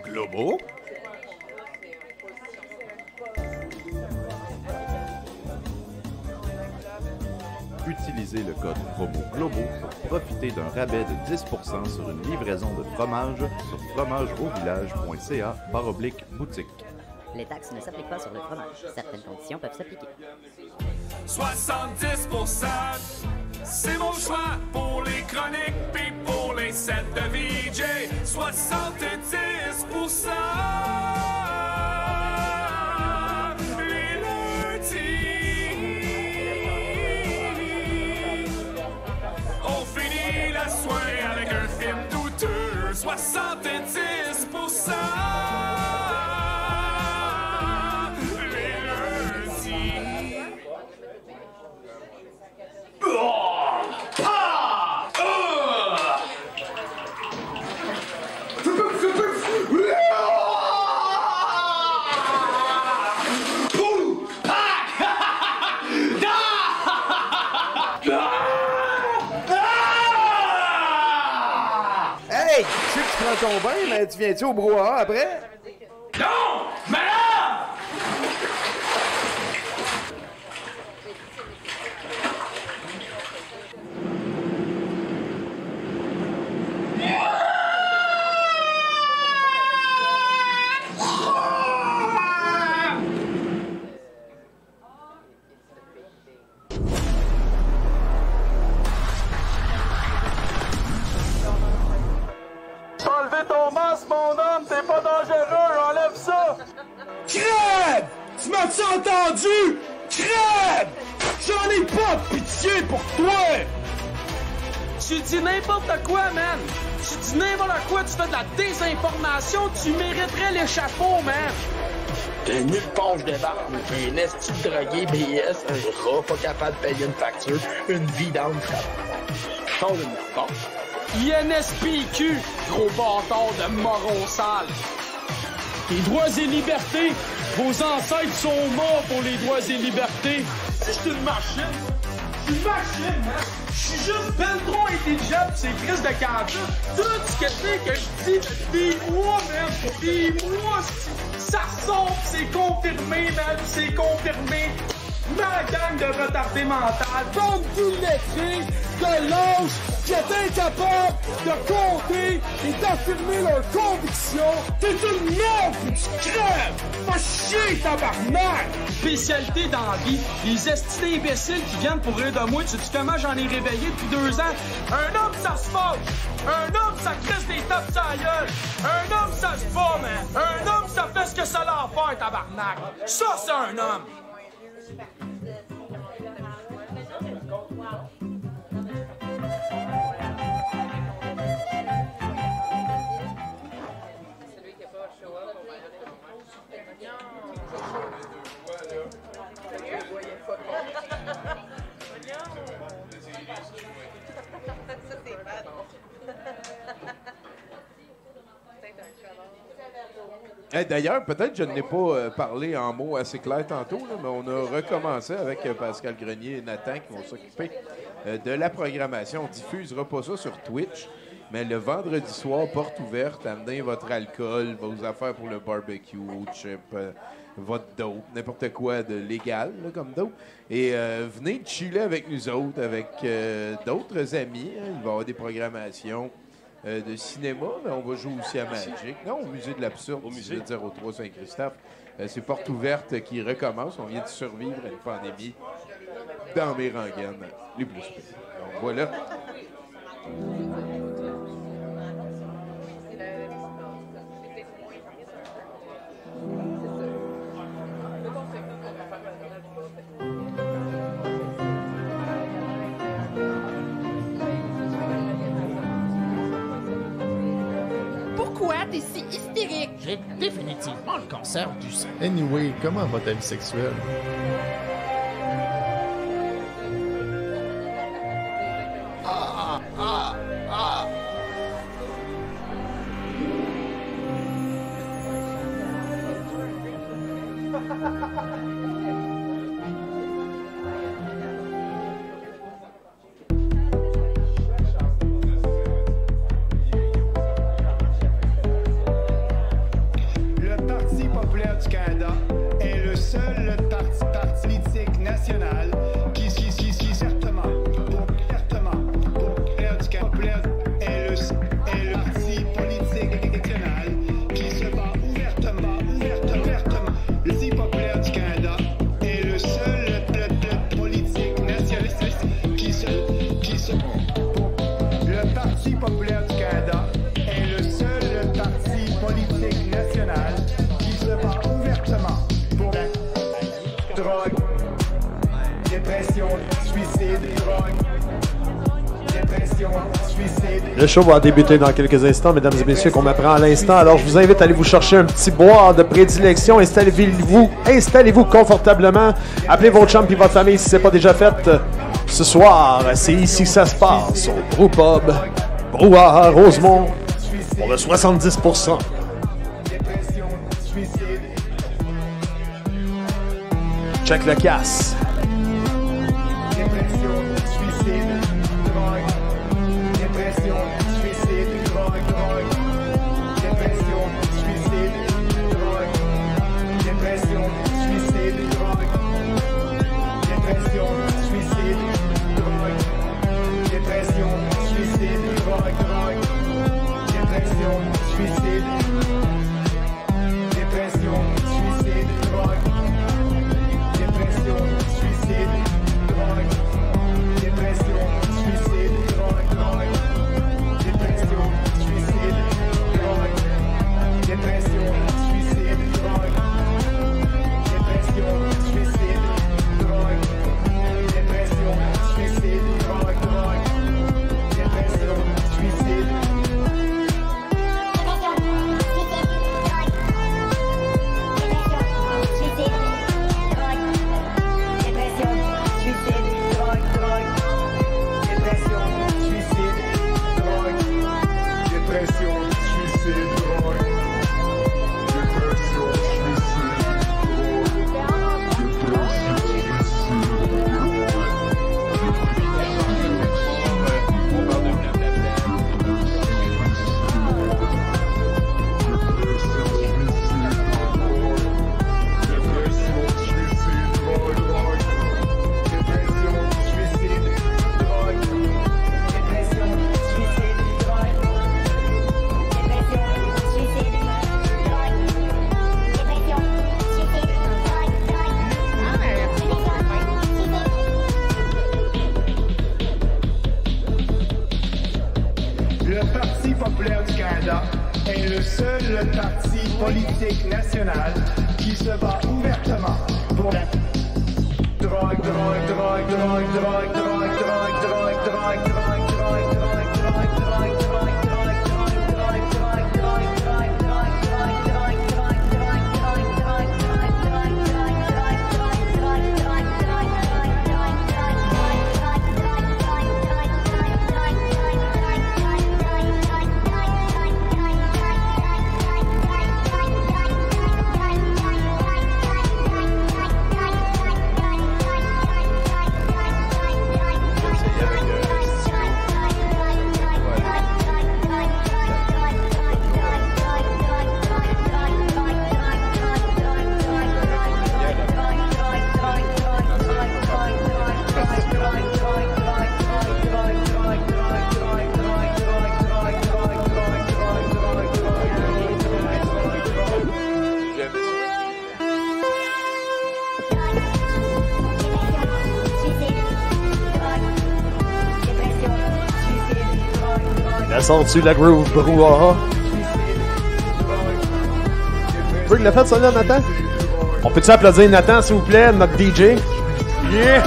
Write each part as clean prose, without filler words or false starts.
Globo. Utilisez le code promo Globo pour profiter d'un rabais de 10% sur une livraison de fromage sur fromageauvillage.ca/boutique. Les taxes ne s'appliquent pas sur le fromage. Certaines conditions peuvent s'appliquer. 70%, c'est mon choix pour les chroniques puis pour les sets de VJ. 70%, les lundis. On finit la soirée avec un film douteux. 70%. Hey, tu sais que tu prends ton bain, mais tu viens-tu au brouhaha après? Non! Madame! Enlevez ton masque, mon homme, t'es pas dangereux, enlève ça! Crève! Tu m'as-tu entendu? Crève! J'en ai pas de pitié pour toi! Tu dis n'importe quoi, man! Tu dis n'importe quoi, tu fais de la désinformation, tu mériterais l'échafaud, man! T'es nulle part, je débarque, mais t'es un esti de drogué, BS, un rat, pas capable de payer une facture, une vidange, je sors de nulle part. INSPQ, gros bâtard de moron sale! Les droits et libertés! Vos ancêtres sont morts pour les droits et libertés! Si je suis une machine! Je suis une machine, man! Je suis juste ben trop intelligent pis c'est crise de cancer! Tout ce que c'est que je dis depuis des mois, man! Des mois! Ça sort pis c'est confirmé, man! C'est confirmé! Ma gang de retardés mentales! Bande d'illettrés, de lâches, qui est incapable de compter et d'affirmer leurs convictions! T'es une merde pis tu crèves! Pas chier, tabarnak! Spécialité dans la vie, les estis imbéciles qui viennent pour rire de moi, tu sais comment j'en ai réveillé depuis 2 ans? Un homme, ça se fâche! Un homme, ça crisse des tapes sur la gueule! Un homme, ça se bat, man! Un homme, ça fait ce que ça l'a à faire, tabarnak! Ça, c'est un homme! Hey, d'ailleurs, peut-être je n'ai pas parlé en mots assez clairs tantôt, là, mais on a recommencé avec Pascal Grenier et Nathan qui vont s'occuper de la programmation. On diffusera pas ça sur Twitch, mais le vendredi soir, porte ouverte, amenez votre alcool, vos affaires pour le barbecue, chips, votre dope, n'importe quoi de légal là, comme dope. Et venez chiller avec nous autres, avec d'autres amis. Hein. Il va y avoir des programmations de cinéma, mais on va jouer aussi à Magic. Non, au Musée de l'Absurde, au musée 03 Saint-Christophe. C'est porte ouverte qui recommence. On vient de survivre à une pandémie dans mes rengaines les plus pires. Donc voilà. Pourquoi t'es si hystérique? J'ai définitivement le cancer du sein. Anyway, comment va ta vie sexuelle? Le Parti populaire du Canada est le seul parti politique national qui certainement populaire du Canada est le parti politique national qui se bat ouvertement. Le Parti populaire du Canada est le seul politique nationaliste qui se Le Parti populaire du Canada est le seul parti politique national qui se bat ouvertement pour la drogue, dépression, suicide, drogue, dépression, suicide. Le show va débuter dans quelques instants, mesdames et messieurs, qu'on m'apprend à l'instant. Alors, je vous invite à aller vous chercher un petit boire de prédilection. Installez-vous confortablement. Appelez votre chum et votre famille si ce n'est pas déjà fait. Ce soir, c'est ici que ça se passe, au Brewpub, Brouhaha, Rosemont, pour le 70%. Check le casse. Dépression, suicide, drogue. Dépression, suicide, drogue. Dépression, suicide, drogue. Dépression, suicide, drogue. Dépression, suicide, drogue. Dépression, suicide, drogue. Dépression, suicide. Dépression, suicide, drogue. Dépression, suicide, drogue. Dépression, suicide, drogue. Dépression, suicide, drogue. Dépression, suicide, drogue. Dépression, suicide, drogue. Dépression, suicide, drogue. Dépression, suicide. Le Parti populaire du Canada est le seul parti politique national qui se bat ouvertement pour la drogue. La sens-tu la groove brouhaha? Tu veux que le fait ça là, Nathan? On peut-tu applaudir Nathan, s'il vous plaît, notre DJ? Yeah!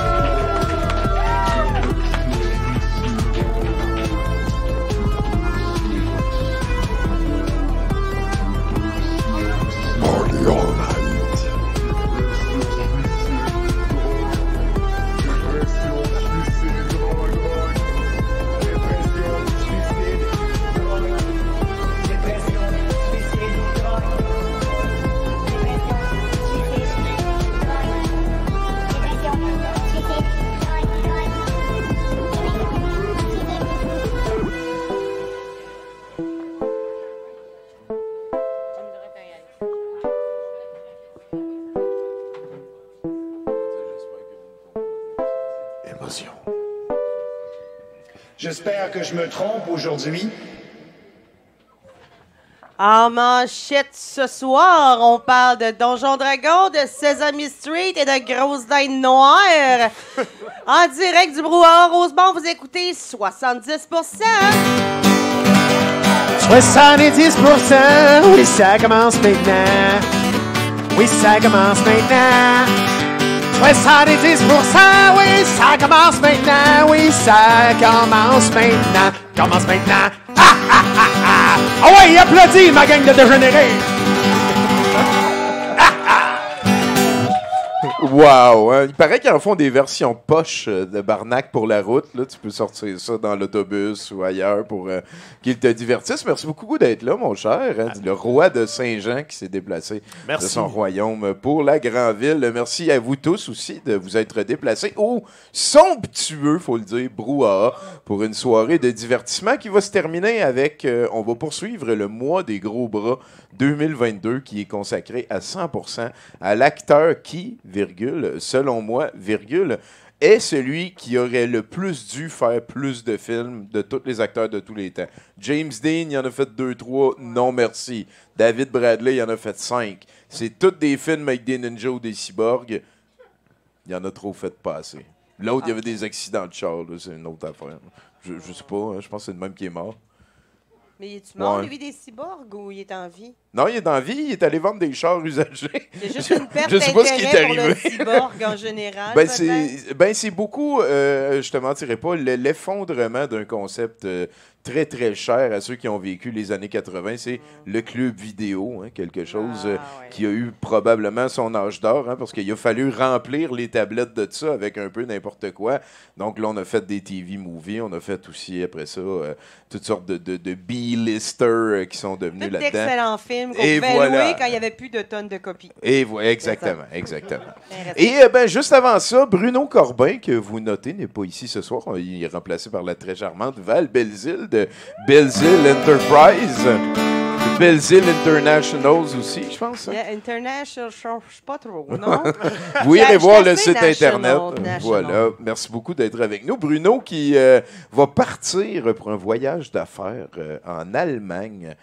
J'espère que je me trompe aujourd'hui. En manchette ce soir, on parle de Donjon Dragon, de Sesame Street et de Grosse Dinde Noire. En direct du brouhaha Rosemont, vous écoutez 70%. 70%, oui, ça commence maintenant. Oui, ça commence maintenant. 70%, oui, ça commence maintenant. Oui, ça commence maintenant. Commence maintenant. Ah, ah, ah, ah. Ah ouais, applaudis, ma gang de dégénérés. Wow! Hein? Il paraît qu'ils en font des versions poches de Barnac pour la route. Là. Tu peux sortir ça dans l'autobus ou ailleurs pour qu'ils te divertissent. Merci beaucoup d'être là, mon cher. Hein? Le roi de Saint-Jean qui s'est déplacé de son royaume pour la grande ville. Merci à vous tous aussi de vous être déplacés au somptueux, faut le dire, brouhaha pour une soirée de divertissement qui va se terminer avec... on va poursuivre le mois des gros bras 2022 qui est consacré à 100% à l'acteur qui, virgule, selon moi, virgule, est celui qui aurait le plus dû faire plus de films de tous les acteurs de tous les temps. James Dean, il en a fait 2-3, non merci. David Bradley, il en a fait 5. C'est tous des films avec des ninjas ou des cyborgs. Il y en a trop fait passer. L'autre, il y avait des accidents de char, là, c'est une autre affaire. Je sais pas, hein, je pense que c'est le même qui est mort. Mais es-tu mort, lui, des cyborgs, ou il est en vie? Non, il est en vie. Il est allé vendre des chars usagés. Il y a juste une perte d'intérêt pour le cyborg en général, c'est beaucoup, je te mentirais pas, l'effondrement d'un concept très, très cher à ceux qui ont vécu les années 80. C'est le club vidéo, hein, quelque chose qui a eu probablement son âge d'or, hein, parce qu'il a fallu remplir les tablettes de ça avec un peu n'importe quoi. Donc là, on a fait des TV movies. On a fait aussi, après ça, toutes sortes de B-listers qui sont devenus là-dedans. D'excellents films qu'on pouvait louer quand il n'y avait plus de tonnes de copies. Et voilà, exactement. Et juste avant ça, Bruno Corbin, que vous notez, n'est pas ici ce soir. Il est remplacé par la très charmante Val Belzile de Belzile Enterprise. Belzile Internationals aussi, je pense. Hein? International, je ne sais pas trop, non? Vous irez voir le site Internet. Voilà. Merci beaucoup d'être avec nous. Bruno qui va partir pour un voyage d'affaires en Allemagne.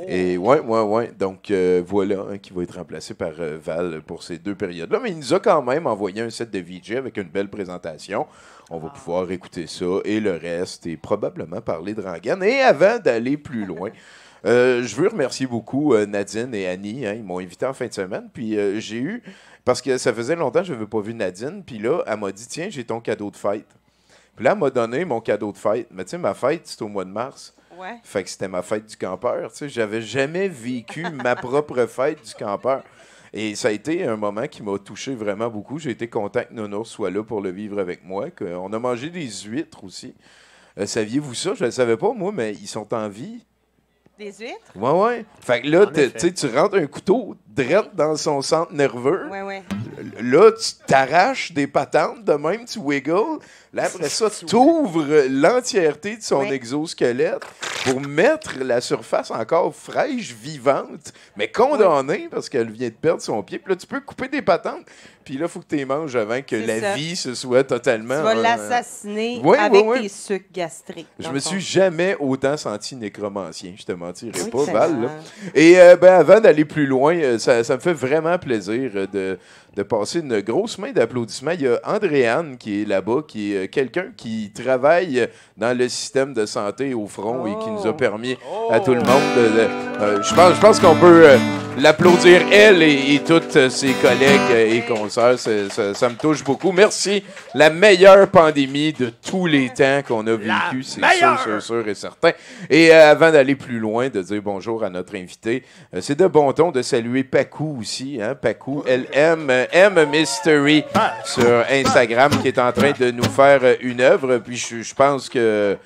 Et ouais. Donc, voilà, hein, qui va être remplacé par Val pour ces 2 périodes-là. Mais il nous a quand même envoyé un set de VJ avec une belle présentation. On va pouvoir écouter ça et le reste et probablement parler de Rangan. Et avant d'aller plus loin, je veux remercier beaucoup Nadine et Annie. Hein, ils m'ont invité en fin de semaine. Puis j'ai eu, parce que ça faisait longtemps que je n'avais pas vu Nadine. Puis là, elle m'a dit, tiens, j'ai ton cadeau de fête. Puis là, elle m'a donné mon cadeau de fête. Mais tu sais, ma fête, c'est au mois de mars. Ouais. Fait que c'était ma fête du campeur. Tu sais, j'avais jamais vécu ma propre fête du campeur. Et ça a été un moment qui m'a touché vraiment beaucoup. J'ai été content que Nono soit là pour le vivre avec moi. On a mangé des huîtres aussi. Saviez-vous ça? Je ne le savais pas, moi, mais ils sont en vie. Des huîtres? Ouais. Fait que là, tu rentres un couteau direct dans son centre nerveux. Ouais. Là, tu t'arraches des patentes, de même, tu wiggles. Là, après ça, tu ouvres l'entièreté de son exosquelette pour mettre la surface encore fraîche, vivante, mais condamnée parce qu'elle vient de perdre son pied. Puis là, tu peux couper des patentes. Puis là, il faut que tu les manges avant que la vie se soit totalement... Tu vas l'assassiner avec tes sucs gastriques. Je me suis jamais autant senti nécromancien. Je te mentirais pas, Val. Là. Et avant d'aller plus loin, ça me fait vraiment plaisir de passer une grosse main d'applaudissements. Il y a Andréane qui est là-bas, qui est quelqu'un qui travaille dans le système de santé au front et qui nous a permis à tout le monde je pense qu'on peut l'applaudir, elle et toutes ses collègues et consoeurs. Ça me touche beaucoup. Merci. La meilleure pandémie de tous les temps qu'on a vécu, c'est sûr et certain. Et avant d'aller plus loin, de dire bonjour à notre invité, c'est de bon ton de saluer Pacou aussi. Hein? Pacou, M Mystery sur Instagram, qui est en train de nous faire une œuvre. Puis je pense que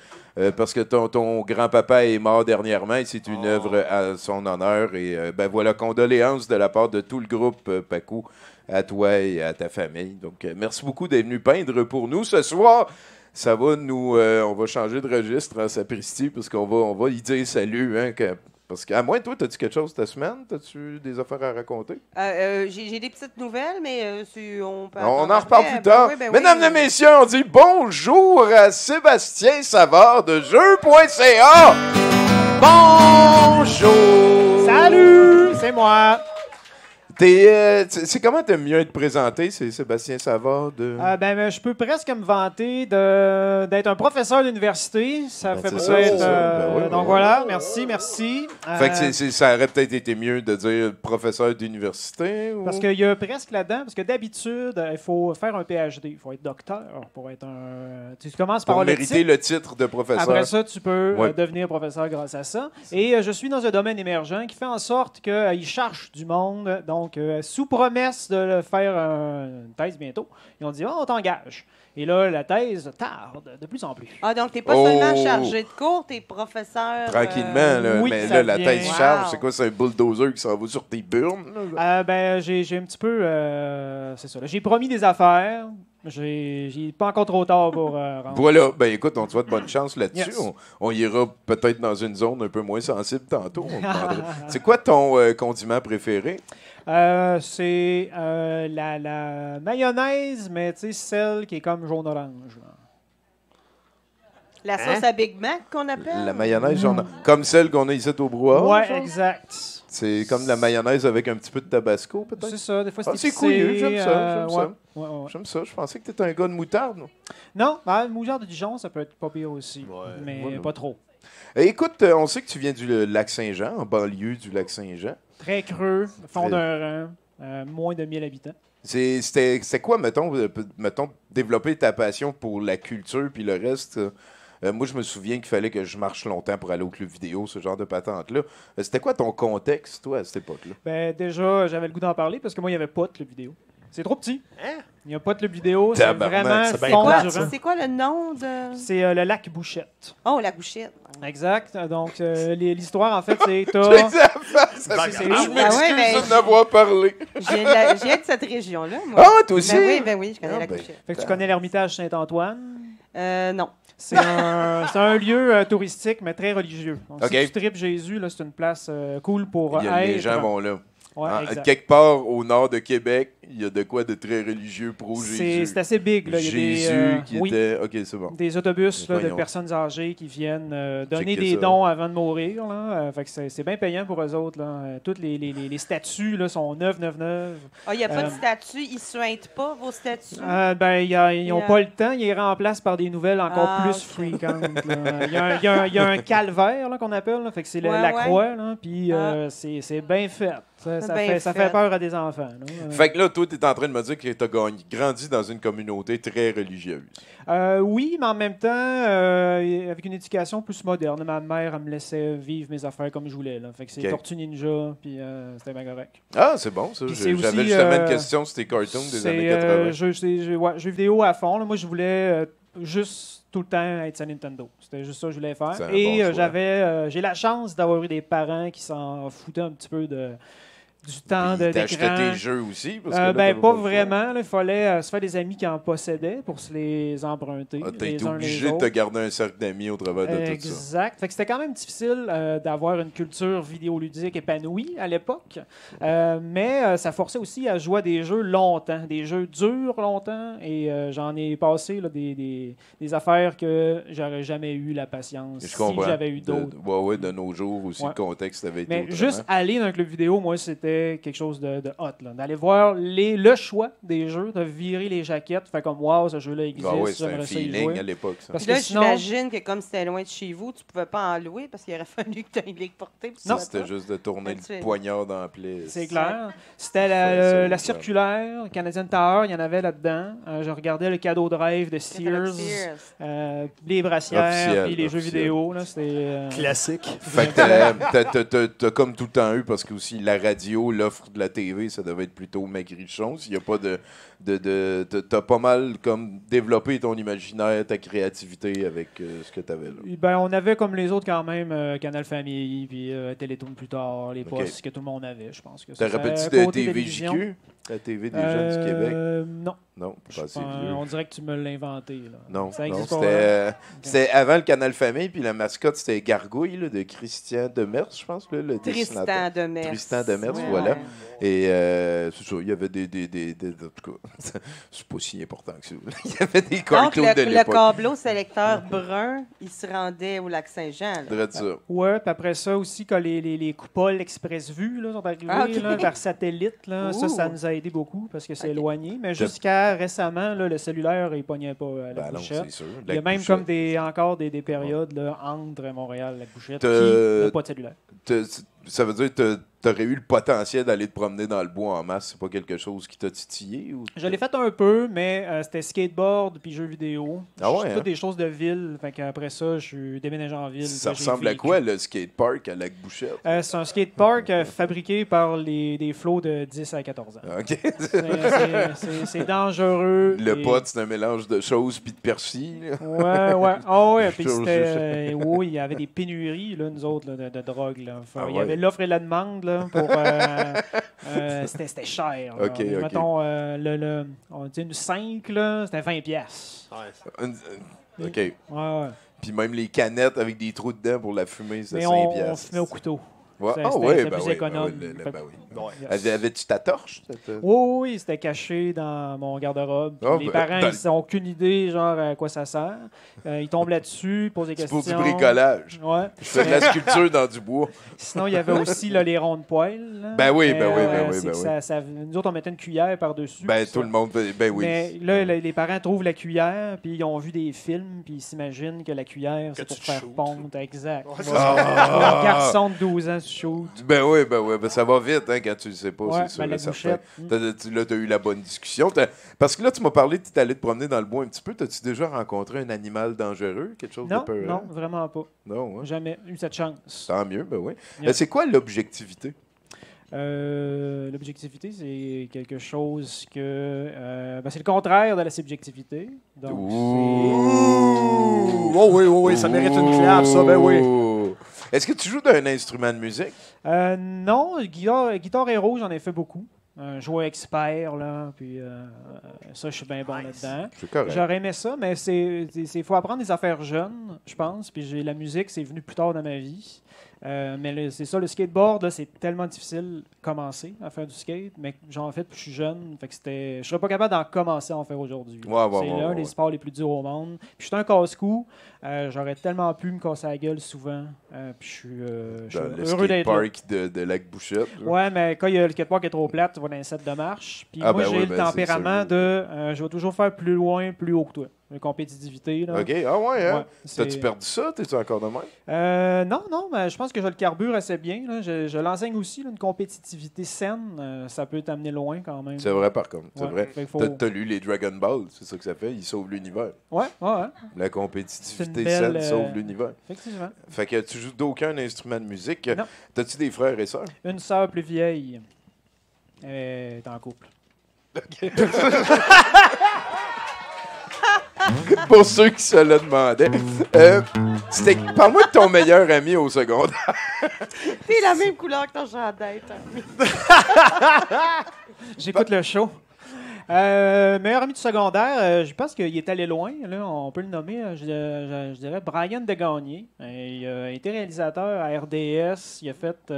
parce que ton grand-papa est mort dernièrement et c'est une œuvre à son honneur. Et voilà, condoléances de la part de tout le groupe Pacou à toi et à ta famille. Donc, merci beaucoup d'être venu peindre pour nous ce soir. Ça va nous... on va changer de registre en sapristi parce qu'on va y dire salut. Hein, parce qu'à moins, toi, as-tu quelque chose ta semaine? As-tu des affaires à raconter? J'ai des petites nouvelles, mais on peut... On en reparle plus tard. Oui, Mesdames et messieurs, on dit bonjour à Sébastien Savard de Jeux.ca. Bonjour! Salut! C'est moi! C'est comment t'aimes mieux être présenté, c'est Sébastien Savard de... je peux presque me vanter d'être un professeur d'université. Ça fait peut-être... donc voilà, merci. Fait que ça aurait peut-être été mieux de dire professeur d'université? Ou... Parce qu'il y a presque là-dedans, parce que d'habitude, il faut faire un PhD, il faut être docteur pour être un... Tu commences par pour mériter le titre de professeur. Après ça, tu peux devenir professeur grâce à ça. Et je suis dans un domaine émergent qui fait en sorte qu'il cherche du monde, donc sous promesse de faire une thèse bientôt, ils ont dit « on t'engage ». Et là, la thèse tarde de plus en plus. Ah, donc t'es pas seulement chargé de cours, t'es professeur... Tranquillement, là, oui, mais là, la thèse charge, Wow. c'est quoi? C'est un bulldozer qui s'en va sur tes burnes? J'ai un petit peu... c'est ça. J'ai promis des affaires. J'ai pas encore trop tard pour rendre. Voilà. Ben écoute, on te souhaite bonne chance là-dessus. Yes. On ira peut-être dans une zone un peu moins sensible tantôt. C'est quoi ton condiment préféré? C'est la mayonnaise, mais tu sais, celle qui est comme jaune-orange. La sauce à Big Mac qu'on appelle? La mayonnaise, comme celle qu'on a ici au brouhaha? Ouais, exact. C'est comme de la mayonnaise avec un petit peu de tabasco, peut-être? C'est ça, des fois c'est c'est couillu, j'aime ça. Ouais. J'aime ça. Je pensais que tu étais un gars de moutarde. Non, moutarde de Dijon, ça peut être pas pire aussi, mais pas trop. Écoute, on sait que tu viens du Lac-Saint-Jean, en banlieue du Lac-Saint-Jean. Très creux, fond d'un rang, moins de 1000 habitants. C'était quoi, mettons, développer ta passion pour la culture puis le reste? Moi, je me souviens qu'il fallait que je marche longtemps pour aller au club vidéo, ce genre de patente-là. C'était quoi ton contexte, toi, à cette époque-là? Déjà, j'avais le goût d'en parler parce que moi, il n'y avait pas de club vidéo. C'est trop petit. Il n'y a pas de club vidéo. C'est vraiment fond du rang. C'est quoi le nom de... C'est le lac Bouchette. Oh, la Bouchette. Exact. Donc, l'histoire, en fait, c'est... Je m'excuse de n'avoir parlé. Je viens de cette région-là, moi. Ah, toi aussi? Ben oui, je connais la Bouchette. Fait que tu connais l'Ermitage Saint-Antoine? Non. C'est un lieu touristique, mais très religieux. Donc, si tu tripes Jésus, là, c'est une place cool pour être. Les gens vont là. Ouais, quelque part au nord de Québec, il y a de quoi de très religieux pro-Jésus. C'est assez big. Là. Il y a Jésus qui était... OK, c'est bon. Des autobus là, de personnes âgées qui viennent donner des dons avant de mourir. Là. Fait que c'est bien payant pour eux autres. Là. Toutes les statues là, sont 999. Ah, il n'y a pas de statues? Ils ne suintent pas, vos statues? Ils n'ont pas le temps. Ils les remplacent par des nouvelles encore plus fréquentes. Il y a un calvaire là, qu'on appelle. Là. Fait que c'est la croix. Puis c'est bien fait. Ça fait peur à des enfants. Là. Fait que là, toi, tu es en train de me dire que tu as grandi dans une communauté très religieuse. Oui, mais en même temps, avec une éducation plus moderne. Ma mère, elle me laissait vivre mes affaires comme je voulais. Là. Fait que c'est Tortue Ninja, puis c'était bien correct. Ah, c'est bon, ça. J'avais justement une question sur tes cartoons des années 80. Jeux vidéo à fond. Là. Moi, je voulais juste tout le temps être sur Nintendo. C'était juste ça que je voulais faire. Et j'ai la chance d'avoir eu des parents qui s'en foutaient un petit peu du temps d'écran. T'as acheté tes jeux aussi? Parce que pas vraiment. Il fallait se faire des amis qui en possédaient pour se les emprunter. T'as été obligé de te garder un cercle d'amis au travers de tout ça. Exact. Fait que c'était quand même difficile d'avoir une culture vidéoludique épanouie à l'époque. Mais ça forçait aussi à jouer à des jeux longtemps. Des jeux durs longtemps. Et j'en ai passé là, des affaires que j'aurais jamais eu la patience si j'avais eu d'autres. De nos jours aussi, le contexte avait été Mais juste aller dans un club vidéo, moi, c'était c'était quelque chose de hot. D'aller voir le choix des jeux, de virer les jaquettes, fait comme wow, ce jeu-là existe. Ah oui, c'est un j'aimerais ça y feeling jouer. à l'époque. Ça. Parce Là, que sinon, j'imagine que comme c'était loin de chez vous, tu pouvais pas en louer parce qu'il aurait fallu que tu aies les porter. Non, c'était juste de tourner le poignard dans la plaie. c'est clair. C'était la circulaire, Canadian Tower, il y en avait là-dedans. Je regardais le cadeau de rêve de Sears, les brassières, puis les jeux vidéo. Là, c'était, classique. Fait que t'as comme tout le temps eu, parce que aussi la radio, l'offre de la TV, ça devait être plutôt maigrichon. S'il n'y a pas t'as pas mal comme développé ton imaginaire, ta créativité avec ce que t'avais là. Ben, on avait comme les autres quand même Canal Famille, puis Télétoon plus tard, les postes que tout le monde avait, je pense. T'as rappelles-tu de TVJQ? La TV des jeunes du Québec? Non. Non, pas assez vieux. On dirait que tu me l'as inventé. Là. Non, ça non, existe pas. c'était avant le Canal Famille, puis la mascotte, c'était Gargouille là, de Christian Demers, je pense, là, le Tristan Demers. Tristan Demers, ouais, voilà. Ouais. Et c'est ça, il y avait des en tout cas, c'est pas si important que ça. Il y avait des cartoons de l'époque. Le câbleau sélecteur brun, il se rendait au Lac-Saint-Jean. Ouais, puis après ça aussi, quand les coupoles Express Vue là, sont arrivées là, par satellite, là, ça nous a aidé beaucoup parce que c'est éloigné. Mais jusqu'à récemment, là, le cellulaire, il pognait pas à la Bouchette. Non, sûr, il y a même comme encore des périodes là, entre Montréal et la Bouchette qui n'a pas de cellulaire. Ça veut dire que t'aurais eu le potentiel d'aller te promener dans le bois en masse. C'est pas quelque chose qui t'a titillé? Ou... Je l'ai fait un peu, mais c'était skateboard puis jeux vidéo. Ah ouais, toutes des choses de ville. Fait qu'après ça, je suis déménagé en ville. Ça ressemble à quoi, le skatepark à Lac-Bouchette? C'est un skatepark fabriqué par des flots de 10 à 14 ans. OK. C'est dangereux. Le pot, c'est un mélange de choses puis de persil. Ouais. Oh, ouais. Puis c'était... oui, il y avait des pénuries, là, nous autres, là, de drogue. Là. Enfin, il y avait l'offre et la demande là, pour... c'était cher. Là. OK. Mettons, on dit une 5, là, c'était 20$. OK. Ouais. Puis même les canettes avec des trous dedans pour la fumer, c'était 5$. On fumait au couteau. Ouais. C'était plus économe. Avais-tu ta torche? Oui, c'était caché dans mon garde-robe. Les parents, ils n'ont aucune idée genre à quoi ça sert. Ils tombent là-dessus, ils posent des questions. C'est pour du bricolage. Ouais. Je fais de la sculpture dans du bois. Sinon, il y avait aussi là, les ronds de poêle. Là. Ben oui. Nous autres, on mettait une cuillère par-dessus. Tout le monde, ben oui. Mais là, les parents trouvent la cuillère, puis ils ont vu des films, puis ils s'imaginent que la cuillère, c'est pour faire pondre. Exact. Un garçon de 12 ans shoot. Ben oui, ça va vite hein, quand tu le sais pas, c'est sûr. La Bouchette. Là, tu as eu la bonne discussion. Parce que là, tu m'as parlé que tu allé te promener dans le bois un petit peu. T'as-tu déjà rencontré un animal dangereux, quelque chose de peur? Non, vraiment pas. Non, hein? Jamais eu cette chance. Tant mieux, ben oui. C'est quoi l'objectivité? L'objectivité, c'est quelque chose que... c'est le contraire de la subjectivité. Donc, oui, ça mérite une clap, ça, ben oui. Est-ce que tu joues d'un instrument de musique? Non, guitare héros, j'en ai fait beaucoup. Un joueur expert, là, puis ça, je suis bien bon là-dedans. J'aurais aimé ça, mais il faut apprendre des affaires jeunes, je pense, puis la musique, c'est venu plus tard dans ma vie. Mais c'est ça, le skateboard, là, c'est tellement difficile de commencer à faire du skate, mais j'en fais depuis que je suis jeune, fait que je serais pas capable d'en commencer à en faire aujourd'hui. C'est l'un des sports les plus durs au monde. Puis je suis un casse-cou, j'aurais tellement pu me casser la gueule souvent, puis je suis heureux d'être là. Le skatepark de Lac-Bouchette. Ouais, mais quand le skatepark est trop plate, tu vas dans un set de marche. Puis moi, j'ai le tempérament de je vais toujours faire plus loin, plus haut que toi. Une compétitivité. Là. OK, T'as-tu perdu ça? T'es-tu encore de même? Non, mais je pense que je le carbure assez bien. Là. Je l'enseigne aussi, là, une compétitivité saine. Ça peut t'amener loin quand même. C'est vrai, par contre. C'est vrai. Faut... T'as lu les Dragon Ball, c'est ça que ça fait. Ils sauvent l'univers. Ouais. La compétitivité saine sauve l'univers. Effectivement. Fait que tu joues d'aucun instrument de musique. Non. T'as-tu des frères et sœurs? Une sœur plus vieille. Elle est en couple. OK. Pour ceux qui se le demandaient. Parle-moi de ton meilleur ami au secondaire. C'est la même couleur que ton chandail. J'écoute le show. Meilleur ami du secondaire, je pense qu'il est allé loin. Là, on peut le nommer, je dirais Brian Degagné. Il a été réalisateur à RDS. Il a fait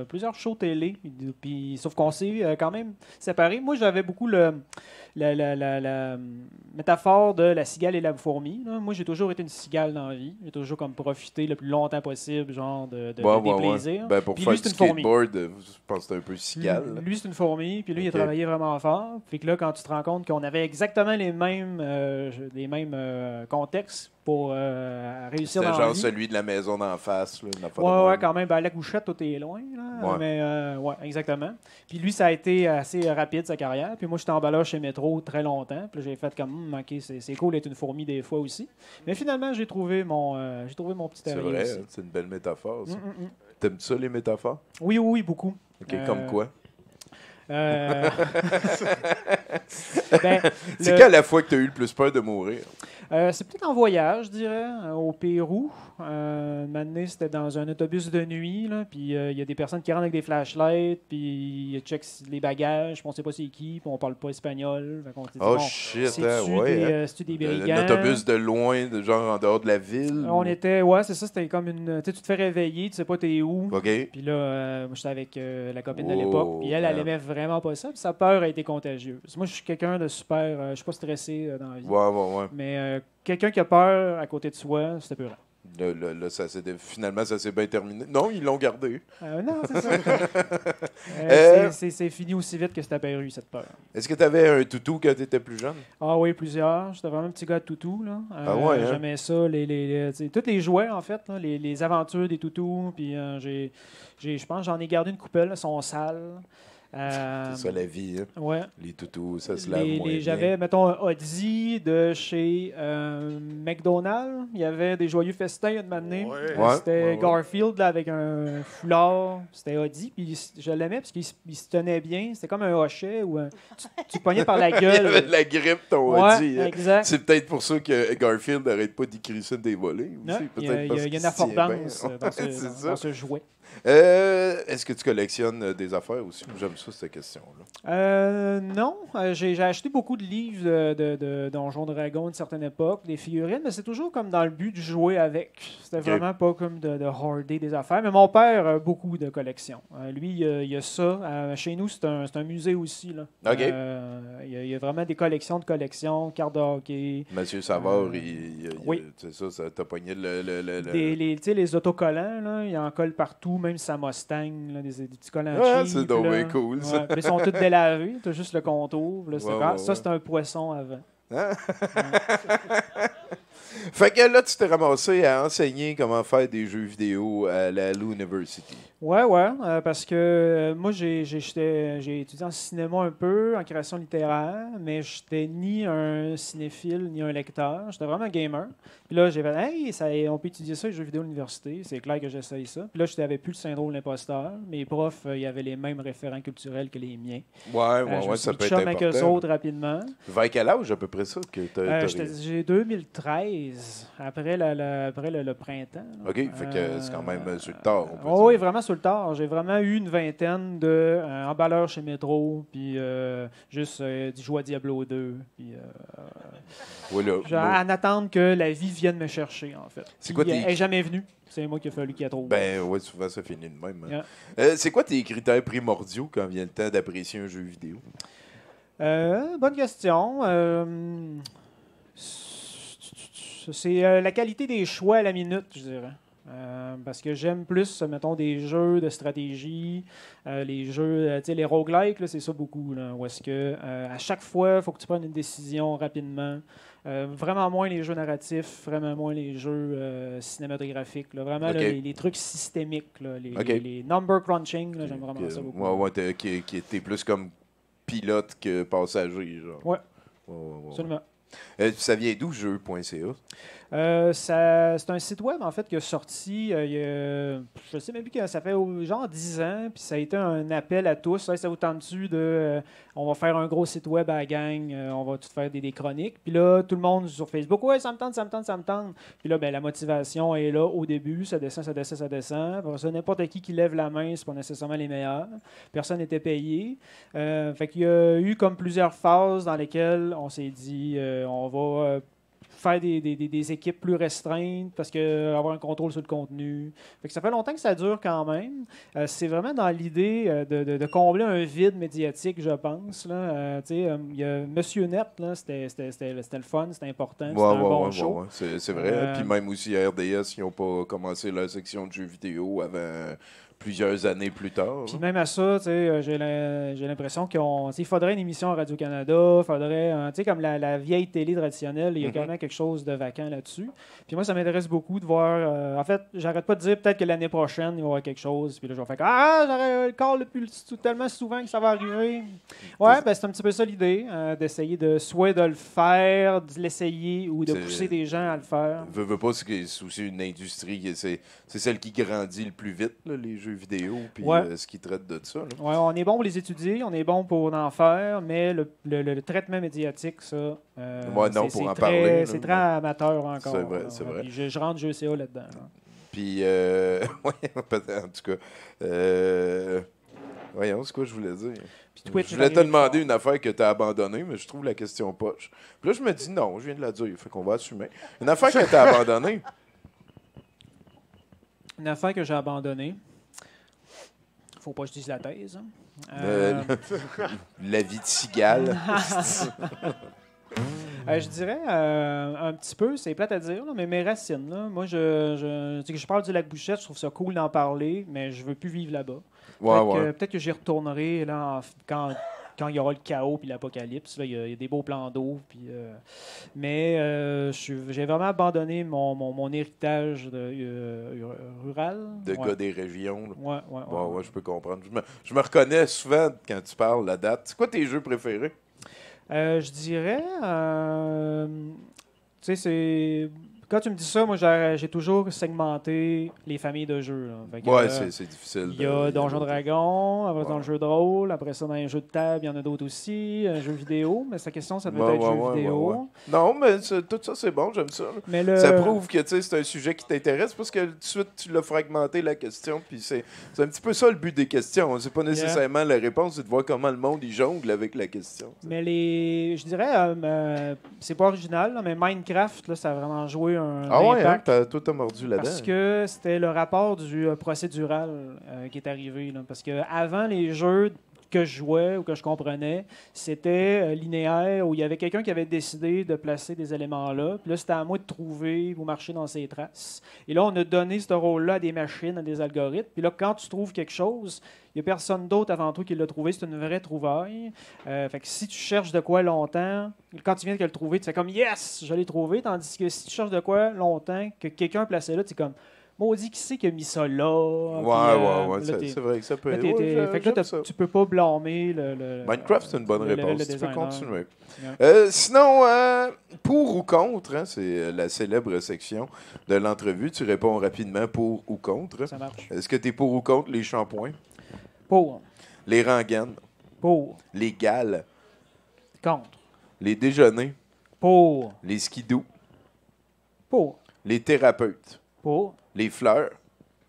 plusieurs shows télé. Puis, sauf qu'on s'est quand même séparés. Moi, j'avais beaucoup la métaphore de la cigale et la fourmi. Là. Moi, j'ai toujours été une cigale dans la vie. J'ai toujours comme profité le plus longtemps possible, genre des plaisirs. Ben, pour puis faire lui, du c'est une fourmi. skateboard, je pense que c'est un peu cigale. Lui, c'est une fourmi, puis lui, il a Ok. travaillé vraiment fort. Fait que là, quand tu te rends compte qu'on avait exactement les mêmes contextes pour réussir C'était dans la genre vie. celui de la maison d'en face. Là, une affaire de Ouais, même. quand même. Ben, à la couchette, tout est loin. Là. Ouais. Mais, ouais, exactement. Puis lui, ça a été assez rapide, sa carrière. Puis moi, j'étais emballeur chez Métro très longtemps. Puis là, j'ai fait comme, OK, c'est cool d'être une fourmi des fois aussi. Mais finalement, j'ai trouvé mon petit C'est terrier vrai, aussi. hein, c'est une belle métaphore. Ça. Mm. T'aimes ça, les métaphores? Oui, beaucoup. OK, comme quoi? C'est qu'à la fois que tu as eu le plus peur de mourir? C'est peut-être en voyage, je dirais, au Pérou. Un moment donné, c'était dans un autobus de nuit, là, puis il y a des personnes qui rentrent avec des flashlights, puis ils checkent les bagages, puis on sait pas c'est qui, puis on parle pas espagnol. Fait qu'on se dit, Oh bon, shit, c'est-tu ouais. c'est-tu des brigands? Un autobus de loin, de genre en dehors de la ville? On était, ouais, c'est ça, c'était comme une. Tu sais, tu te fais réveiller, tu sais pas t'es où. OK. Puis là, moi, j'étais avec la copine de Oh, l'époque, puis elle man. aimait vraiment pas ça, puis sa peur a été contagieuse. Moi, je suis quelqu'un de super. Je suis pas stressé dans la vie. Ouais. Mais quelqu'un qui a peur à côté de soi, c'était peurant. Là, finalement, ça s'est bien terminé. Non, ils l'ont gardé. Non, c'est ça. C'est fini aussi vite que c'est apparu, cette peur. Est-ce que tu avais un toutou quand tu étais plus jeune? Ah oui, plusieurs. J'étais vraiment un petit gars de toutou. Là. Ah ouais, hein? J'aimais ça. Tous les jouets, en fait. Là, les aventures des toutous. Puis je pense que j'en ai gardé une coupelle. Elles sont sales. C'est ça la vie, hein? Ouais. Les toutous, ça se lave moins bien. J'avais, mettons, un Audi de chez McDonald's. Il y avait des joyeux festins il y a de m'amener. Ouais. C'était Garfield là, avec un foulard. C'était Audi. Puis je l'aimais parce qu'il se tenait bien. C'était comme un hochet où tu te pognais par la gueule. Il y avait de la grippe, ton Ouais, Audi. Hein? exact. C'est peut-être pour ça que Garfield n'arrête pas d'écrire ça des volets. Aussi. Il y a une affordance dans ce jouet. Est-ce que tu collectionnes des affaires aussi? J'aime ça, cette question-là. Non. J'ai acheté beaucoup de livres de Donjons Dragons à une certaine époque, des figurines, mais c'est toujours comme dans le but de jouer avec. C'était vraiment pas comme de harder des affaires. Mais mon père a beaucoup de collections. Lui, il y a ça. Chez nous, c'est un musée aussi. Là. OK. Il y a vraiment des collections de collections, cartes de hockey. Monsieur Savard, oui. C'est ça, t'as pogné le... Les autocollants, là, il en colle partout, même sa Mustang, là, des petits collants cheap, c'est donc là. bien cool, ça. Ouais, puis ils sont tous délavés, t'as juste le contour. Là, ça, c'est un poisson avant. Hein? Fait que là, tu t'es ramassé à enseigner comment faire des jeux vidéo à la Lou University. Ouais, parce que moi, j'ai étudié en cinéma un peu, en création littéraire, mais j'étais ni un cinéphile, ni un lecteur. J'étais vraiment un gamer. Puis là, j'ai fait, hey, on peut étudier ça, les jeux vidéo à l'université. C'est clair que j'essaye ça. Puis là, je n'avais plus le syndrome de l'imposteur. Mes profs, ils avaient les mêmes référents culturels que les miens. Ouais, ça peut être avec eux important. autres rapidement. Vers quel âge, à peu près ça? Que j'ai 2013, après le printemps. Là. OK, fait que c'est quand même sur le tard. Oui, vraiment sur le tard. J'ai vraiment eu une vingtaine d'emballeurs chez Métro, puis juste jouer à Diablo 2. Puis, en attendre que la vie vienne me chercher, en fait. C'est quoi elle n'est jamais venue. C'est moi qui a fallu qu'il y a trop. Ben oui, souvent ça finit de même. Yeah. C'est quoi tes critères primordiaux quand vient le temps d'apprécier un jeu vidéo? Bonne question. C'est la qualité des choix à la minute, je dirais. Parce que j'aime plus, mettons, des jeux de stratégie, les jeux, les roguelikes, c'est ça beaucoup, là, où est-ce que à chaque fois, il faut que tu prennes une décision rapidement. Vraiment moins les jeux narratifs, vraiment moins les jeux cinématographiques. Là, vraiment là, les trucs systémiques, là, les number crunching, là, j'aime vraiment ça beaucoup. Ouais, qui était plus comme pilote que passager. Genre. Ouais. Ouais. Absolument. Ça vient d'où, jeu.ca? C'est un site web en fait qui a sorti je sais même plus que ça fait genre 10 ans, puis ça a été un appel à tous. Ça vous tente-tu de on va faire un gros site web à la gang, on va tout faire des chroniques. Puis là, tout le monde sur Facebook, ouais, ça me tente. Puis là, la motivation est là au début, ça descend. Après ça, n'importe qui lève la main, c'est pas nécessairement les meilleurs. Personne n'était payé. Fait qu'il y a eu comme plusieurs phases dans lesquelles on s'est dit on va faire des équipes plus restreintes parce que avoir un contrôle sur le contenu. Fait que ça fait longtemps que ça dure quand même. C'est vraiment dans l'idée de combler un vide médiatique, je pense. Il y a Monsieur Net, là, c'était le fun, c'était important, c'était un bon show. C'est vrai. Puis même aussi à RDS, ils n'ont pas commencé leur section de jeux vidéo avant plusieurs années plus tard. Puis même à ça, j'ai l'impression qu'il faudrait une émission à Radio-Canada, faudrait, comme la vieille télé traditionnelle, il y a quand même quelque chose de vacant là-dessus. Puis moi, ça m'intéresse beaucoup de voir... en fait, j'arrête pas de dire peut-être que l'année prochaine, il va y avoir quelque chose, puis là, je vais faire j'aurais le corps tellement souvent que ça va arriver. Ouais, ben c'est un petit peu ça l'idée, d'essayer soit de le faire, de l'essayer, ou de pousser des gens à le faire. Veux pas, c'est aussi une industrie, c'est celle qui grandit le plus vite, là, les jeux vidéo, puis ce qui traite de ça. Oui, on est bon pour les étudier, on est bon pour en faire, mais le traitement médiatique, ça, c'est très amateur encore. C'est vrai, c'est vrai. Je rentre GCA là-dedans. Là. Puis, peut-être, en tout cas, voyons, c'est quoi je voulais dire? Twitch, je voulais te demander une affaire que tu as abandonnée, mais je trouve la question poche. Puis là, je me dis non, je viens de la dire, fait qu'on va assumer. Une affaire que tu as abandonnée. Une affaire que j'ai abandonnée. Faut pas que je dise la thèse. Hein. La vie de cigale. Je dirais un petit peu, c'est plate à dire, là, mais mes racines. Là, moi, je parle du lac Bouchette, je trouve ça cool d'en parler, mais je veux plus vivre là-bas. Peut-être que j'y retournerai là, quand il y aura le chaos et l'apocalypse. Il y a des beaux plans d'eau. Mais j'ai vraiment abandonné mon héritage rural. De gars des régions. Oui, je peux comprendre. Je me reconnais souvent quand tu parles la date. C'est quoi tes jeux préférés? Je dirais... tu sais, c'est... Quand tu me dis ça, moi, j'ai toujours segmenté les familles de jeux. C'est difficile. Il y a Donjons Dragon, après dans le jeu de rôle, après ça, dans les jeux de table, il y en a d'autres aussi, jeux vidéo, mais sa question, ça doit être jeux vidéo. Non, mais tout ça, c'est bon, j'aime ça. Ça prouve que c'est un sujet qui t'intéresse, parce que tout de suite, tu l'as fragmenté, la question, puis c'est un petit peu ça le but des questions. C'est pas nécessairement la réponse, c'est de voir comment le monde y jongle avec la question. T'sais. Mais je dirais, c'est pas original, là, mais Minecraft, là, ça a vraiment joué un impact. Toi, t'as mordu là-dedans. Parce que c'était le rapport du procédural qui est arrivé. Là, parce qu'avant, les jeux que je jouais ou que je comprenais, c'était linéaire, où il y avait quelqu'un qui avait décidé de placer des éléments là. Puis là, c'était à moi de trouver ou marcher dans ses traces. Et là, on a donné ce rôle-là à des machines, à des algorithmes. Puis là, quand tu trouves quelque chose, il n'y a personne d'autre avant toi qui l'a trouvé. C'est une vraie trouvaille. Fait que si tu cherches de quoi longtemps, quand tu viens de le trouver, tu fais comme « Yes! Je l'ai trouvé !» Tandis que si tu cherches de quoi longtemps, que quelqu'un a placé là, tu es comme « Maudit, qui c'est qui a mis ça là? » C'est vrai que ça peut être. Fait que là, tu peux pas blâmer le Minecraft, c'est une bonne réponse. Tu peux continuer. Sinon, pour ou contre, hein, c'est la célèbre section de l'entrevue. Tu réponds rapidement pour ou contre. Ça marche. Est-ce que tu es pour ou contre les shampoings? Pour. Les rengaines? Pour. Les gales? Contre. Les déjeuners? Pour. Les skidoo? Pour. Les thérapeutes? Pour. Les fleurs?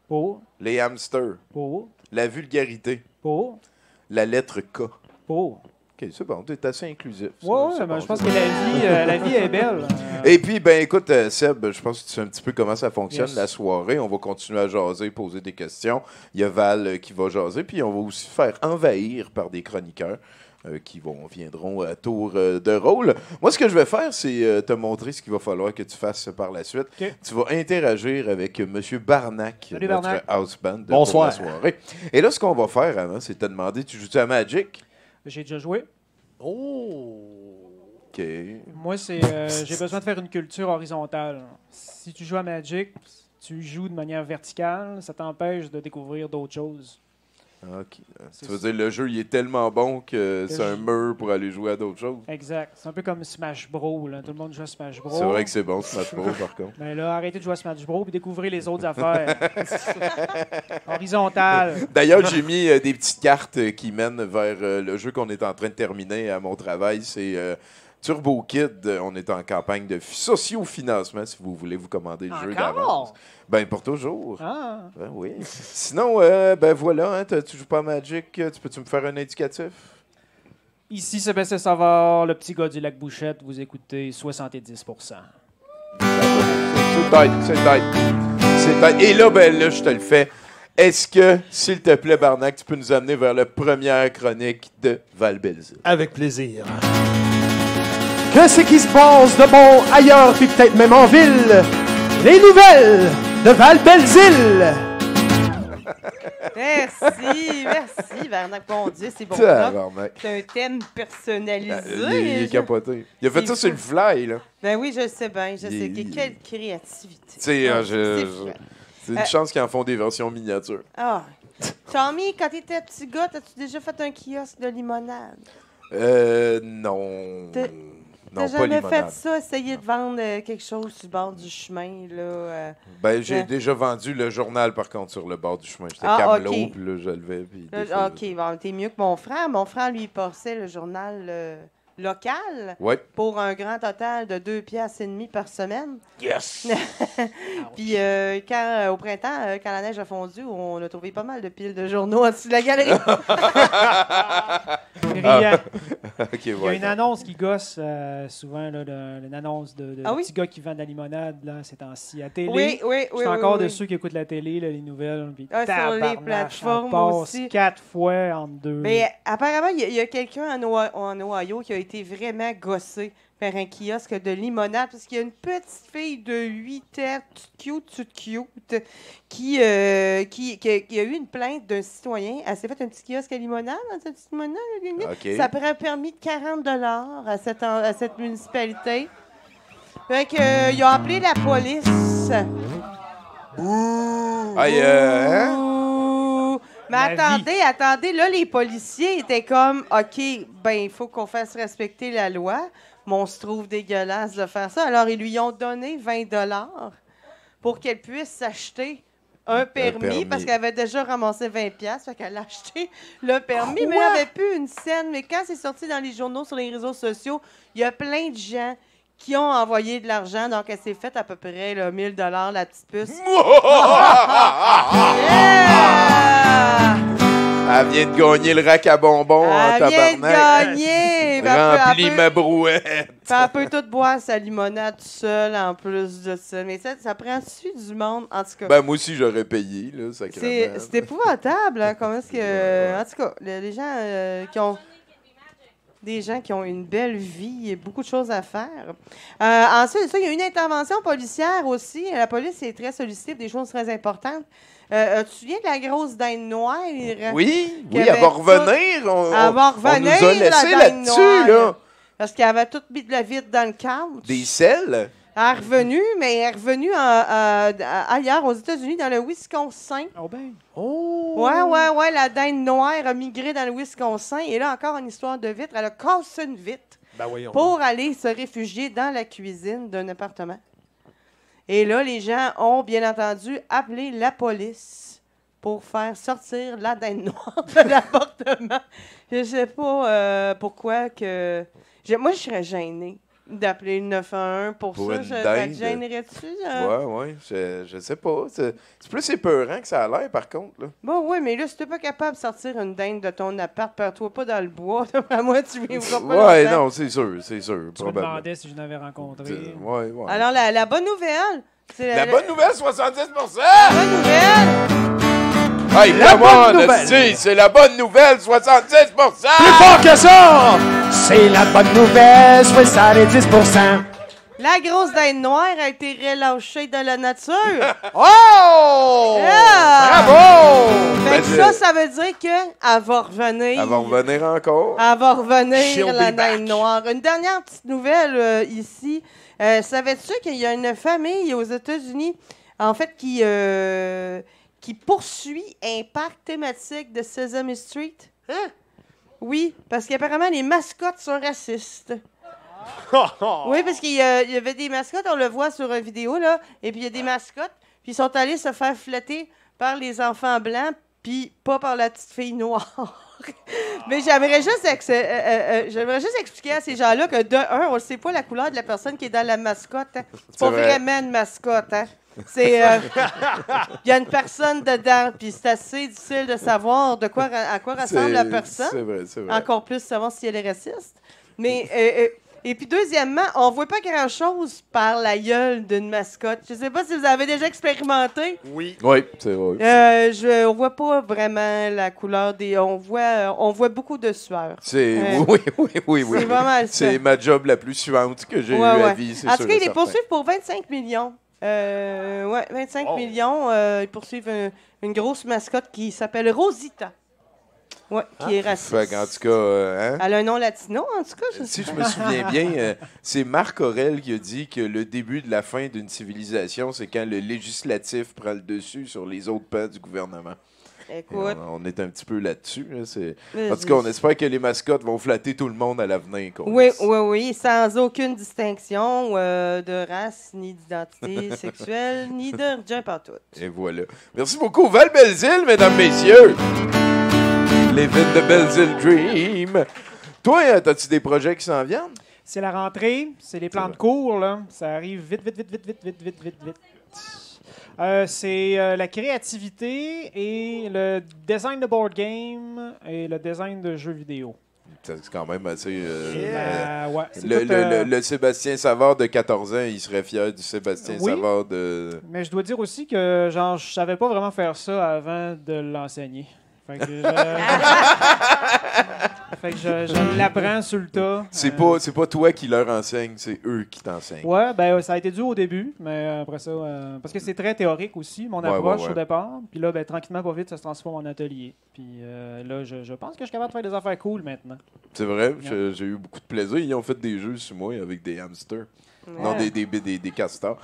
Pour. Les hamsters? Pour. La vulgarité? Pour. La lettre K? Pour. OK, c'est bon, tu es assez inclusif. Je pense que la vie est belle. Et puis, ben écoute, Seb, je pense que tu sais un petit peu comment ça fonctionne, la soirée. On va continuer à jaser, poser des questions. Il y a Val qui va jaser, puis on va aussi faire envahir par des chroniqueurs qui viendront à tour de rôle. Moi, ce que je vais faire, c'est te montrer ce qu'il va falloir que tu fasses par la suite. Okay. Tu vas interagir avec M. Barnac, Salut, notre Barnac. house band Bonsoir. pour la soirée. Et là, ce qu'on va faire avant, c'est te demander, tu joues-tu à Magic? J'ai déjà joué. Oh! OK. Moi, j'ai besoin de faire une culture horizontale. Si tu joues à Magic, tu joues de manière verticale, ça t'empêche de découvrir d'autres choses. OK. Tu veux dire, le jeu, il est tellement bon que c'est un mur pour aller jouer à d'autres choses? Exact. C'est un peu comme Smash Bros. Là. Tout le monde joue à Smash Bros. C'est vrai que c'est bon, Smash Bros, par contre. Mais là, arrêtez de jouer à Smash Bros et découvrez les autres affaires. Horizontal. D'ailleurs, j'ai mis des petites cartes qui mènent vers le jeu qu'on est en train de terminer à mon travail. C'est Turbo Kid. On est en campagne de socio-financement, si vous voulez vous commander le jeu d'avance. Ben, pour toujours. Ah. Ben, oui. Sinon, ben voilà, hein, tu joues pas à Magic. Peux-tu me faire un indicatif? Ici, Sébastien Savard, le petit gars du lac Bouchette. Vous écoutez 70%. tête. Et là, ben là, je te le fais. Est-ce que, s'il te plaît, Barnac, tu peux nous amener vers la première chronique de Val-Belzile? Avec plaisir. Que c'est qui se passe de bon ailleurs, puis peut-être même en ville? Les nouvelles de Val-Belzile! Merci, Bernard. Bon Dieu, c'est bon. C'est un thème personnalisé. Il est capoté. Il a fait ça sur le fly, là. Ben oui, je sais bien. Quelle créativité. C'est une chance qu'ils en font des versions miniatures. Ah. Tommy, quand t'étais petit gars, t'as-tu déjà fait un kiosque de limonade? Non. T'as jamais fait ça, essayer de vendre quelque chose sur le bord du chemin, là? Ben, j'ai déjà vendu le journal, par contre, sur le bord du chemin. J'étais camelot, puis là, je levais. Puis OK, bon, t'es mieux que mon frère. Mon frère, lui, il passait le journal local pour un grand total de 2,5 $ par semaine. Yes! Puis au printemps, quand la neige a fondu, on a trouvé pas mal de piles de journaux en dessous de la galerie. Il y a une annonce qui gosse souvent, là, une annonce de petits gars qui vendent de la limonade là, ces temps-ci à télé. Oui. Je suis encore de ceux qui écoutent la télé, là, les nouvelles. Puis sur les plateformes aussi. 4 fois en 2. Mais apparemment, il y a quelqu'un en Ohio qui a été vraiment gossé par un kiosque de limonade parce qu'il y a une petite fille de 8 ans, toute cute, qui a eu une plainte d'un citoyen. Elle s'est fait un petit kiosque à limonade dans cette petite limonade. Okay. Ça prend un permis de $40 à cette municipalité. Fait que, ils ont appelé la police. Mais attendez, là, les policiers étaient comme, OK, ben, il faut qu'on fasse respecter la loi, mais on se trouve dégueulasse de faire ça. Alors, ils lui ont donné $20 pour qu'elle puisse s'acheter un permis, parce qu'elle avait déjà ramassé 20$, fait qu'elle a acheté le permis, mais elle n'avait plus une scène. Mais quand c'est sorti dans les journaux, sur les réseaux sociaux, il y a plein de gens qui ont envoyé de l'argent. Donc, elle s'est faite à peu près là, $1000, la petite puce. Elle vient de gagner le rack à bonbons en tabarnak. Elle vient de gagner! Remplis ma brouette. Elle peut tout boire sa limonade toute seule en plus de ça. Mais ça prend-tu du monde, en tout cas? Ben, moi aussi, j'aurais payé, là, sacrément. C'est épouvantable, hein, comment est-ce que... En tout cas, les gens qui ont... Des gens qui ont une belle vie et beaucoup de choses à faire. Ensuite, il y a une intervention policière aussi. La police est très sollicitée pour des choses très importantes. Tu te souviens de la grosse dinde noire? Oui, elle va revenir. On nous a laissé là-dessus, là. Parce qu'elle avait tout mis de la vitre dans le cadre. Des selles? Elle est revenue, mais elle est revenue ailleurs, aux États-Unis, dans le Wisconsin. Oh ben. Oh! Ouais, la dinde noire a migré dans le Wisconsin. Et là, encore une histoire de vitre. Elle a cassé une vitre pour aller se réfugier dans la cuisine d'un appartement. Et là, les gens ont, bien entendu, appelé la police pour faire sortir la dinde noire de l'appartement. Je sais pas pourquoi que... Moi, je serais gênée d'appeler le 911 pour ça. Une Ça dinde. te gênerait-tu? Ouais, je sais pas. C'est plus épeurant que ça a l'air, par contre. Là. Bon, oui, mais là, si t'es pas capable de sortir une dinde de ton appart, perds-toi pas dans le bois. À moi, tu vivras pas ouais, longtemps. non, c'est sûr. Tu me demandais si je l'avais rencontré. Ouais. Alors, la bonne nouvelle... La bonne nouvelle, 70%! La bonne nouvelle! Hey, come on, c'est la bonne nouvelle, 70%! Plus fort que ça! C'est la bonne nouvelle, 70%! La grosse dinde noire a été relâchée dans la nature. Oh! Yeah! Bravo! Fait que ça veut dire qu'elle va revenir. Elle va revenir encore. Elle va revenir, She'll la be back. dinde noire. Une dernière petite nouvelle ici. Savais-tu qu'il y a une famille aux États-Unis, en fait, qui poursuit un parc thématique de Sesame Street? Hein? Oui, parce qu'apparemment, les mascottes sont racistes. Oui, parce qu'il y avait des mascottes, on le voit sur une vidéo, là, et puis il y a des mascottes, puis ils sont allés se faire flatter par les enfants blancs, puis pas par la petite fille noire. Mais j'aimerais juste expliquer à ces gens-là que, de un, on ne sait pas la couleur de la personne qui est dans la mascotte. Hein. C'est pas vraiment une mascotte. Hein. C'est il y a une personne dedans, puis c'est assez difficile de savoir à quoi ressemble la personne. C'est vrai. Encore plus savoir si elle est raciste. Mais Et puis, deuxièmement, on voit pas grand-chose par la gueule d'une mascotte. Je sais pas si vous avez déjà expérimenté. Oui. Oui, c'est vrai. On voit pas vraiment la couleur des... On voit beaucoup de sueur. C'est... Oui. C'est vraiment ça. C'est ma job la plus suivante que j'ai eue à vie, c'est sûr. En tout cas, ils les poursuivent pour 25 millions. 25 millions. Ils poursuivent une grosse mascotte qui s'appelle Rosita. Oui, qui est raciste. En tout cas, Elle a un nom latino, en tout cas. Si je me souviens bien, c'est Marc Aurèle qui a dit que le début de la fin d'une civilisation, c'est quand le législatif prend le dessus sur les autres pans du gouvernement. Écoute. On est un petit peu là-dessus. En tout cas, on espère que les mascottes vont flatter tout le monde à l'avenir. Oui, sans aucune distinction de race, ni d'identité sexuelle, ni de rien partout. Et voilà. Merci beaucoup, Val Belzile, mesdames, messieurs. Living the Belzile Dream. Toi, as-tu des projets qui s'en viennent? C'est la rentrée, c'est les plans de cours, là. Ça arrive vite. C'est la créativité et le design de board game et le design de jeux vidéo. C'est quand même assez... ouais, le Sébastien Savard de 14 ans, il serait fier du Sébastien Savard de... Mais je dois dire aussi que je savais pas vraiment faire ça avant de l'enseigner. Fait que je l'apprends sur le tas. C'est pas toi qui leur enseigne, c'est eux qui t'enseignent. Ouais, ben ça a été dur au début, mais après ça, parce que c'est très théorique aussi, mon approche au départ. Puis là, ben, tranquillement, pas vite, ça se transforme en atelier. Puis là, je pense que je suis capable de faire des affaires cool maintenant. C'est vrai, j'ai eu beaucoup de plaisir. Ils ont fait des jeux sur moi avec des hamsters. Ouais. Non, des castors.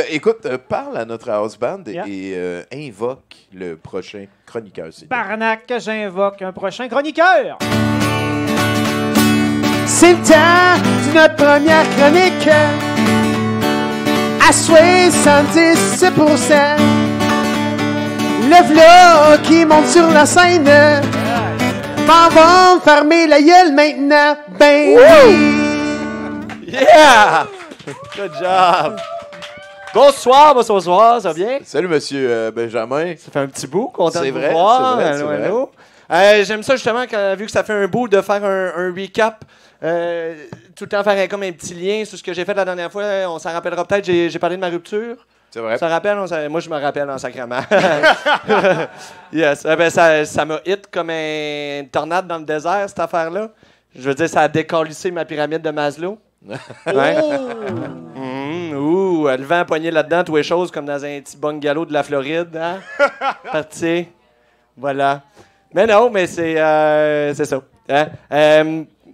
Écoute, parle à notre house band et invoque le prochain chroniqueur. Barnac, j'invoque un prochain chroniqueur. C'est le temps de notre première chronique à 70%. Le vlog qui monte sur la scène m'en va fermer la gueule maintenant. Ben oui! Yeah! Good job! Bonsoir, ça va bien? Salut, monsieur Benjamin. Ça fait un petit bout, content de vous voir. C'est vrai. J'aime ça justement, vu que ça fait un bout, de faire un recap. Tout le temps faire comme un petit lien sur ce que j'ai fait la dernière fois. On s'en rappellera peut-être, j'ai parlé de ma rupture. C'est vrai. Ça rappelle? Moi, je me rappelle en sacrement. Yes. Ça m'a hit comme une tornade dans le désert, cette affaire-là. Je veux dire, ça a décalissé ma pyramide de Maslow. Ouais. Le vent poigné là-dedans, toutes les choses comme dans un petit bungalow de la Floride. Hein? Parti. Voilà. Mais non, mais c'est ça. Hein?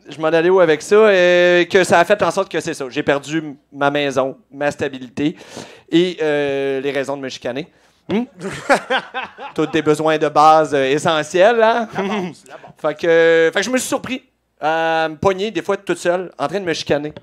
Je m'en allais où avec ça? Que ça a fait en sorte que c'est ça. J'ai perdu ma maison, ma stabilité et les raisons de me chicaner. Tous des besoins de base essentiels. Hein? Fait que je me suis surpris à me pogner des fois toute seule, en train de me chicaner.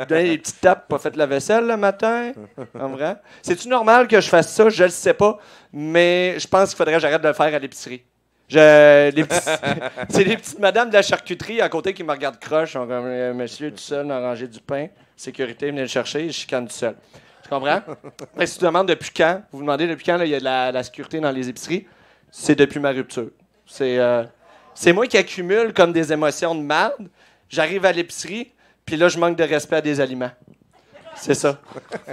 Donner des petites tapes, pas fait la vaisselle le matin. En vrai. C'est-tu normal que je fasse ça? Je le sais pas. Mais je pense qu'il faudrait que j'arrête de le faire à l'épicerie. C'est les petites madames de la charcuterie à côté qui me regardent croche. Sont comme, monsieur tout seul dans la rangée du pain. Sécurité, venez le chercher, je chicane tout seul. Tu comprends? Mais si tu demandes depuis quand, vous vous demandez depuis quand il y a de la sécurité dans les épiceries, c'est depuis ma rupture. C'est moi qui accumule comme des émotions de merde. J'arrive à l'épicerie, puis là, je manque de respect à des aliments. C'est ça.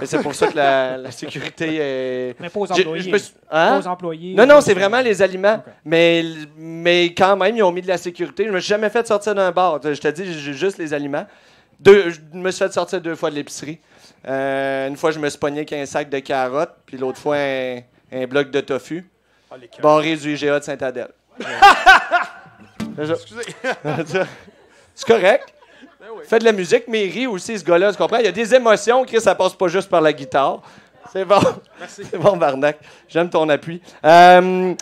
Et c'est pour ça que la sécurité est... Mais pas aux employés. Pas aux employés. Non, c'est vraiment les aliments. Okay. Mais quand même, ils ont mis de la sécurité. Je me suis jamais fait sortir d'un bar. Je te dis, j'ai juste les aliments. Je me suis fait sortir 2 fois de l'épicerie. Une fois, je me suis pogné avec un sac de carottes, puis l'autre fois, un bloc de tofu. Barré du IGA de Saint-Adèle. Excusez. C'est correct. Ben oui. Fait de la musique, mais il rit aussi, ce gars-là, tu comprends? Il y a des émotions, Chris, ça passe pas juste par la guitare. C'est bon. Merci. C'est bon, Barnac. J'aime ton appui. On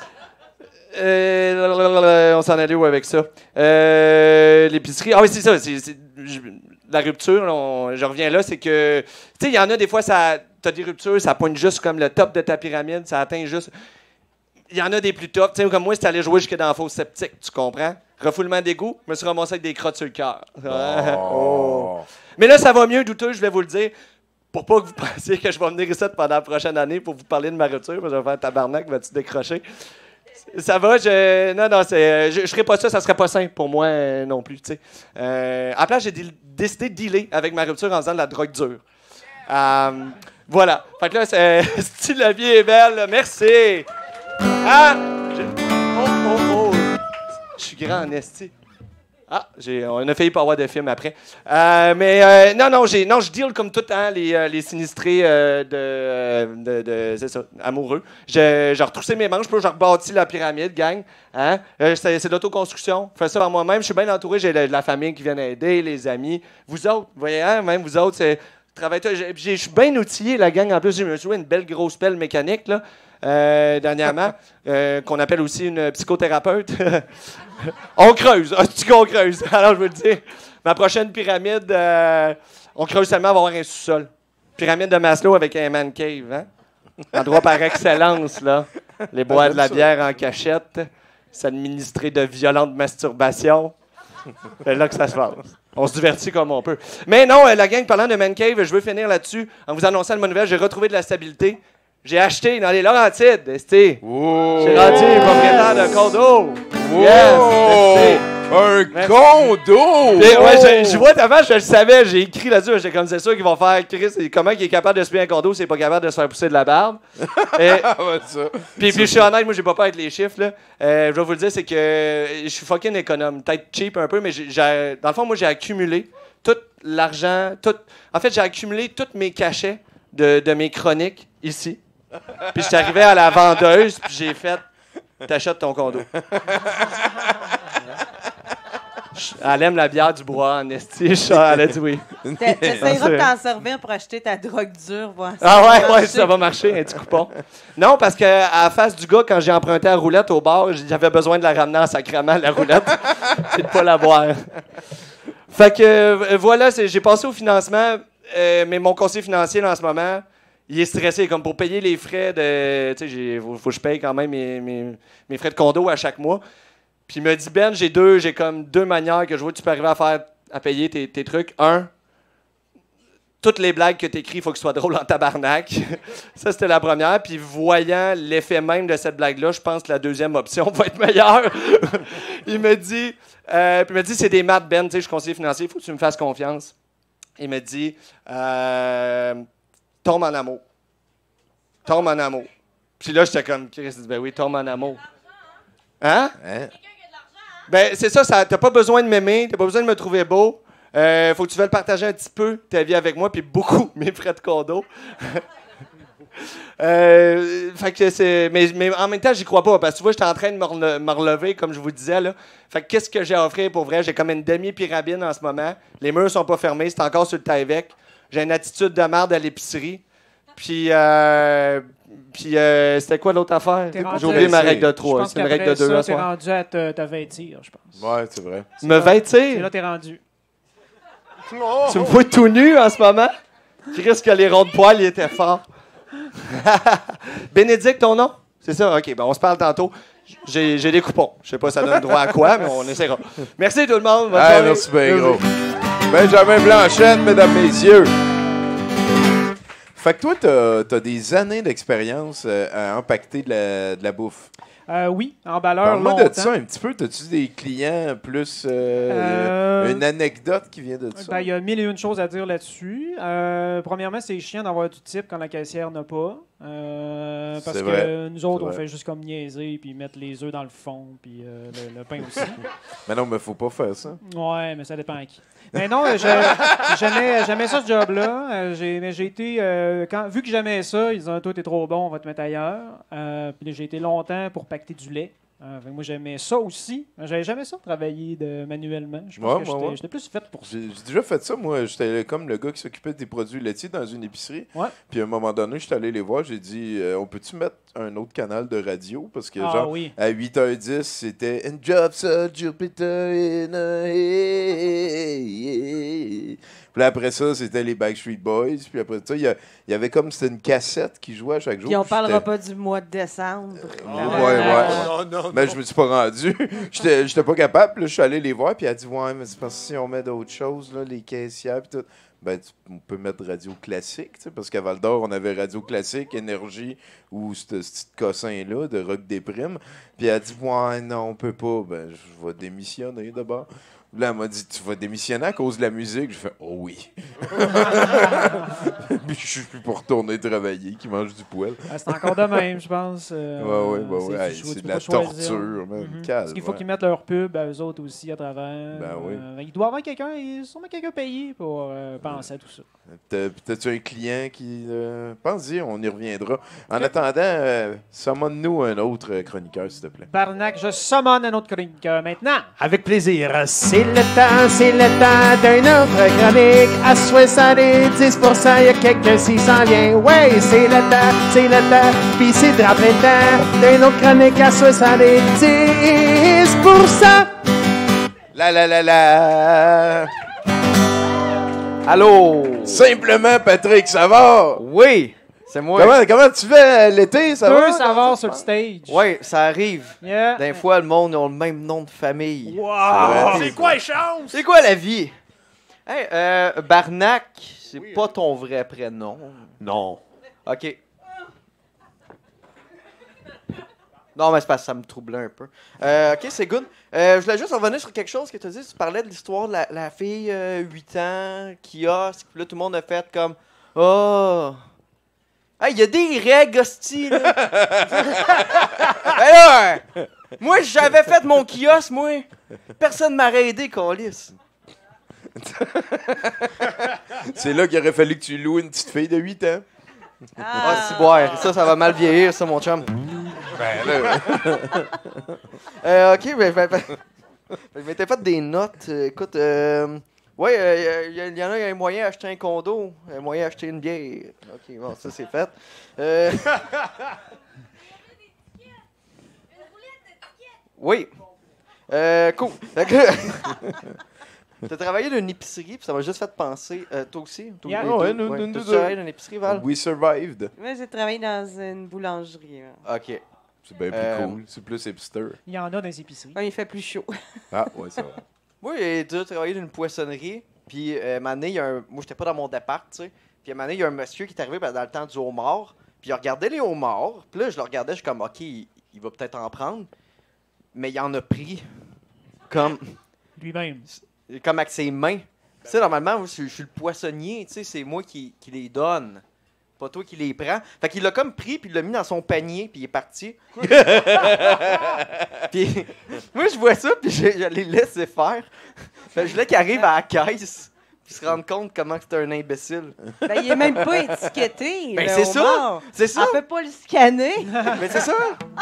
s'en allait où avec ça? L'épicerie. Ah oui, c'est ça. La rupture, je reviens là, c'est que... Tu sais, il y en a des fois, t'as des ruptures, ça pointe juste comme le top de ta pyramide, ça atteint juste... Il y en a des plus top. Tu sais, comme moi, c'était aller jouer jusque dans la fosse septique, tu comprends? Refoulement d'égout, je me suis ramassé avec des crottes sur le cœur. Oh. Mais là, ça va mieux, douteux, je vais vous le dire. Pour pas que vous pensiez que je vais venir ici pendant la prochaine année pour vous parler de ma rupture, parce que je vais faire tabarnak, vas-tu décrocher? Ça va, non, je ferais pas ça serait pas simple pour moi non plus, tu sais. À la place, j'ai décidé de dealer avec ma rupture en faisant de la drogue dure. Voilà. Fait que là, si la vie est belle, là, merci. Oh. Je suis grand en esti. On a failli pas avoir de film après. Non, je deal comme tout le temps les sinistrés c'est ça, amoureux. J'ai retroussé mes manches, puis j'ai rebâti la pyramide, gang. Hein? C'est de l'autoconstruction. Je fais ça par moi-même. Je suis bien entouré. J'ai de la famille qui vient aider, les amis. Vous autres, vous voyez, hein? Même vous autres, je suis bien outillé, la gang. En plus, j'ai joué une belle grosse pelle mécanique, là. Dernièrement, qu'on appelle aussi une psychothérapeute. On creuse, qu'on creuse. Alors, je veux le dire, ma prochaine pyramide, on creuse seulement, on va avoir un sous-sol. Pyramide de Maslow avec un man cave, hein? Endroit par excellence, là. Les boire de la bière en cachette, s'administrer de violentes masturbations. C'est là que ça se passe. On se divertit comme on peut. Mais non, la gang, parlant de man cave, je veux finir là-dessus en vous annonçant une bonne nouvelle. J'ai retrouvé de la stabilité. J'ai acheté dans les Laurentides, esti. Wow. J'ai rendu propriétaire d'un condo. Wow. Yes, un condo! Ouais, je vois avant, je le savais, j'ai écrit là-dessus, j'étais comme c'est sûr qu'ils vont faire Chris, comment il est capable de se payer un condo, c'est pas capable de se faire pousser de la barbe. Puis je suis honnête, moi j'ai pas peur avec les chiffres là. Je vais vous le dire, c'est que je suis fucking économe, peut-être cheap un peu, mais dans le fond, moi j'ai accumulé tout l'argent, en fait j'ai accumulé tous mes cachets de mes chroniques ici. Puis je suis arrivé à la vendeuse, puis j'ai fait t'achètes ton condo. Elle aime la bière du bois en esti. Elle a dit oui. T'essaieras de t'en servir pour acheter ta drogue dure. Voir ouais, ça va marcher, un petit coupon. Non, parce qu'à la face du gars, quand j'ai emprunté la roulette au bar, j'avais besoin de la ramener en sacrament, la roulette, et de pas la boire. Fait que voilà, j'ai passé au financement, mais mon conseiller financier, là, en ce moment, il est stressé, comme pour payer les frais de... Tu sais, faut que je paye quand même mes frais de condo à chaque mois. Puis il me dit, Ben, j'ai comme deux manières que je vois que tu peux arriver à payer tes trucs. Un, toutes les blagues que tu écris, il faut que ce soit drôle en tabarnak. Ça, c'était la première. Puis voyant l'effet même de cette blague-là, je pense que la deuxième option va être meilleure. Il me dit, c'est des maths, Ben, tu sais, je suis conseiller financier, il faut que tu me fasses confiance. Il me dit, tombe en amour. Tombe en amour. Puis là, j'étais comme, Chris, ben oui, tombe en amour. Hein? Ben, c'est ça, t'as pas besoin de m'aimer, t'as pas besoin de me trouver beau. Faut que tu veuilles partager un petit peu ta vie avec moi, puis beaucoup mes frais de condo. Fait que mais en même temps, j'y crois pas, parce que tu vois, j'étais en train de me relever, comme je vous disais, là. Fait que qu'est-ce que j'ai à offrir pour vrai? J'ai comme une demi-pyramide en ce moment. Les murs sont pas fermés, c'est encore sur le taille-bec. J'ai une attitude de merde à l'épicerie. Puis c'était quoi l'autre affaire? J'ai oublié ma règle de 3. C'est une règle de 2 ça, à t'es rendu à te vêtir, je pense. Ouais, c'est vrai. Me vêtir? C'est là t'es rendu. Tu me vois tout nu en ce moment? Qui risque que les ronds de poils, ils étaient forts. Bénédicte, ton nom? C'est ça? OK, ben on se parle tantôt. J'ai des coupons. Je sais pas ça donne droit à quoi, mais on essaiera. Merci tout le monde. Merci bien gros. Benjamin Blanchette, mesdames, messieurs. Fait que toi, t'as des années d'expérience à impacter de la bouffe. Oui, emballeur Parle-moi longtemps. de ça un petit peu. T'as-tu des clients plus une anecdote qui vient de ça? Il y a 1001 choses à dire là-dessus. Premièrement, c'est chiant d'avoir du type quand la caissière n'a pas. Parce C'est que vrai. nous autres, C'est on vrai. fait juste comme niaiser, puis mettre les œufs dans le fond, puis le pain aussi. Mais non, mais faut pas faire ça. Ouais, mais ça dépend à qui. Mais non, j'aimais ça, ce job-là. J'ai été... vu que j'aimais ça, ils ont « Toi, t'es trop bon, on va te mettre ailleurs. » Puis j'ai été longtemps pour pacter du lait. Moi, j'aimais ça aussi. J'avais jamais ça, travailler manuellement. Je pense que j'étais plus fait pour ça. J'ai déjà fait ça, moi. J'étais comme le gars qui s'occupait des produits laitiers dans une épicerie. Ouais. Puis à un moment donné, j'étais allé les voir. J'ai dit, on peut-tu mettre un autre canal de radio? Parce que, oui. à 8h10, c'était « And drops of Jupiter in a hay. » Puis là, après ça, c'était les Backstreet Boys. Puis après ça, il y avait comme c'était une cassette qui jouait à chaque jour. Puis on parlera pas du mois de décembre. Ouais. Mais je me suis pas rendu. J'étais pas capable. Puis là, je suis allé les voir. Puis elle a dit, ouais, mais c'est parce que si on met d'autres choses, là, les caissières, puis tout. on peut mettre radio classique, tu sais, parce qu'à Val-d'Or, on avait radio classique, énergie, ou ce petit cossin-là de rock déprime. Puis elle a dit, ouais, non, on peut pas. Ben, je vais démissionner d'abord. Là, elle m'a dit, tu vas démissionner à cause de la musique? Je fais, oh oui. Puis je suis plus pour retourner travailler, qui mange du poil. C'est encore de même, je pense. C'est de la torture, même. Parce qu'il faut qu'ils mettent leur pub à eux autres aussi à travers. Ben oui. Il doit y avoir quelqu'un, sûrement quelqu'un payé pour penser à tout ça. Peut-être un client qui... pense-y, on y reviendra. En attendant, summon-nous un autre chroniqueur, s'il te plaît. Barnac, je summon un autre chroniqueur maintenant. Avec plaisir. C'est le temps d'une autre chronique. À 70%, il y a quelqu'un qui s'en vient. Ouais, c'est le temps, puis c'est de rappeler le temps d'une autre chronique à 70%. La. Allô? Simplement, Patrick Savard. Oui, c'est moi. Comment tu fais l'été, ça va? Savard sur le stage. Oui, ça arrive. Yeah. Des fois, le monde a le même nom de famille. Wow! C'est quoi les chances? C'est quoi la vie? Hey, Barnac, c'est pas ton vrai prénom. Non. OK. Non, mais c'est parce que ça me troublait un peu. OK, c'est good. Je voulais juste revenir sur quelque chose que tu as dit. Tu parlais de l'histoire de la fille 8 ans, kiosque. Puis là, tout le monde a fait comme « Oh! Hey, il y a des règles, hostie, là! » Ben là, moi, j'avais fait mon kiosque, moi. Personne m'aurait aidé, câlisse. C'est là qu'il aurait fallu que tu loues une petite fille de 8 ans. Ah, c'est boire. Ça va mal vieillir, ça, mon chum. Ben là. OK, je m'étais fait des notes. Écoute, ouais, il y en a un moyen d'acheter un condo, un moyen d'acheter une bière. OK, bon, ça, c'est fait. Oui. Cool. T'as travaillé dans une épicerie, puis ça m'a juste fait penser. Toi aussi? Yeah. T'as travaillé dans une épicerie, Val? We survived. Moi, j'ai travaillé dans une boulangerie. OK. C'est bien plus cool. C'est plus hipster. Il y en a dans les épiceries. Il fait plus chaud. Ah, ouais, ça va. Moi, j'ai déjà travaillé dans une poissonnerie, puis un moment donné, moi, j'étais pas dans mon départ, tu sais. Puis un moment donné, il y a un monsieur qui est arrivé dans le temps du homard, puis il regardait les homards, puis là, je le regardais, je suis comme, OK, il va peut-être en prendre, mais il en a pris comme... Lui-même. Comme avec ses mains. Tu sais, normalement, moi, je suis le poissonnier, tu sais, c'est moi qui les donne. Pas toi qui les prends. Fait qu'il l'a comme pris, puis il l'a mis dans son panier, puis il est parti. Puis moi, je vois ça, puis je les laisse faire. Fait que je voulais qu'il arrive à la caisse, puis se rendre compte comment c'était un imbécile. Ben, il est même pas étiqueté. Ben, le c'est ça! homard. C'est ça! On peut pas le scanner. Mais c'est ça!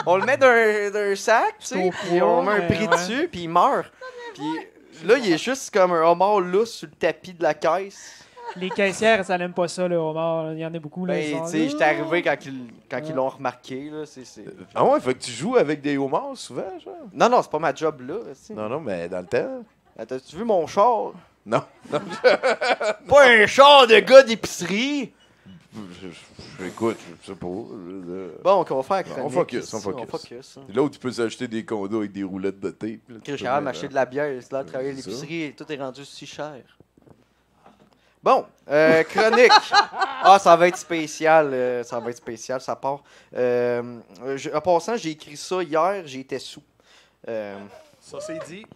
On le met d'un sac, tu sais, puis on met un prix dessus, puis il meurt. Puis là, il est juste comme un homard lousse sur le tapis de la caisse. Les caissières, ça n'aime pas ça, le homard. Il y en a beaucoup. Là, Ben, tu sais, j'étais arrivé quand ils l'ont remarqué. Là, Ah ouais, fait que tu joues avec des homards souvent, genre? Non, non, c'est pas ma job là. T'sais. Non, mais dans le temps. T'as-tu vu mon char? Non. Pas un char de gars d'épicerie! Écoute, je sais pas. Bon, qu'on va faire chronique. On focus. L'autre, tu peux s'acheter des condos avec des roulettes de tape. Je suis capable d'acheter de la bière. C'est là de travailler à l'épicerie et tout est rendu si cher. Bon, chronique. Ah, ça va être spécial. Ça part. En passant, j'ai écrit ça hier, j'étais sous. Ça, c'est dit.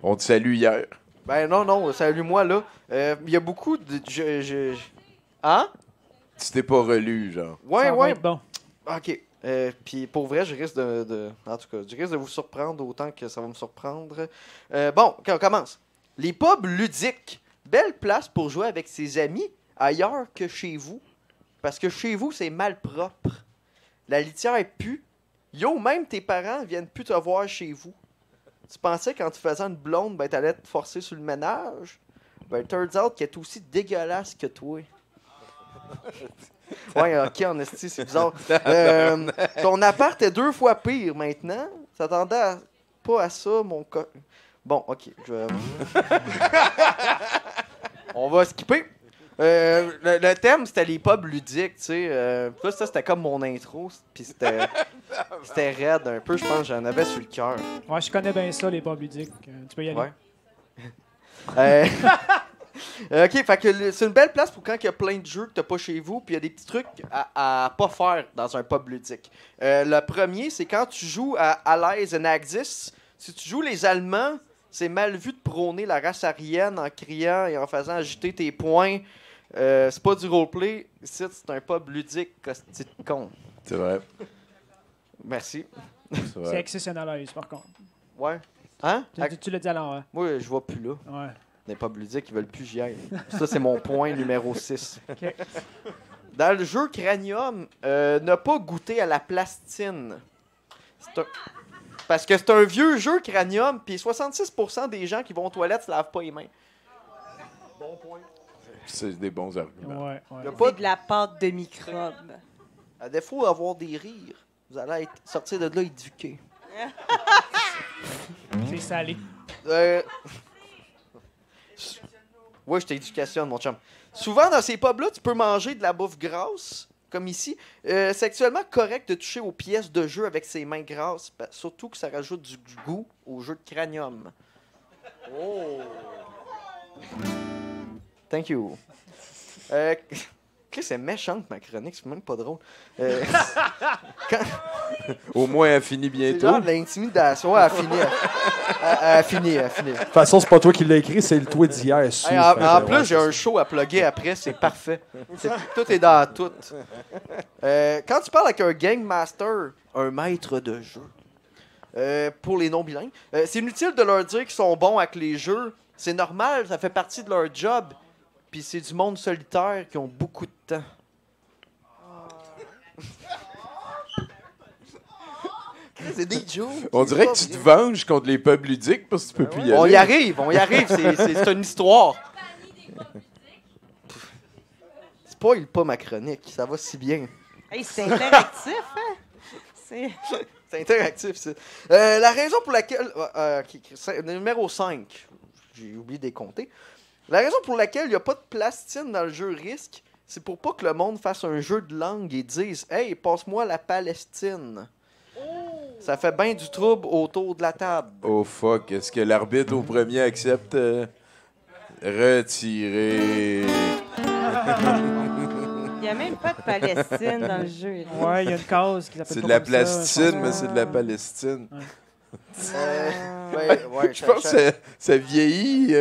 On te salue hier. Ben non, salut-moi, là. Il y a beaucoup de... Hein? Tu t'es pas relu, genre. Ouais. Bon. OK. Puis pour vrai, je risque en tout cas, je risque de vous surprendre autant que ça va me surprendre. Bon, on commence. Les pubs ludiques. Belle place pour jouer avec ses amis ailleurs que chez vous. Parce que chez vous, c'est mal propre. La litière pue. Yo, même tes parents viennent plus te voir chez vous. Tu pensais quand tu faisais une blonde, ben t'allais te forcer sur le ménage. Ben, turns out qu'elle est aussi dégueulasse que toi. Ouais, ok, en esti, c'est bizarre. Ton appart est 2 fois pire maintenant. T'attendais pas à ça, mon co... Bon, ok, on va skipper. Le thème, c'était les pubs ludiques, tu sais. Là, ça, c'était comme mon intro. Puis c'était raide un peu, je pense que j'en avais sur le cœur. Ouais, je connais bien ça, les pubs ludiques. Tu peux y aller. Ouais. OK, fait que c'est une belle place pour quand il y a plein de jeux que t'as pas chez vous, puis il y a des petits trucs à pas faire dans un pub ludique. Le premier, c'est quand tu joues à Allies and Axis. Si tu joues les Allemands, c'est mal vu de prôner la race aryenne en criant et en faisant agiter tes poings. C'est pas du roleplay. Ici, c'est un pub ludique, c'est con. C'est vrai. Merci. C'est exceptionnel, par contre. Ouais. Hein? Tu l'as dit à l'envers. Moi, je vois plus là. Ouais. Les pubs ludiques, ils veulent plus que j'y aille. Ça, c'est mon point numéro 6. Okay. Dans le jeu Cranium, ne pas goûter à la plastine. Parce que c'est un vieux jeu Cranium, puis 66% des gens qui vont aux toilettes se lavent pas les mains. Bon point. C'est des bons arguments. Ouais. C'est de la pâte de microbes. À défaut d'avoir des rires, vous allez sortir de là éduqués. C'est salé. Ouais, je t'éducationne, mon chum. Souvent, dans ces pubs-là, tu peux manger de la bouffe grasse, comme ici. C'est actuellement correct de toucher aux pièces de jeu avec ses mains grasses, surtout que ça rajoute du goût au jeu de Cranium. Oh! Thank you. C'est méchante, ma chronique, c'est même pas drôle. Au moins, elle finit bientôt. C'est genre de l'intimidation. Ouais, elle finit. De toute façon, c'est pas toi qui l'as écrit, c'est le toi d'hier. En plus, j'ai un show à plugger après, c'est parfait. Tout est dans tout. Quand tu parles avec un Game Master, un maître de jeu, pour les non-bilingues, c'est inutile de leur dire qu'ils sont bons avec les jeux. C'est normal, ça fait partie de leur job. Puis c'est du monde solitaire qui ont beaucoup de temps. C'est des jokes. On dirait que tu te venges contre les pubs ludiques parce que tu peux plus y aller. On y arrive. C'est une histoire. Spoil pas ma chronique, ça va si bien. Hey, c'est interactif, hein? C'est interactif, ça. La raison pour laquelle... numéro 5. J'ai oublié de les compter. La raison pour laquelle il n'y a pas de plastine dans le jeu Risk, c'est pour pas que le monde fasse un jeu de langue et dise « Hey, passe-moi la Palestine ». Ça fait bien du trouble autour de la table. Oh fuck, est-ce que l'arbitre au premier accepte retirer? Il n'y a même pas de Palestine dans le jeu. Ouais, il y a une cause qui s'appelle. C'est de la plastine, mais c'est de la Palestine. Ouais, je pense que ça vieillit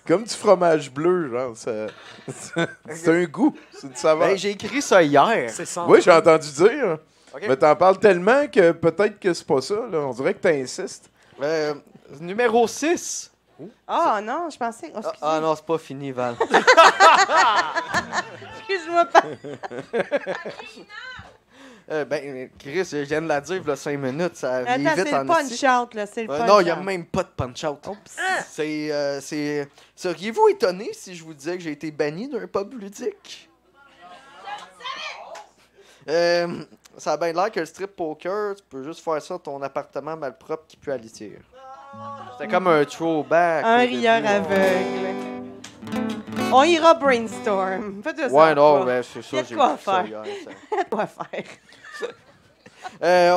comme du fromage bleu, genre. C'est un goût, c'est une saveur. J'ai écrit ça hier. Oui, j'ai entendu dire. Okay. Mais t'en parles tellement que peut-être que c'est pas ça. Là. On dirait que t'insistes. Numéro 6. Ah non, je pensais... Oh, ah non, c'est pas fini, Val. Excuse-moi pas. Chris, je viens de la dire, il y a 5 minutes, ça vieillit vite c'est en le punch-out, là, c'est le punch-out. Non, il n'y a même pas de punch-out. Seriez-vous étonné si je vous disais que j'ai été banni d'un pub ludique? Ça a bien l'air que le strip poker, tu peux juste faire ça dans ton appartement malpropre qui pue à litière. C'était comme un throwback. Un rieur aveugle. On ira brainstorm. Faites-le ça. Ouais, non, ben, c'est ça. J'ai quoi faire. Il y a quoi faire.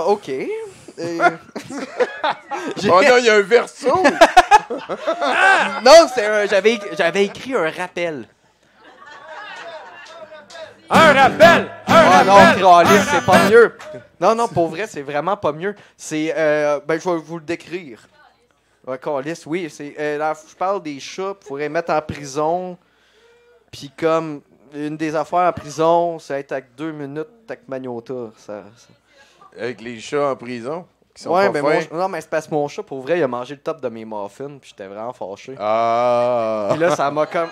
OK. Oh non, il y a un verso! Non, j'avais écrit un rappel. Un rappel! Non, Kralis, c'est pas mieux. Non, pour vrai, c'est vraiment pas mieux. C'est, je vais vous le décrire. Kralis, oui, c'est, là, je parle des chats, il faudrait les mettre en prison. Puis comme, une des affaires en prison, c'est être avec 2 minutes avec Magnota. Ça. Avec les chats en prison? Qui sont ouais, pas mais fins. non, mais c'est parce que mon chat, pour vrai, il a mangé le top de mes muffins, puis j'étais vraiment fâché. Ah! Puis là, ça m'a comme...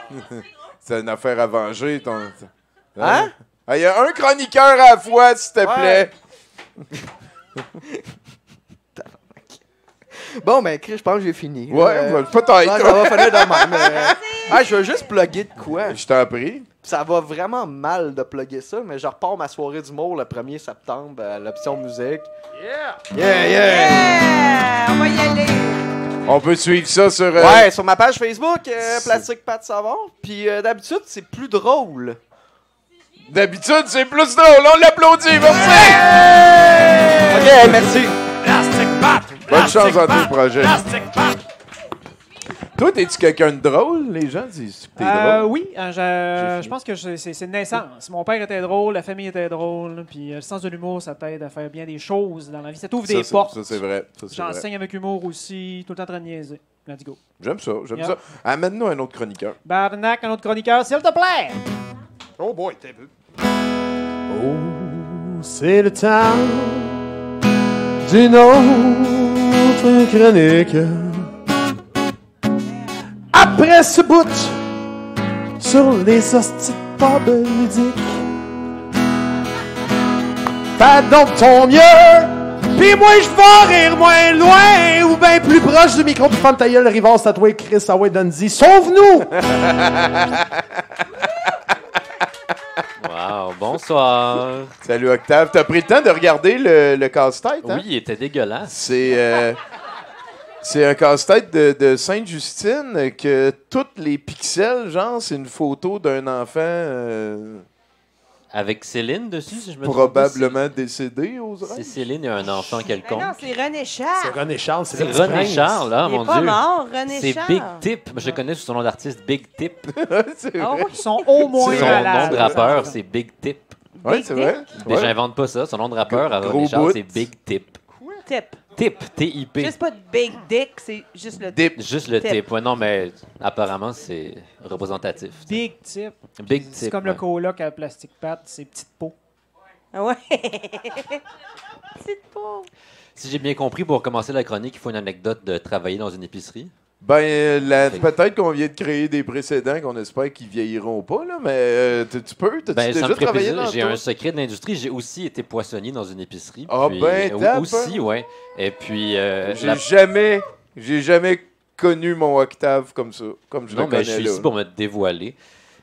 C'est une affaire à venger, ton... Hein? Il y a un chroniqueur à la fois, s'il te plaît. Bon, ben, Chris, je pense que j'ai fini. Ouais, peut-être. Ça va finir de même. Je veux juste plugger de quoi. Je t'en prie. Ça va vraiment mal de plugger ça, mais je repars ma soirée d'humour le 1er septembre à l'option musique. Yeah! On va y aller. On peut suivre ça sur... Ouais, sur ma page Facebook, Plastique Pat Savard. Puis d'habitude, c'est plus drôle. D'habitude, c'est plus drôle. On l'applaudit, merci! OK, merci. Plastic Pat! Bonne chance dans tes projets. Plastic Pat! Toi, t'es-tu quelqu'un de drôle? Les gens disent que t'es drôle. Oui, je pense que c'est une naissance. Mon père était drôle, la famille était drôle, puis le sens de l'humour, ça t'aide à faire bien des choses dans la vie. Ça t'ouvre des portes. Ça, c'est vrai. J'enseigne avec humour aussi, tout le temps en train de niaiser. Let's go. J'aime ça. Amène-nous un autre chroniqueur. Barnac, un autre chroniqueur, s'il te plaît! Oh boy, t'es peu. Oh, c'est le temps d'une autre chronique. Après ce bout sur les hosties de tables ludiques, fais donc ton mieux, pis moi je vais rire moins loin ou bien plus proche du micro de Fantaïel Rivard, tatoué Chris Away Dundee. Sauve-nous! Wow, bonsoir. Salut Octave. T'as pris le temps de regarder le casse-tête, hein? Oui, il était dégueulasse. C'est un casse-tête de Sainte-Justine que tous les pixels, genre, c'est une photo d'un enfant... Avec Céline dessus, si je me probablement décédé, oserais-je? C'est Céline et un enfant quelconque. Non, c'est René Charles. C'est René Charles, c'est René Charles, hein, mon Dieu. Il est pas mort, René c'est Charles. Big Tip. Je le connais sous son nom d'artiste, Big Tip. Ils sont au moins Son nom de rappeur, c'est Big Tip. Oui, c'est vrai. Mais j'invente pas ça. Son nom de rappeur à René Charles, c'est Big Tip. Tip. Tip, T-I-P. Juste pas de Big Dick, c'est juste le Dip. Juste le Tip. tip. Ouais, non, mais apparemment, c'est représentatif. Big Tip. Big Tip. C'est comme le coloc à Plastic Pat, c'est petites peaux. Ouais. Petite peau. Si j'ai bien compris, pour commencer la chronique, il faut une anecdote de travailler dans une épicerie. Ben, peut-être qu'on vient de créer des précédents qu'on espère qu'ils vieilliront pas, là, mais tu peux, t'as-tu déjà ça me ferait travaillé plaisir. dans J'ai toi? un secret de l'industrie. J'ai aussi été poissonnier dans une épicerie. Ah puis, tape, aussi, ouais. Et puis... J'ai jamais connu mon Octave comme ça, comme je le Non, connais mais je suis là. ici pour me dévoiler.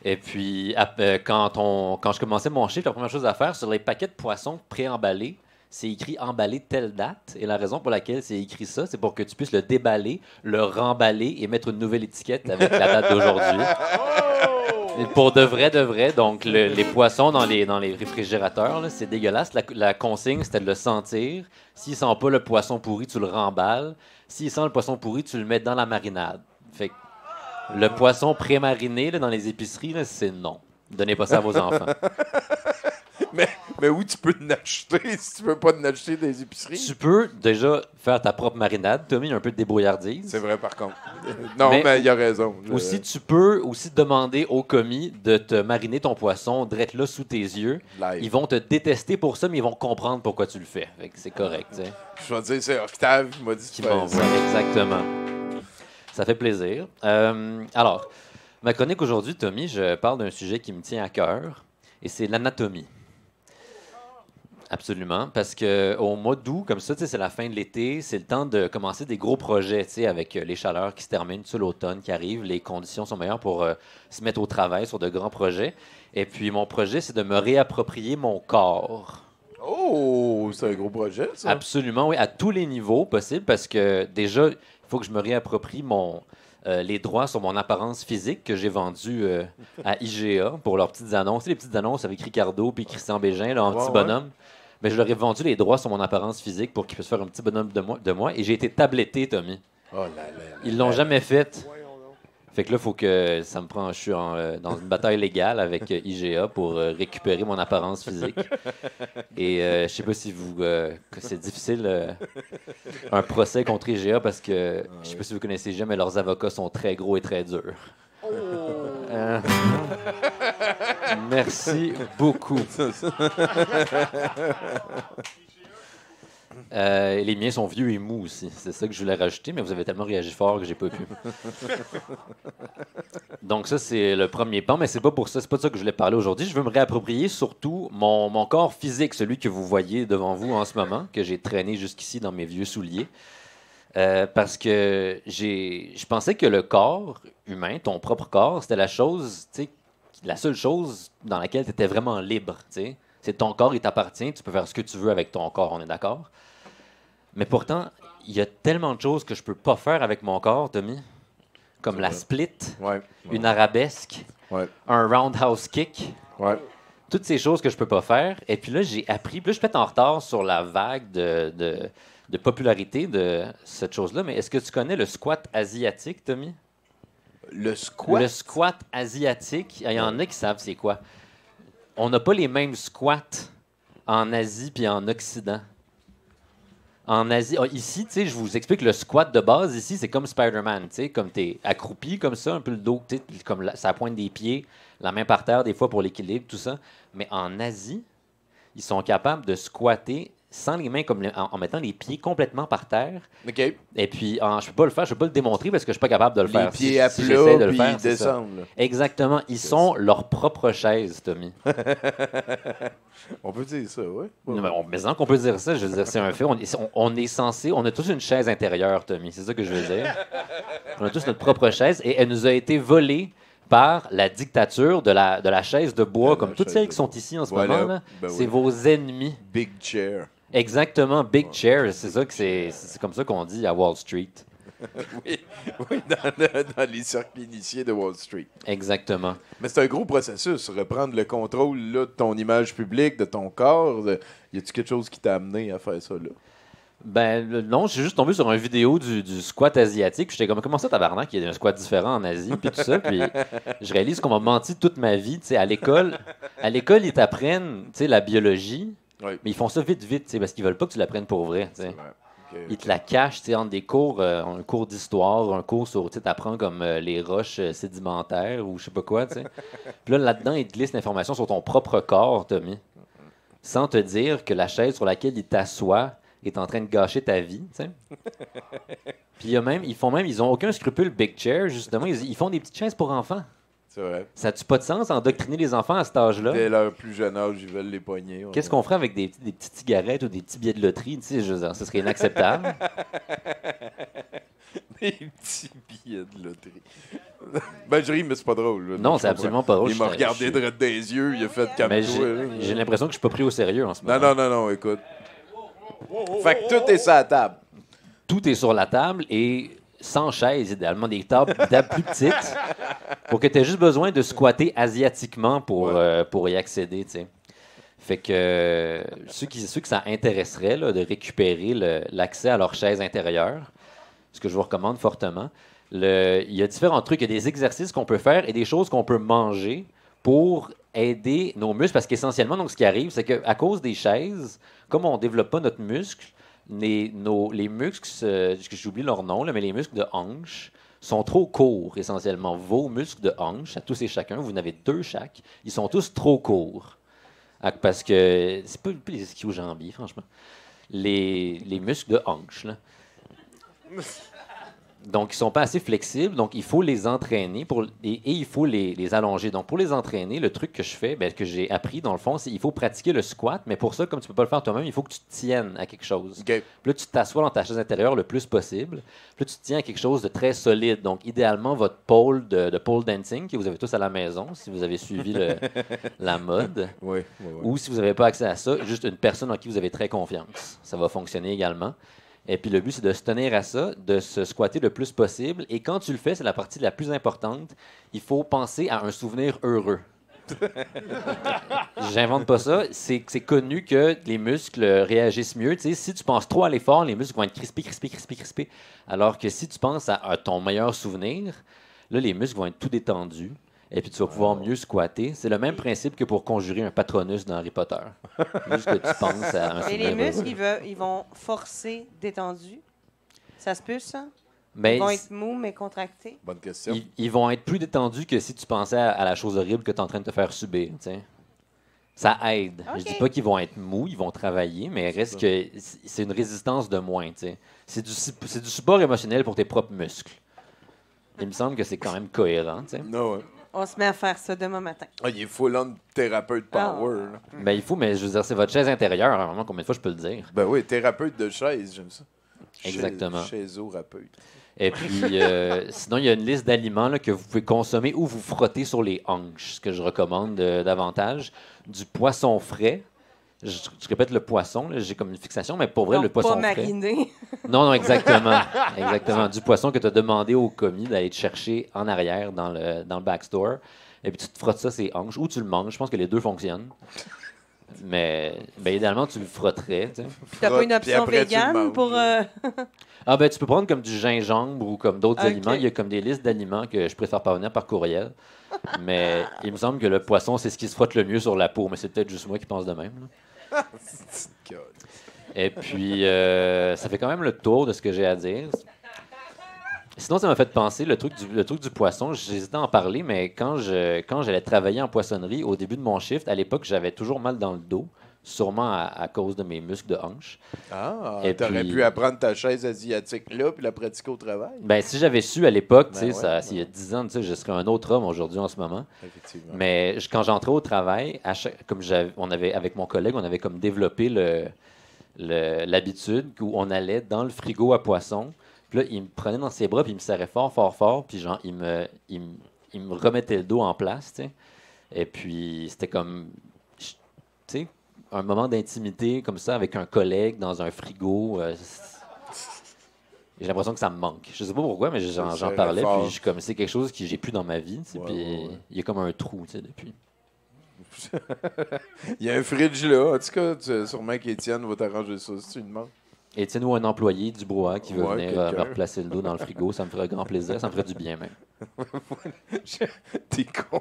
Et puis, quand je commençais mon chiffre, la première chose à faire, sur les paquets de poissons préemballés, c'est écrit « emballé telle date ». Et la raison pour laquelle c'est écrit ça, c'est pour que tu puisses le déballer, le remballer et mettre une nouvelle étiquette avec la date d'aujourd'hui. Et pour de vrai, donc les poissons dans les réfrigérateurs, là, c'est dégueulasse. La consigne, c'était de le sentir. S'il sent pas le poisson pourri, tu le remballes. S'il sent le poisson pourri, tu le mets dans la marinade. Fait que le poisson pré-mariné là, dans les épiceries, là, c'est non. Donnez pas ça à vos enfants. Mais où tu peux l'acheter si tu veux pas l'acheter des épiceries? Tu peux déjà faire ta propre marinade. Tommy, il y a un peu de débrouillardise. C'est vrai, par contre. Non, mais il a raison. Aussi, tu peux aussi demander au commis de te mariner ton poisson direct là sous tes yeux. Live. Ils vont te détester pour ça, mais ils vont comprendre pourquoi tu le fais. Fait que c'est correct. T'sais. Je vais dire, c'est Octave qui m'a dit Qui m'envoie. Exactement. Ça fait plaisir. Alors, ma chronique aujourd'hui, Tommy, je parle d'un sujet qui me tient à cœur, et c'est l'anatomie. Absolument, parce qu'au mois d'août, comme ça, c'est la fin de l'été, c'est le temps de commencer des gros projets, avec les chaleurs qui se terminent, tout l'automne qui arrive, les conditions sont meilleures pour se mettre au travail sur de grands projets. Et puis, mon projet, c'est de me réapproprier mon corps. Oh, c'est un gros projet, ça. Absolument, oui, à tous les niveaux possibles, parce que déjà, il faut que je me réapproprie les droits sur mon apparence physique que j'ai vendu à IGA pour leurs petites annonces. Les petites annonces avec Ricardo puis Christian Bégin, là, en petit bonhomme. Mais je leur ai vendu les droits sur mon apparence physique pour qu'ils puissent faire un petit bonhomme de moi. Et j'ai été tabletté, Tommy. Oh là là. Ils l'ont jamais fait. Fait que là, il faut que ça me prend. Je suis dans une bataille légale avec IGA pour récupérer mon apparence physique. Et je sais pas si que c'est difficile un procès contre IGA parce que je sais pas si vous connaissez IGA, mais leurs avocats sont très gros et très durs. Merci beaucoup. Les miens sont vieux et mous aussi. C'est ça que je voulais rajouter, mais vous avez tellement réagi fort que j'ai pas pu. Donc ça, c'est le premier pan, mais c'est pas pour ça. C'est pas de ça que je voulais parler aujourd'hui. Je veux me réapproprier surtout mon corps physique, celui que vous voyez devant vous en ce moment, que j'ai traîné jusqu'ici dans mes vieux souliers. Parce que je pensais que le corps humain, ton propre corps, c'était la seule chose dans laquelle tu étais vraiment libre. T'sais. C'est ton corps, il t'appartient, tu peux faire ce que tu veux avec ton corps, on est d'accord? Mais pourtant, il y a tellement de choses que je peux pas faire avec mon corps, Tommy. Comme la split, une arabesque, un roundhouse kick. Toutes ces choses que je peux pas faire. Et puis là, j'ai appris, puis là, je suis peut-être en retard sur la vague de popularité de cette chose-là, mais est-ce que tu connais le squat asiatique, Tommy? Le squat? Le squat asiatique, il y en a qui savent c'est quoi. On n'a pas les mêmes squats en Asie puis en Occident. En Asie, ici, tu sais, je vous explique le squat de base. Ici, c'est comme Spider-Man, tu sais, comme t'es accroupi comme ça, un peu le dos, tu sais, comme ça pointe des pieds, la main par terre des fois pour l'équilibre, tout ça. Mais en Asie, ils sont capables de squatter sans les mains, en mettant les pieds complètement par terre. OK. Et puis, je peux pas le faire, je peux pas le démontrer parce que je suis pas capable de le faire. Les pieds à si plat, j'essaie de le puis faire, ils c'est ça. descendent. Là. Exactement. Ils sont leur propre chaise, Tommy. On peut dire ça, oui. Mais sans qu'on peut dire ça, je veux dire, c'est un fait. On est censé... On a tous une chaise intérieure, Tommy. C'est ça que je veux dire. On a tous notre propre chaise et elle nous a été volée par la dictature de la chaise de bois, comme toutes celles qui sont ici en ce moment. Là. Ben c'est vos ennemis. Big chair. Exactement, big chair. C'est ça que c'est comme ça qu'on dit à Wall Street. oui, dans les cercles initiés de Wall Street. Exactement. Mais c'est un gros processus, reprendre le contrôle là, de ton image publique, de ton corps. Y a-t-il quelque chose qui t'a amené à faire ça là? Ben non, je suis juste tombé sur une vidéo du squat asiatique. J'étais comme, comment ça, tabarnak, il y a un squat différent en Asie, puis tout ça. Puis je réalise qu'on m'a menti toute ma vie. Tu sais, à l'école, ils t'apprennent, tu sais, la biologie, mais ils font ça vite, tu sais, parce qu'ils veulent pas que tu l'apprennes pour vrai. Tu sais. Ils te la cachent, tu sais, entre des cours, un cours d'histoire, un cours sur, tu sais, t'apprends comme les roches sédimentaires ou je sais pas quoi, tu sais. Puis là-dedans, ils te glissent l'information sur ton propre corps, Tommy, sans te dire que la chaise sur laquelle ils t'assoient est en train de gâcher ta vie, tu sais. Puis ils ont aucun scrupule, Big Chair, justement. Ils font des petites chaises pour enfants. C'est vrai. Ça n'a-tu pas de sens d'endoctriner les enfants à cet âge-là? Dès leur plus jeune âge, ils veulent les pogner. Qu'est-ce qu'on ferait avec des petites cigarettes ou des petits billets de loterie? Tu sais, je veux dire, ce serait inacceptable. Des petits billets de loterie. Ben, je ris, mais c'est pas drôle. Là. Non, c'est absolument pas drôle. Il m'a regardé droit des yeux, il a fait comme j'ai l'impression que je suis pas pris au sérieux en ce moment. Non, écoute. Fait que tout est sur la table. Tout est sur la table et sans chaise, idéalement, des tables plus petites pour que tu aies juste besoin de squatter asiatiquement pour y accéder, tu sais. Fait que ceux que ça intéresserait là, de récupérer l'accès à leur chaise intérieure, ce que je vous recommande fortement, il y a différents trucs. Il y a des exercices qu'on peut faire et des choses qu'on peut manger pour aider nos muscles. Parce qu'essentiellement, donc, ce qui arrive, c'est qu'à cause des chaises, comme on ne développe pas notre muscle, les muscles, j'oublie leur nom, là, mais les muscles de hanche sont trop courts, essentiellement. Vos muscles de hanche, à tous et chacun, vous en avez 2 chaque, ils sont tous trop courts. Parce que c'est pas les ischio-jambiers, franchement. Les muscles de hanche, là. Donc, ils ne sont pas assez flexibles, donc il faut les entraîner et il faut les allonger. Donc, pour les entraîner, le truc que je fais, que j'ai appris dans le fond, c'est qu'il faut pratiquer le squat, mais pour ça, comme tu ne peux pas le faire toi-même, il faut que tu te tiennes à quelque chose. Okay. Puis là, tu t'assois dans ta chaise intérieure le plus possible. Puis là, tu te tiens à quelque chose de très solide. Donc, idéalement, votre pole de pole dancing, que vous avez tous à la maison, si vous avez suivi la mode. Oui. Ou si vous n'avez pas accès à ça, juste une personne en qui vous avez très confiance. Ça va fonctionner également. Et puis le but, c'est de se tenir à ça, de se squatter le plus possible. Et quand tu le fais, c'est la partie la plus importante, il faut penser à un souvenir heureux. J'invente pas ça. C'est connu que les muscles réagissent mieux. Tu sais, si tu penses trop à l'effort, les muscles vont être crispés. Alors que si tu penses à ton meilleur souvenir, là, les muscles vont être tout détendus. Et puis tu vas pouvoir mieux squatter. C'est le même principe que pour conjurer un Patronus dans Harry Potter. Juste que tu penses à un souvenir. Et les muscles, ils vont forcer détendus. Ça se peut, ça? Ben, ils vont être mous, mais contractés? Bonne question. Ils vont être plus détendus que si tu pensais à la chose horrible que tu es en train de te faire subir. T'sais. Ça aide. Okay. Je dis pas qu'ils vont être mous, ils vont travailler, mais reste que c'est une résistance de moins. T'sais. C'est du support émotionnel pour tes propres muscles. Il me semble que c'est quand même cohérent. T'sais. Non, ouais. On se met à faire ça demain matin. Il est full-on thérapeute power. Ben, il faut, mais je veux dire, c'est votre chaise intérieure. À un moment, combien de fois je peux le dire? Ben oui, thérapeute de chaise, j'aime ça. Exactement. Chaise-rapeute. Et puis, sinon, il y a une liste d'aliments là, que vous pouvez consommer ou vous frotter sur les hanches, ce que je recommande davantage. Du poisson frais. Je répète le poisson, j'ai comme une fixation, mais pour vrai, le poisson pas mariné. Frais. Non, exactement. Exactement. Du poisson que tu as demandé au commis d'aller te chercher en arrière dans le backstore. Et puis tu te frottes ça, c'est hanches, ou tu le manges. Je pense que les deux fonctionnent. Mais idéalement, tu le frotterais. Tu sais. Puis t'as pas une option végane pour... Ah ben tu peux prendre comme du gingembre ou comme d'autres aliments. Il y a comme des listes d'aliments que je préfère parvenir par courriel. Mais il me semble que le poisson, c'est ce qui se frotte le mieux sur la peau. Mais c'est peut-être juste moi qui pense de même. Là. Et puis, ça fait quand même le tour de ce que j'ai à dire. Sinon, ça m'a fait penser, le truc du poisson, j'hésitais à en parler, mais quand j'allais travailler en poissonnerie, au début de mon shift, à l'époque, j'avais toujours mal dans le dos, sûrement à cause de mes muscles de hanche. Ah, et t'aurais pu apprendre ta chaise asiatique là, puis la pratiquer au travail. Ben, si j'avais su à l'époque, il y a 10 ans, je serais un autre homme aujourd'hui en ce moment. Effectivement. Mais quand j'entrais au travail, avec mon collègue, on avait comme développé l'habitude où on allait dans le frigo à poisson. Puis là, il me prenait dans ses bras, puis il me serrait fort, fort, fort, puis genre, il me remettait le dos en place, tu sais. Et puis, c'était comme, tu sais, un moment d'intimité comme ça avec un collègue dans un frigo. J'ai l'impression que ça me manque. Je sais pas pourquoi, mais j'en parlais, puis comme c'est quelque chose que j'ai plus dans ma vie, tu sais, puis il y a comme un trou, tu sais, depuis. Il y a un fridge là. En tout cas, sûrement qu'Étienne va t'arranger ça si tu lui demandes. Étienne ou un employé du brouhaha qui veut venir me replacer le dos dans le frigo, ça me ferait grand plaisir, ça me ferait du bien même. T'es con.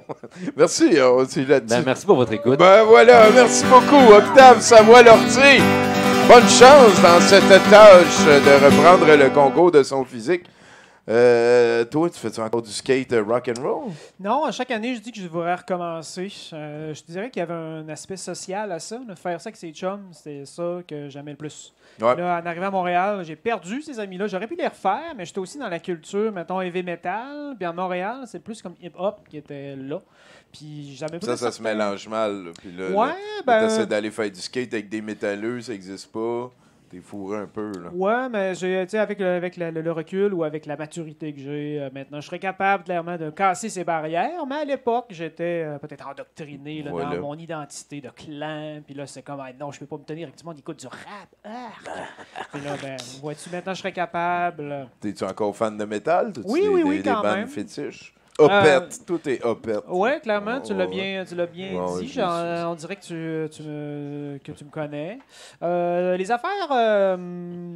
Merci, c'est là-dessus. Merci pour votre écoute. Ben voilà, merci beaucoup, Octave Savoie-Lortie. Bonne chance dans cette tâche de reprendre le concours de son physique. Toi, tu fais-tu encore du skate rock and roll? Non, à chaque année, je dis que je voudrais recommencer. Je dirais qu'il y avait un aspect social à ça. Faire ça avec ses chums, c'était ça que j'aimais le plus. Ouais. Là, en arrivant à Montréal, j'ai perdu ces amis-là. J'aurais pu les refaire, mais j'étais aussi dans la culture, mettons, heavy metal. Puis à Montréal, c'est plus comme hip-hop qui était là. Puis j'avais pas ça se mélange mal. Là. Puis là, t'essaies d'aller faire du skate avec des métalleux, ça n'existe pas. T'es fourré un peu, là. Ouais, mais avec le recul ou avec la maturité que j'ai maintenant, je serais capable clairement de casser ces barrières. Mais à l'époque, j'étais peut-être endoctriné là, dans mon identité de clan. Puis là, c'est comme, non, je peux pas me tenir avec tout le monde qui écoute du rap. Puis là, vois-tu, maintenant, je serais capable. T'es-tu encore fan de métal? Oui, des quand bandes même. fétiches? Opette, tout est opette. Oui, clairement, tu l'as bien dit. On dirait que tu me connais. Les affaires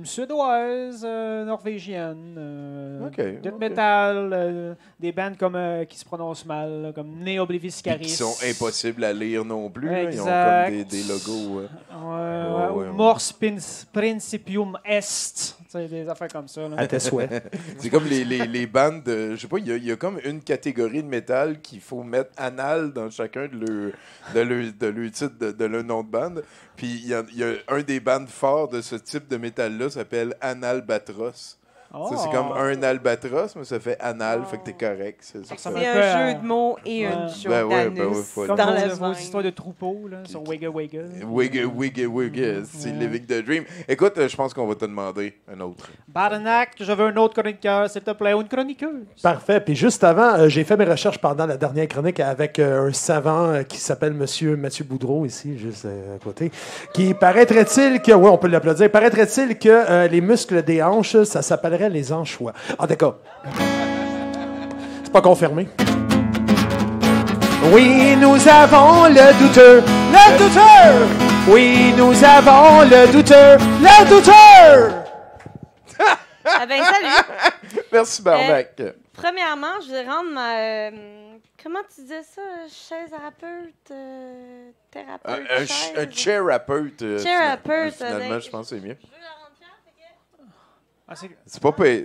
suédoises, norvégiennes, death metal, des bandes qui se prononcent mal, là, comme Neobliviscaris. Qui sont impossibles à lire non plus. Là. Ils ont comme des logos. Mors Principium Est. Des affaires comme ça. Là. À tes souhaits. C'est comme les bandes de. Je sais pas, il y a comme une catégorie de métal qu'il faut mettre anal dans chacun de leur titre, de leur nom de bande. Puis il y a un des bandes forts de ce type de métal-là s'appelle Analbatros. Oh. C'est comme un albatros, mais ça fait anal, fait que t'es correct. C'est un jeu de mots et une joke d'anus dans vos histoires de troupeaux là, sur Wigga Wigga. Wigga, c'est Living the Dream. Écoute, je pense qu'on va te demander un autre. Barnac, je veux un autre chroniqueur, s'il te plaît, ou une chroniqueuse. Parfait. Puis juste avant, j'ai fait mes recherches pendant la dernière chronique avec un savant qui s'appelle Monsieur Mathieu Boudreau, ici, juste à côté, qui paraîtrait-il que, oui, on peut l'applaudir, paraîtrait-il que les muscles des hanches, ça s'appellerait les anchois. En tout cas, c'est pas confirmé. Oui, nous avons le douteux. Le douteur! Oui, nous avons le douteux. Le douteur! Ah ben, salut! Merci, Barnac. Premièrement, je vais rendre ma... comment tu disais ça? Chaise-thérapeute? Thérapeute? Un chair-thérapeute. Chair-thérapeute. Finalement, je pense que c'est mieux. Ah, c'est pas pire,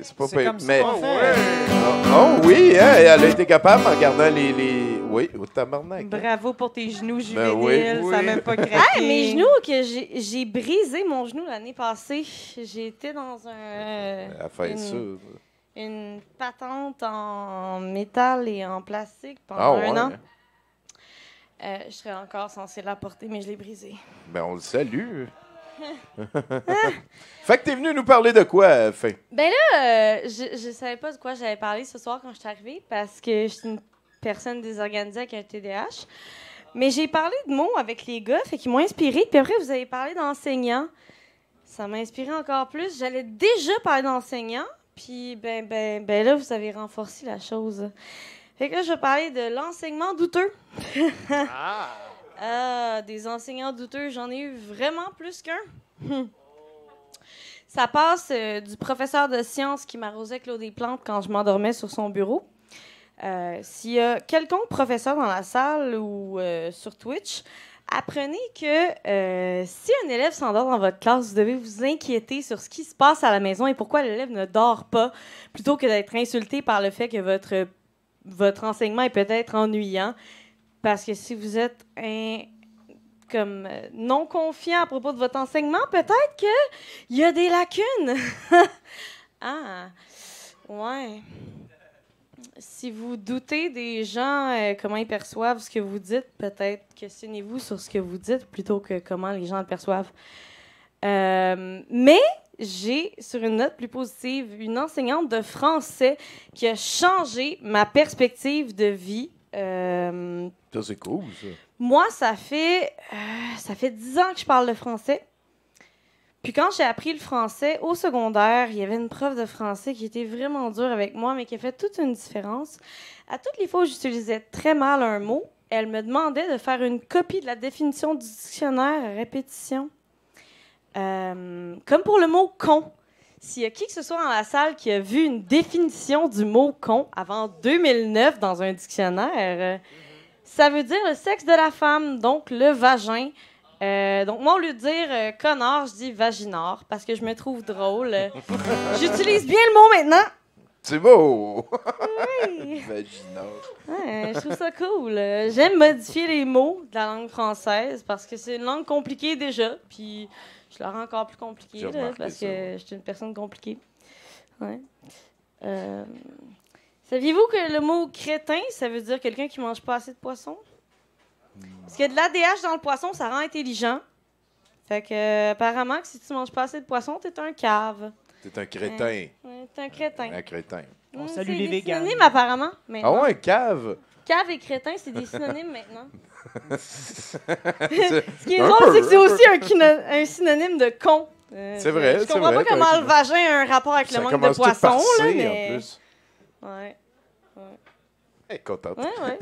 mais oh oui, hein, elle a été capable en gardant les... Oui, au tabarnak. Bravo pour tes genoux juvéniles, oui. ça n'a même pas craqué. Ah, mes genoux, que j'ai brisé mon genou l'année passée. J'ai été dans une patente en métal et en plastique pendant un an. Je serais encore censée la porter, mais je l'ai brisée. Ben, on le salue. Fait que t'es venu nous parler de quoi, Fin? Ben là, je savais pas de quoi j'allais parler ce soir quand je suis arrivée parce que je suis une personne désorganisée avec un TDAH. Mais j'ai parlé de mots avec les gars, fait qu'ils m'ont inspirée. Puis après, vous avez parlé d'enseignants. Ça m'a inspiré encore plus. J'allais déjà parler d'enseignants. Puis ben là, vous avez renforcé la chose. Fait que là, je vais parler de l'enseignement douteux. Des enseignants douteux, j'en ai eu vraiment plus qu'un. Ça passe du professeur de sciences qui m'arrosait avec l'eau des plantes quand je m'endormais sur son bureau. S'il y a quelconque professeur dans la salle ou sur Twitch, apprenez que si un élève s'endort dans votre classe, vous devez vous inquiéter sur ce qui se passe à la maison et pourquoi l'élève ne dort pas, plutôt que d'être insulté par le fait que votre enseignement est peut-être ennuyant. Parce que si vous êtes non confiant à propos de votre enseignement, peut-être qu'il y a des lacunes. Ah, ouais. Si vous doutez des gens, comment ils perçoivent ce que vous dites, peut-être questionnez-vous sur ce que vous dites plutôt que comment les gens le perçoivent. Mais j'ai, sur une note plus positive, une enseignante de français qui a changé ma perspective de vie. Ça, c'est cool, ça. Moi, ça fait 10 ans que je parle le français. Puis quand j'ai appris le français au secondaire, il y avait une prof de français qui était vraiment dure avec moi, mais qui a fait toute une différence. À toutes les fois où j'utilisais très mal un mot, elle me demandait de faire une copie de la définition du dictionnaire à répétition. Comme pour le mot « con ». S'il y a qui que ce soit dans la salle qui a vu une définition du mot « con » avant 2009 dans un dictionnaire, ça veut dire le sexe de la femme, donc le vagin. Donc moi, au lieu de dire connard, je dis vaginard parce que je me trouve drôle. J'utilise bien le mot maintenant. C'est beau! Oui. Vaginard. Ouais, je trouve ça cool. J'aime modifier les mots de la langue française parce que c'est une langue compliquée déjà. Puis je la rends encore plus compliquée là, parce que je suis une personne compliquée. Ouais. Saviez-vous que le mot crétin, ça veut dire quelqu'un qui mange pas assez de poisson? Parce que de l'ADH dans le poisson, ça rend intelligent. Fait que, apparemment, que si tu manges pas assez de poisson, t'es un cave. T'es un crétin. T'es un crétin. Un crétin. On salue les végans. C'est des synonymes, apparemment. Maintenant. Ah ouais, cave? Cave et crétin, c'est des synonymes maintenant. Ce qui est drôle, c'est que c'est aussi un synonyme de con. C'est vrai, Je comprends pas comment le vagin a un rapport avec le manque de poisson. Là, mais... en plus. Ouais. Elle est contente. Ouais.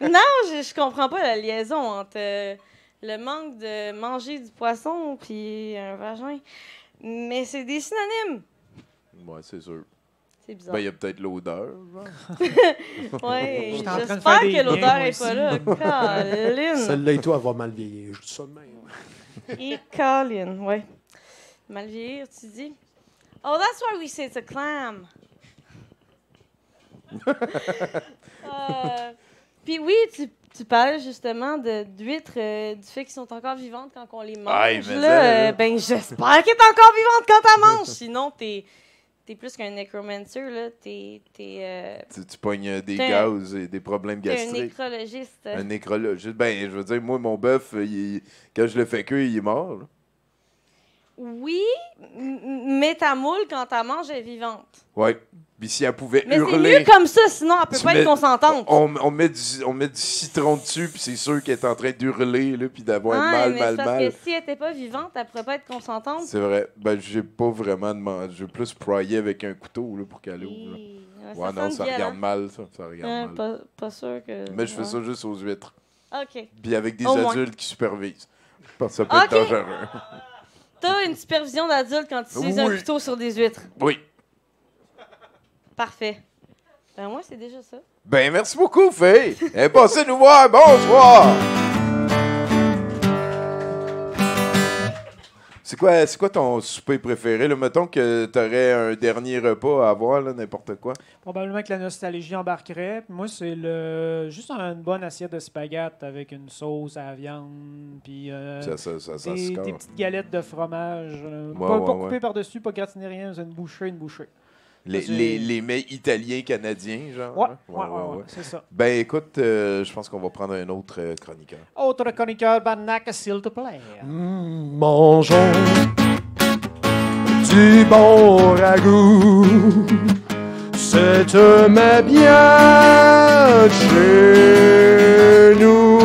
Non, je comprends pas la liaison entre le manque de manger du poisson puis un vagin. Mais c'est des synonymes. Ouais, c'est sûr. C'est bizarre. Ben, il y a peut-être l'odeur. Ouais, j'espère que l'odeur n'est pas là. Colin. Celle-là et toi, elle va mal vieillir. Je dis ça de même. Et Colin, ouais. Mal vieillir, tu dis? Oh, that's why we say it's a clam. Puis oui, tu parlais justement d'huîtres, du fait qu'ils sont encore vivantes quand on les mange. Ben, j'espère qu'elles sont encore vivantes quand tu manges. Sinon, t'es plus qu'un necromancer. Là. Tu pognes des gaz et des problèmes gastriques. T'es un nécrologiste. Un nécrologiste. Ben, je veux dire, moi, mon bœuf, quand je le fais cuire, il est mort. Là. Oui, mais ta moule, quand tu manges, elle est vivante. Oui. Puis si elle pouvait mais hurler... Mais c'est mieux comme ça, sinon elle peut pas être consentante. On met du citron dessus, puis c'est sûr qu'elle est en train d'hurler, là, puis d'avoir mal. Parce que si elle était pas vivante, elle pourrait pas être consentante. C'est vrai. Ben, j'ai pas vraiment demandé. Je vais plus broyer avec un couteau, là, pour qu'elle ouvre. Ouais, non, ça regarde mal, ça. Ça regarde mal. Pas sûr que... Mais je fais ça juste aux huîtres. OK. Puis avec des adultes qui supervisent. Je pense que ça peut être dangereux. T'as une supervision d'adulte quand tu utilises un couteau sur des huîtres? Oui. Parfait. Ben moi, c'est déjà ça. Ben merci beaucoup, Faye. Passez nous voir. Bonsoir. C'est quoi ton souper préféré? Là? Mettons que tu aurais un dernier repas à avoir, n'importe quoi. Probablement que la nostalgie embarquerait. Moi, c'est juste une bonne assiette de spaghettes avec une sauce à la viande, puis des petites galettes de fromage. Pas coupées par-dessus, pas gratinées, rien. C'est une bouchée. Les mets italiens, canadiens, genre? Ouais, c'est ça. Ben, écoute, je pense qu'on va prendre un autre chroniqueur. Autre chroniqueur, Barnac, s'il te plaît. Mangeons du bon ragoût. C'est mais bien chez nous.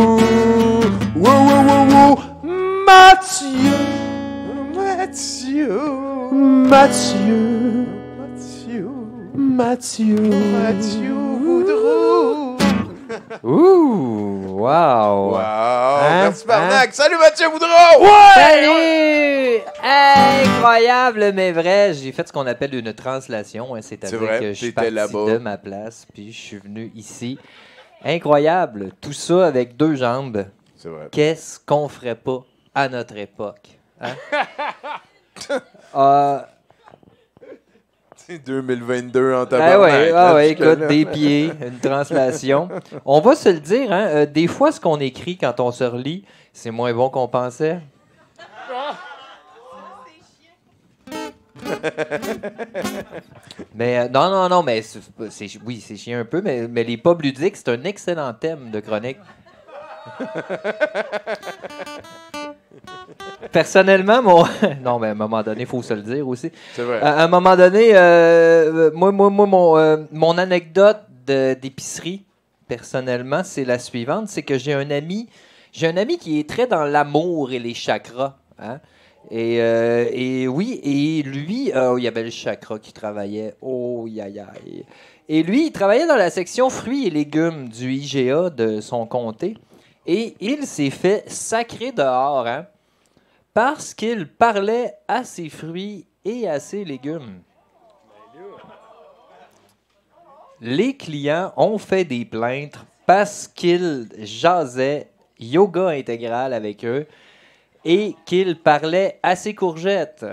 Mathieu Boudreau. Ouh! Wow! Merci, Barnac! Salut, Mathieu Boudreau! Salut! Incroyable, mais vrai. J'ai fait ce qu'on appelle une translation. Hein, c'est-à-dire vrai, que je suis t'étais parti là-bas. de ma place, puis je suis venu ici. Incroyable. Tout ça avec 2 jambes. C'est vrai. Qu'est-ce qu'on ferait pas à notre époque? Hein? 2022 en Ah tabarnak. ouais, écoute, des pieds, une translation. On va se le dire, hein, des fois, ce qu'on écrit quand on se relit, c'est moins bon qu'on pensait. Mais non, mais oui, c'est chiant un peu, mais les pubs ludiques, c'est un excellent thème de chronique. Personnellement, non, mais à un moment donné, il faut se le dire aussi. C'est vrai. À un moment donné, mon anecdote d'épicerie, personnellement, c'est la suivante. C'est que j'ai un ami qui est très dans l'amour et les chakras. Hein? Et oui, et lui, il y avait le chakra qui travaillait. Oh, aïe. Et lui, il travaillait dans la section fruits et légumes du IGA de son comté. Et il s'est fait sacrer dehors, hein? Parce qu'il parlait à ses fruits et à ses légumes. Les clients ont fait des plaintes parce qu'il jasait yoga intégral avec eux et qu'il parlait à ses courgettes.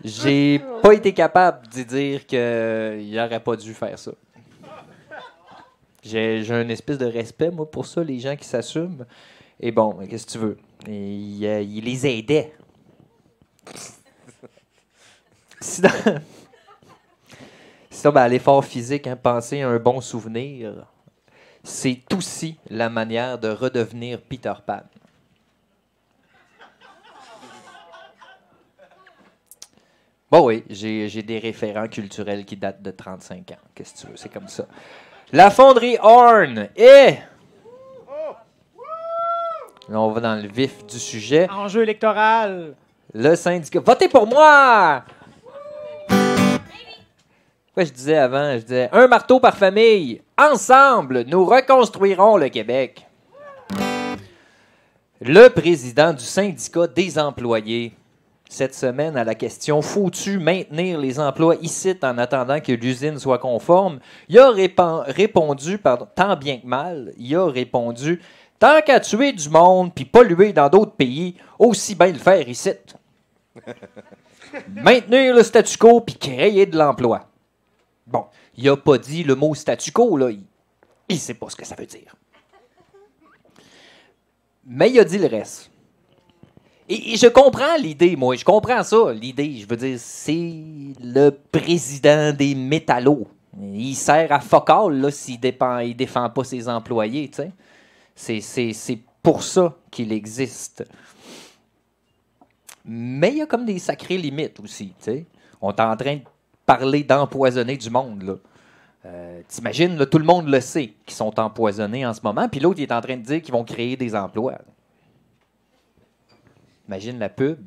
J'ai pas été capable de dire qu'il n'aurait pas dû faire ça. J'ai une espèce de respect, moi, pour ça, les gens qui s'assument. Et bon, qu'est-ce que tu veux? Il les aidait. Sinon, l'effort physique, hein, penser à un bon souvenir, c'est aussi la manière de redevenir Peter Pan. Bon oui, j'ai des référents culturels qui datent de 35 ans. Qu'est-ce que tu veux? C'est comme ça. La fonderie Horn et... Là, on va dans le vif du sujet. Enjeu électoral. Le syndicat. Votez pour moi! Quoi je disais avant? Je disais, un marteau par famille. Ensemble, nous reconstruirons le Québec. Le président du syndicat des employés, cette semaine, à la question « Faut-tu maintenir les emplois ici en attendant que l'usine soit conforme? » Il a répondu, tant bien que mal, il a répondu « Tant qu'à tuer du monde puis polluer dans d'autres pays, aussi bien le faire ici. Maintenir le statu quo puis créer de l'emploi. » Bon, il n'a pas dit le mot statu quo, là. Il ne sait pas ce que ça veut dire. Mais il a dit le reste. Et je comprends l'idée, moi. Je comprends ça, l'idée. Je veux dire, c'est le président des métallos. Il sert à fuck all, là, s'il ne défend pas ses employés, tu sais. C'est pour ça qu'il existe. Mais il y a comme des sacrées limites aussi, tu sais. On est en train de parler d'empoisonner du monde, là. T'imagines, là, tout le monde le sait qu'ils sont empoisonnés en ce moment, puis l'autre, il est en train de dire qu'ils vont créer des emplois. Là. Imagine la pub.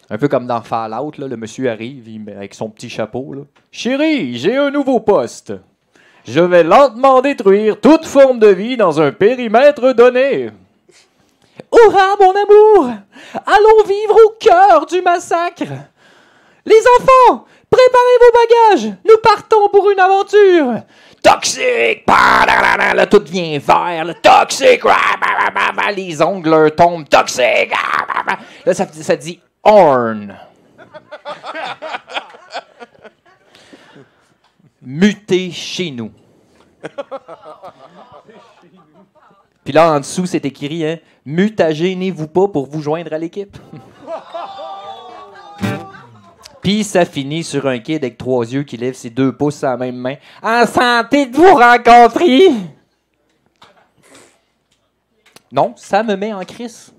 Un peu comme dans Fallout, là, le monsieur arrive avec son petit chapeau. Là. « Chérie, j'ai un nouveau poste. Je vais lentement détruire toute forme de vie dans un périmètre donné. » Hurrah, mon amour! Allons vivre au cœur du massacre! Les enfants, préparez vos bagages! Nous partons pour une aventure! Toxique! Là, tout devient vert. Là, toxique! Les ongles leur tombent. Toxique! Là, ça dit Horn. Muté chez nous. Puis là, en dessous, c'est écrit, hein, mutagénez-vous pas pour vous joindre à l'équipe. Puis ça finit sur un kid avec 3 yeux qui lève ses 2 pouces à la même main. En santé de vous rencontrer! Non, ça me met en crise.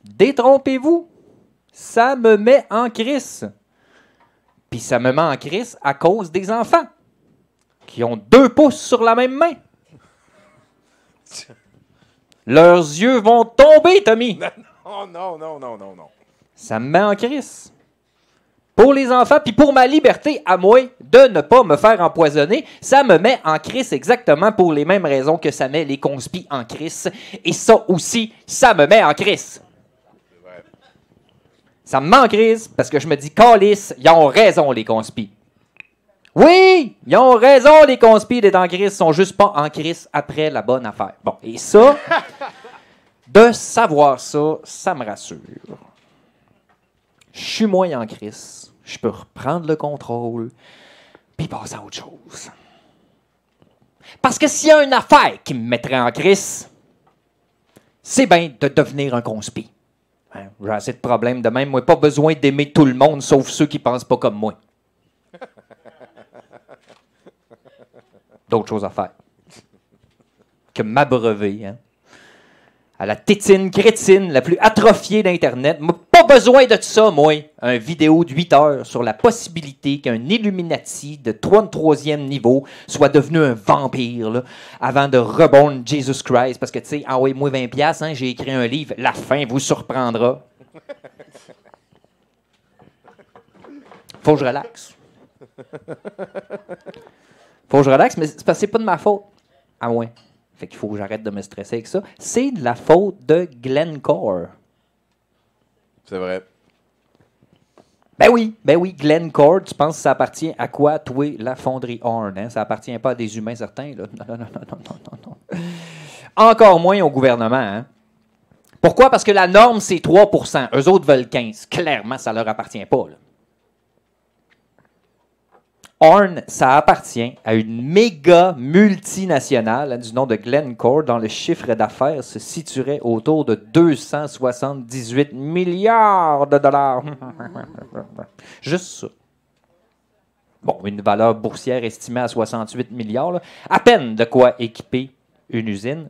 Détrompez-vous. Ça me met en crise. Puis ça me met en crise à cause des enfants qui ont 2 pouces sur la même main. Leurs yeux vont tomber, Tommy. Non. Ça me met en crise. Pour les enfants, puis pour ma liberté à moi de ne pas me faire empoisonner, ça me met en crise exactement pour les mêmes raisons que ça met les conspis en crise. Et ça aussi, ça me met en crise. Ça me met en crise parce que je me dis, câlisse, ils ont raison, les conspis. Oui, ils ont raison, les conspis d'être en crise, ils sont juste pas en crise après la bonne affaire. Bon, et ça, de savoir ça, ça me rassure. Je suis moins en crise. Je peux reprendre le contrôle puis passer à autre chose. Parce que s'il y a une affaire qui me mettrait en crise, c'est bien de devenir un conspi. Hein, j'ai assez de problèmes de même. Moi, pas besoin d'aimer tout le monde, sauf ceux qui pensent pas comme moi. D'autres choses à faire que m'abreuver, hein, à la tétine crétine la plus atrophiée d'Internet. Pas besoin de ça, moi. Un vidéo de 8 heures sur la possibilité qu'un Illuminati de 33e niveau soit devenu un vampire là, avant de reborn Jesus Christ. Parce que, tu sais, envoyez-moi 20$, hein, j'ai écrit un livre. La fin vous surprendra. Faut que je relaxe. Faut que je relaxe, mais c'est parce que c'est pas de ma faute. Ah ouais. Fait qu'il faut que j'arrête de me stresser avec ça. C'est de la faute de Glencore. C'est vrai. Ben oui, Glencore, tu penses que ça appartient à quoi, toi, la fonderie Horn? Hein? Ça appartient pas à des humains certains, là. Non. Encore moins au gouvernement, hein? Pourquoi? Parce que la norme, c'est 3%. Eux autres veulent 15%. Clairement, ça leur appartient pas, là. Horn, ça appartient à une méga multinationale du nom de Glencore dont le chiffre d'affaires se situerait autour de 278 milliards de dollars. Juste ça. Bon, une valeur boursière estimée à 68 milliards. Là. À peine de quoi équiper une usine.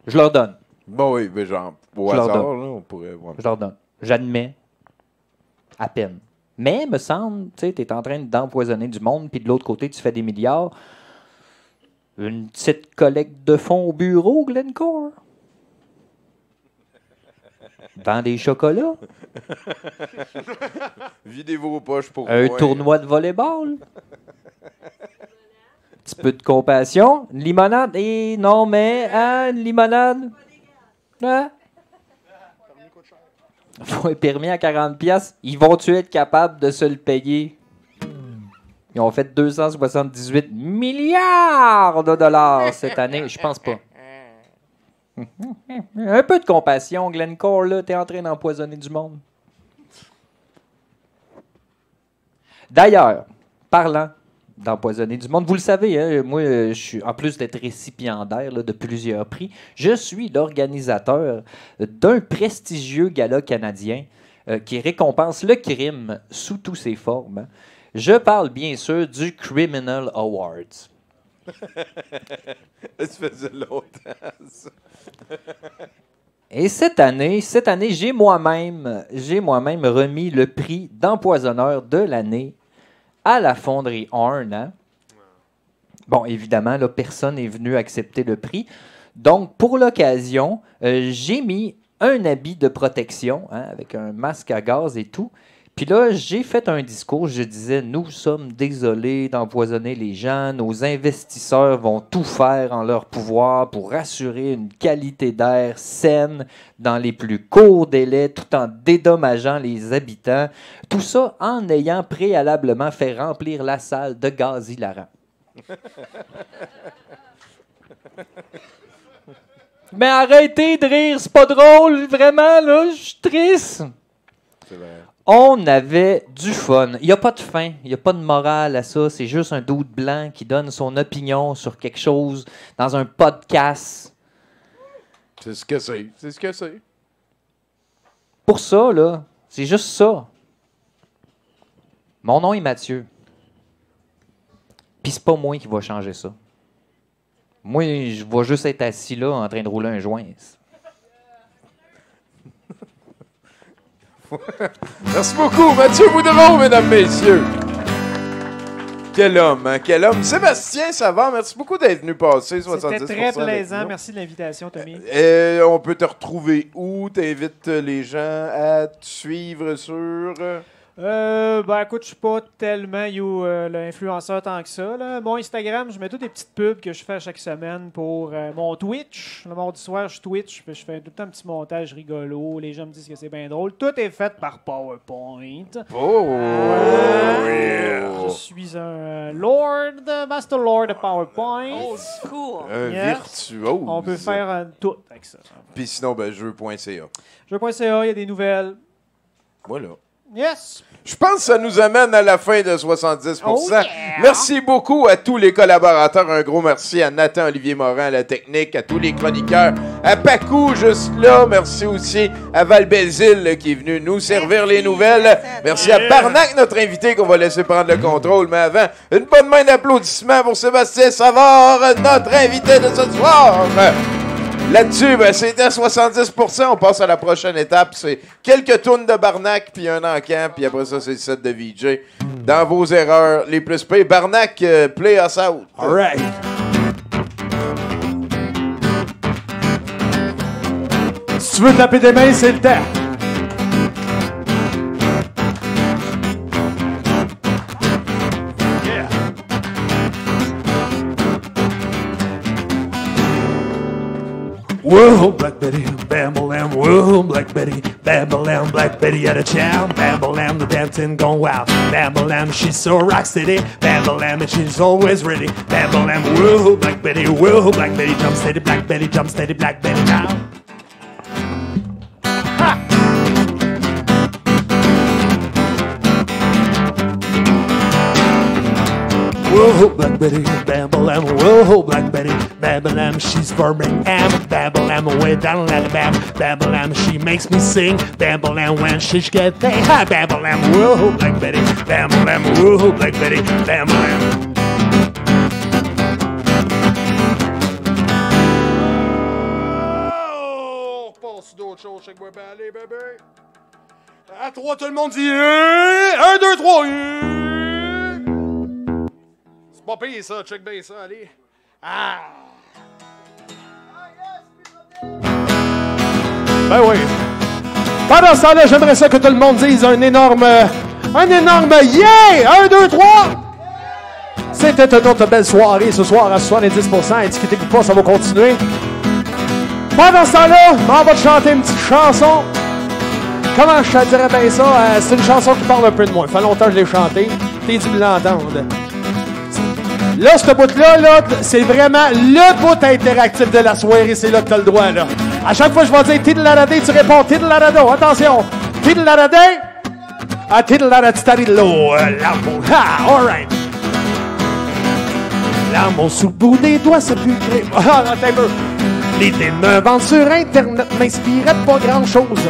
Je leur donne. Bon oui, mais genre, au hasard, là, on pourrait voir. Je leur donne. J'admets. À peine. Mais, me semble, tu sais, tu es en train d'empoisonner du monde, puis de l'autre côté, tu fais des milliards. Une petite collecte de fonds au bureau, Glencore. Vends des chocolats. Videz vos poches pour un moi. Tournoi de volleyball. Un petit peu de compassion. Une limonade. Et non, mais, hein, une limonade. Hein? Faut un permis à 40$. Ils vont-tu être capables de se le payer? Ils ont fait 278 milliards de dollars cette année. Je pense pas. Un peu de compassion, Glencore, là. T'es en train d'empoisonner du monde. D'ailleurs, parlant d'empoisonner du monde, vous le savez, hein, moi, je suis, en plus d'être récipiendaire là, de plusieurs prix, je suis l'organisateur d'un prestigieux gala canadien qui récompense le crime sous toutes ses formes. Hein. Je parle bien sûr du Criminal Awards. Ça faisait longtemps, ça. Et cette année, j'ai moi-même remis le prix d'empoisonneur de l'année à la fonderie Horn. Hein? Bon, évidemment, là, personne n'est venu accepter le prix. Donc, pour l'occasion, j'ai mis un habit de protection, hein, avec un masque à gaz et tout. Puis là, j'ai fait un discours, je disais, nous sommes désolés d'empoisonner les gens, nos investisseurs vont tout faire en leur pouvoir pour assurer une qualité d'air saine dans les plus courts délais, tout en dédommageant les habitants. Tout ça en ayant préalablement fait remplir la salle de gaz hilarant. Mais arrêtez de rire, c'est pas drôle, vraiment, là, je suis triste. C'est vrai. On avait du fun. Il n'y a pas de fin, il n'y a pas de morale à ça. C'est juste un dude blanc qui donne son opinion sur quelque chose dans un podcast. C'est ce que c'est. C'est ce que c'est. Pour ça, là, c'est juste ça. Mon nom est Mathieu. Puis c'est pas moi qui va changer ça. Moi, je vais juste être assis là en train de rouler un joint. Merci beaucoup, Mathieu Boudreau, mesdames, messieurs. Quel homme, hein? Quel homme. Sébastien Savard, merci beaucoup d'être venu passer 70%. C'était très plaisant. Merci de l'invitation, Tommy. On peut te retrouver où? T'invites les gens à te suivre sur... Écoute, je suis pas tellement l'influenceur tant que ça. Là. Mon Instagram, je mets toutes des petites pubs que je fais chaque semaine pour mon Twitch. Le mardi soir, je Twitch, puis je fais tout le temps un petit montage rigolo. Les gens me disent que c'est bien drôle. Tout est fait par PowerPoint. Je suis un Master Lord de PowerPoint. Oh, cool. Un virtuose. On peut faire tout avec ça. Puis sinon, jeux.ca. Jeux.ca, il y a des nouvelles. Voilà. Yes! Je pense que ça nous amène à la fin de 70%. Oh yeah! Merci beaucoup à tous les collaborateurs. Un gros merci à Nathan-Olivier Morin à la technique, à tous les chroniqueurs, à Pacou juste là. Merci aussi à Val-Belzile qui est venu nous servir les nouvelles. Merci à Barnac, notre invité, qu'on va laisser prendre le contrôle. Mais avant, une bonne main d'applaudissements pour Sébastien Savard, notre invité de ce soir. Là-dessus, c'était 70%. On passe à la prochaine étape. C'est quelques tournes de Barnac, puis un encan, puis après ça, c'est le set de VJ. Dans vos erreurs les plus payées. Barnac, play us out. All right. Si tu veux taper des mains, c'est le temps. Whoa, Black Betty, bam-a-lam, whoa, Black Betty, bam-a-lam, Black Betty at a jam, bam-a-lam, the dancing gone wild, bam-a-lam, she's so rock steady, bam-a-lam, and she's always ready, bam-a-lam, whoa, Black Betty, jump steady, Black Betty, Black Betty now. Whoa, Black Betty, bam-a-lam, whoa, Black Betty, bam-a-lam, she's firming am, bam-a-lam, way down at the bam, bam-a-lam, she makes me sing, bam-a-lam, when she get there, hi, bam-a-lam, whoa, Black Betty, bam-a-lam, whoa, Black Betty, bam-a-lam. On repasse sur d'autres choses, check-moi bien aller, bébé. À 3, tout le monde dit 1, 2, 3. C'est pas pire ça, check bien ça, allez. Ah! Ben oui. Pendant ce temps-là, j'aimerais ça que tout le monde dise un énorme yeah! 1, 2, 3! C'était une autre belle soirée ce soir à 70%. Étiquetez-vous pas, ça va continuer. Pendant ce temps-là, on va te chanter une petite chanson. Comment je te dirais bien ça? C'est une chanson qui parle un peu de moi. Ça fait longtemps que je l'ai chantée. T'es dû l'entendre. Là, ce bout-là, c'est vraiment le bout interactif de la soirée. C'est là que t'as le droit, là. À chaque fois que je vais dire Tidlaradé, tu réponds Tidlarado. Attention. Tidlaradé. Tidlaradistadillo. L'amour. Ha! All right. L'amour sous le bout des doigts, c'est plus crème. Ah, attends un peu. L'idée de me vendre sur Internet m'inspirait pas grand-chose.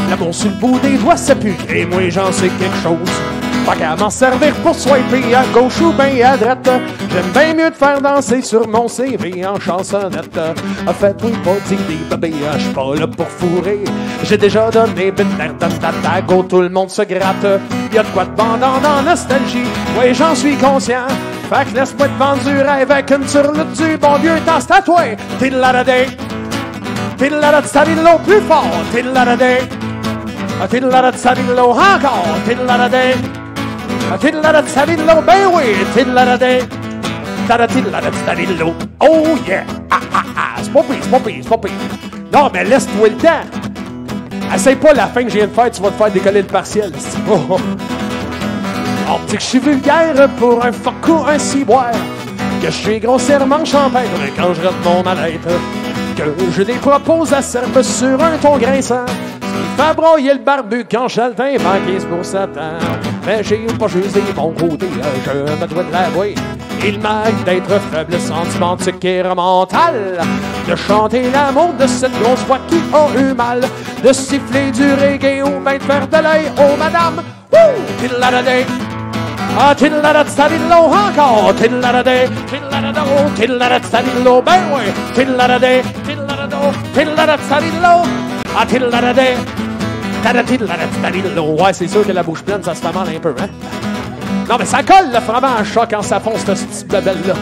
L'amour sur le bout des doigts, c'est plus crème. Moi, j'en sais quelque chose. Pas qu'à m'en servir pour swiper à gauche ou bien à droite. J'aime bien mieux te faire danser sur mon CV en chansonnette. En fait, oui, pas dire des bébés, j'suis pas là pour fourrer. J'ai déjà donné go, tout le monde se gratte. Y'a de quoi de bandant dans nostalgie, oui, j'en suis conscient. Fait que laisse-moi te vendre du rêve avec une surlute du bon vieux temps, c'est à toi. Tidlaradé, tidlaradstadillo, plus fort. Tidlaradé, tidlaradstadillo, encore. Tidlaradé. Tidlaradstadillo, ben oui, tidlaradé. Tidlaradstadillo, oh yeah. C'est pas pire. Non, mais laisse-toi le temps. Essaye pas la fin que je viens de faire, tu vas te faire décoller le partiel. On dit que je suis vulgaire pour un fuck ou un ciboire, que je suis grossièrement champêtre quand je rate mon mal-être, que je des propos acerbes sur un ton grinçant, ce qui fait broyer le barbu quand Chaltin vend 15%. Mais j'ai pas jusé mon côté, je me dois de l'avouer. Il m'arrive d'être faible, sentimentique et mental, de chanter l'amour de cette grosse voix qui a eu mal, de siffler du reggae ou bien de faire de l'œil aux madames. Wouh! Tidlaradé! Tidlaradstadillo, encore! Tidlaradé! Tidlaradstadillo, ben oui! Tidlaradé! Tidlaradstadillo! Tidlaradé! Tidlaradstadillo! Ouais, c'est sûr que la bouche pleine, ça se fait mal un peu, hein? Non, mais ça colle le fromage, ça, quand ça fonce, cette petite babelle-là.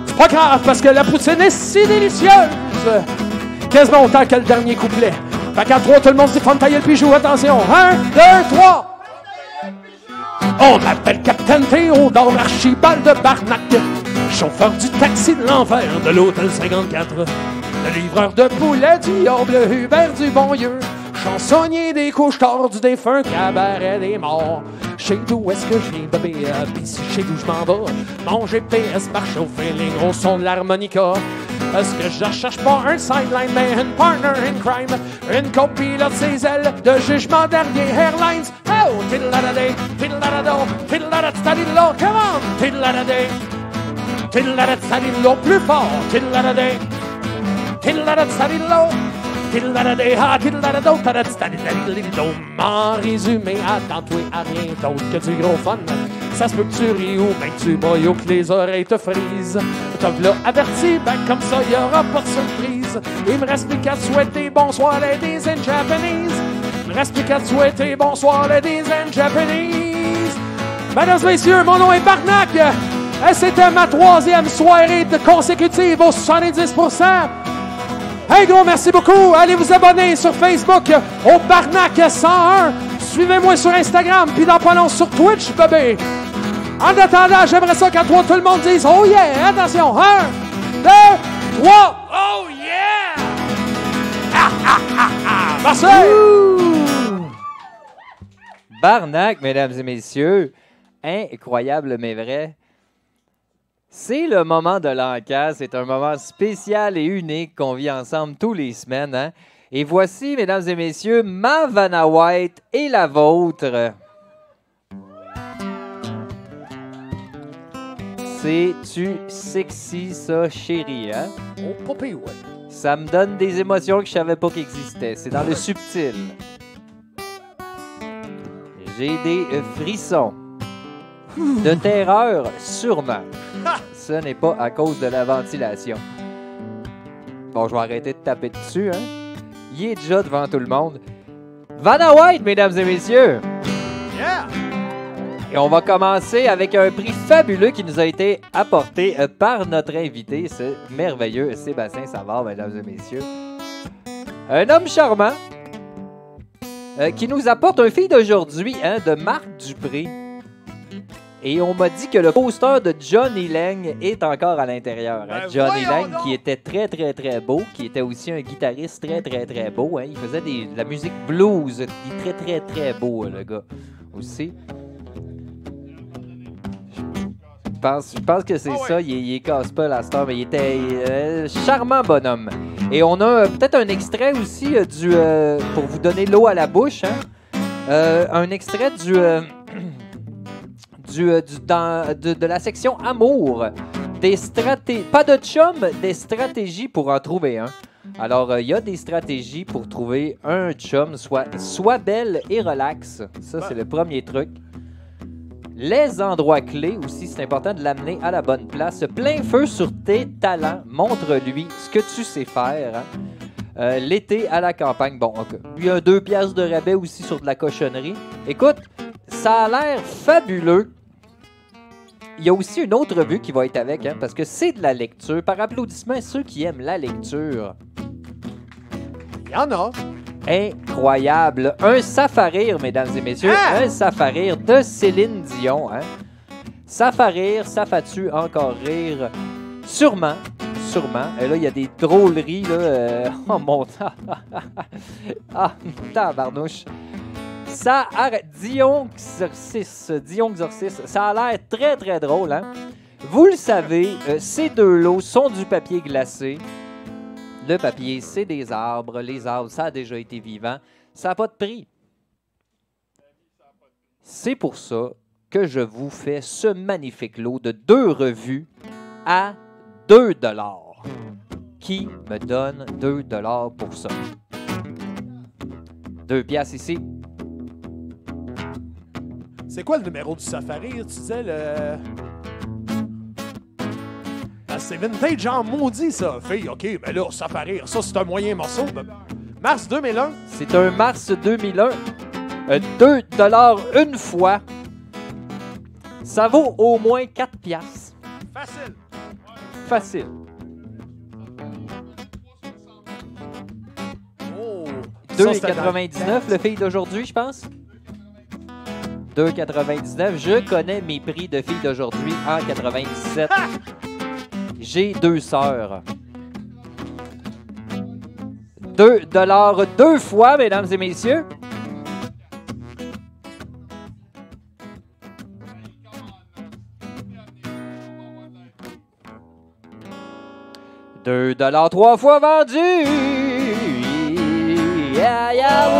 C'est pas grave, parce que la poutine est si délicieuse. Quasiment autant que le dernier couplet. Fait qu'à 3, tout le monde dit femme taille le bijou. Attention, 1, 2, 3. On m'appelle Capitaine Théodore Archibald de Barnac, chauffeur du taxi de l'enfer de l'hôtel 54, le livreur de poulet du Yorble Hubert du Bonlieu, chansonnier des couches-tard du défunt cabaret des morts. Chez d'où est-ce que je viens, bébé? Pis si chez d'où je m'en vais, mon GPS marche au feeling au son de l'harmonica. Est-ce que je cherche pas un sideline, mais une partner in crime, une copilote ses ailes de jugement dernier Airlines? Oh, tiddle-da-da-day, tiddle-da-da-do, tiddle-da-da-da-da-da, come on! Tiddle-da-da-day, tiddle-da-da-da-da-da, plus fort, tiddle-da-da-day, tiddle-da-da-da-da-da, tiddle-da-da-day, ah, tiddle-da-da-do, tiddle-da-da-da-da-da. En résumé, attends-toi à rien d'autre que du gros fun. Ça se peut que tu ris ou ben que tu broyes ou que les oreilles te frisent. T'as là averti, ben comme ça y'aura pas de surprise. Il me reste plus qu'à te souhaiter bonsoir ladies and Japanese. Il me reste plus qu'à te souhaiter bonsoir ladies and Japanese. Mesdames et messieurs, mon nom est Barnac. C'était ma 3e soirée consécutive aux 70%. Hey gros, merci beaucoup. Allez vous abonner sur Facebook au Barnac 101. Suivez-moi sur Instagram, puis dans pas long sur Twitch, bébé. En attendant, j'aimerais ça qu'à 3, tout le monde dise « Oh yeah! » Attention, 1, 2, 3. Oh yeah! Merci! Barnac, mesdames et messieurs. Incroyable, mais vrai. C'est le moment de l'encas. C'est un moment spécial et unique qu'on vit ensemble tous les semaines. Hein? Et voici, mesdames et messieurs, ma Vanna White et la vôtre. C'est-tu sexy, ça, chérie, hein? Oh, popé, ouais. Ça me donne des émotions que je savais pas qu'ils existaient. C'est dans le subtil. J'ai des frissons. De terreur, sûrement. Ce n'est pas à cause de la ventilation. Bon, je vais arrêter de taper dessus, hein? Il est déjà devant tout le monde. Vanna White, mesdames et messieurs! Yeah! Et on va commencer avec un prix fabuleux qui nous a été apporté par notre invité, ce merveilleux Sébastien Savard, mesdames et messieurs. Un homme charmant qui nous apporte un film d'aujourd'hui, hein, de Marc Dupré. Et on m'a dit que le poster de Johnny Lang est encore à l'intérieur. Hein? Johnny Lang, qui était très, très, très beau, qui était aussi un guitariste très, très, très beau. Hein? Il faisait de la musique blues. Il est très, très, très beau, le gars, aussi. Je pense que c'est ça. Il est casse-pas à star, mais il était charmant bonhomme. Et on a peut-être un extrait aussi pour vous donner l'eau à la bouche. Hein? Un extrait de la section Amour. Pas de chum, des stratégies pour en trouver un. Alors, il y a des stratégies pour trouver un chum, soit belle et relax. Ça, c'est le premier truc. Les endroits clés aussi, c'est important de l'amener à la bonne place. Plein feu sur tes talents. Montre-lui ce que tu sais faire. Hein? L'été à la campagne. Bon, il y a 2 piastres de rabais aussi sur de la cochonnerie. Écoute, ça a l'air fabuleux. Il y a aussi une autre revue qui va être avec, hein, parce que c'est de la lecture. Par applaudissement, ceux qui aiment la lecture. Il y en a. Incroyable. Un Safarir, mesdames et messieurs. Ah! Un Safarir de Céline Dion. Hein. Safarir, ça fait-tu encore rire? Sûrement. Sûrement. Et là, il y a des drôleries. Là, oh mon temps. Ah, tabarnouche. Ça arrête. Dion Exorciste. Ça a l'air très, très drôle. Hein? Vous le savez, ces deux lots sont du papier glacé. Le papier, c'est des arbres. Les arbres, ça a déjà été vivant. Ça n'a pas de prix. C'est pour ça que je vous fais ce magnifique lot de 2 revues à 2 $. Qui me donne 2 $ pour ça? 2 piastres ici. C'est quoi le numéro du Safari? Tu disais le... Ah, c'est vintage en maudit, ça. Fille, OK, mais là, Safari, ça, c'est un moyen morceau. Mars 2001. C'est un mars 2001. 2 $ une fois. Ça vaut au moins 4 piastres. Facile. Facile. Oh. 2,99 le fille d'aujourd'hui, je pense. 2,99. Je connais mes prix de filles d'aujourd'hui en 97. J'ai 2 sœurs. 2 $ 2 fois, mesdames et messieurs. $2 3 fois vendu. Yeah, yeah,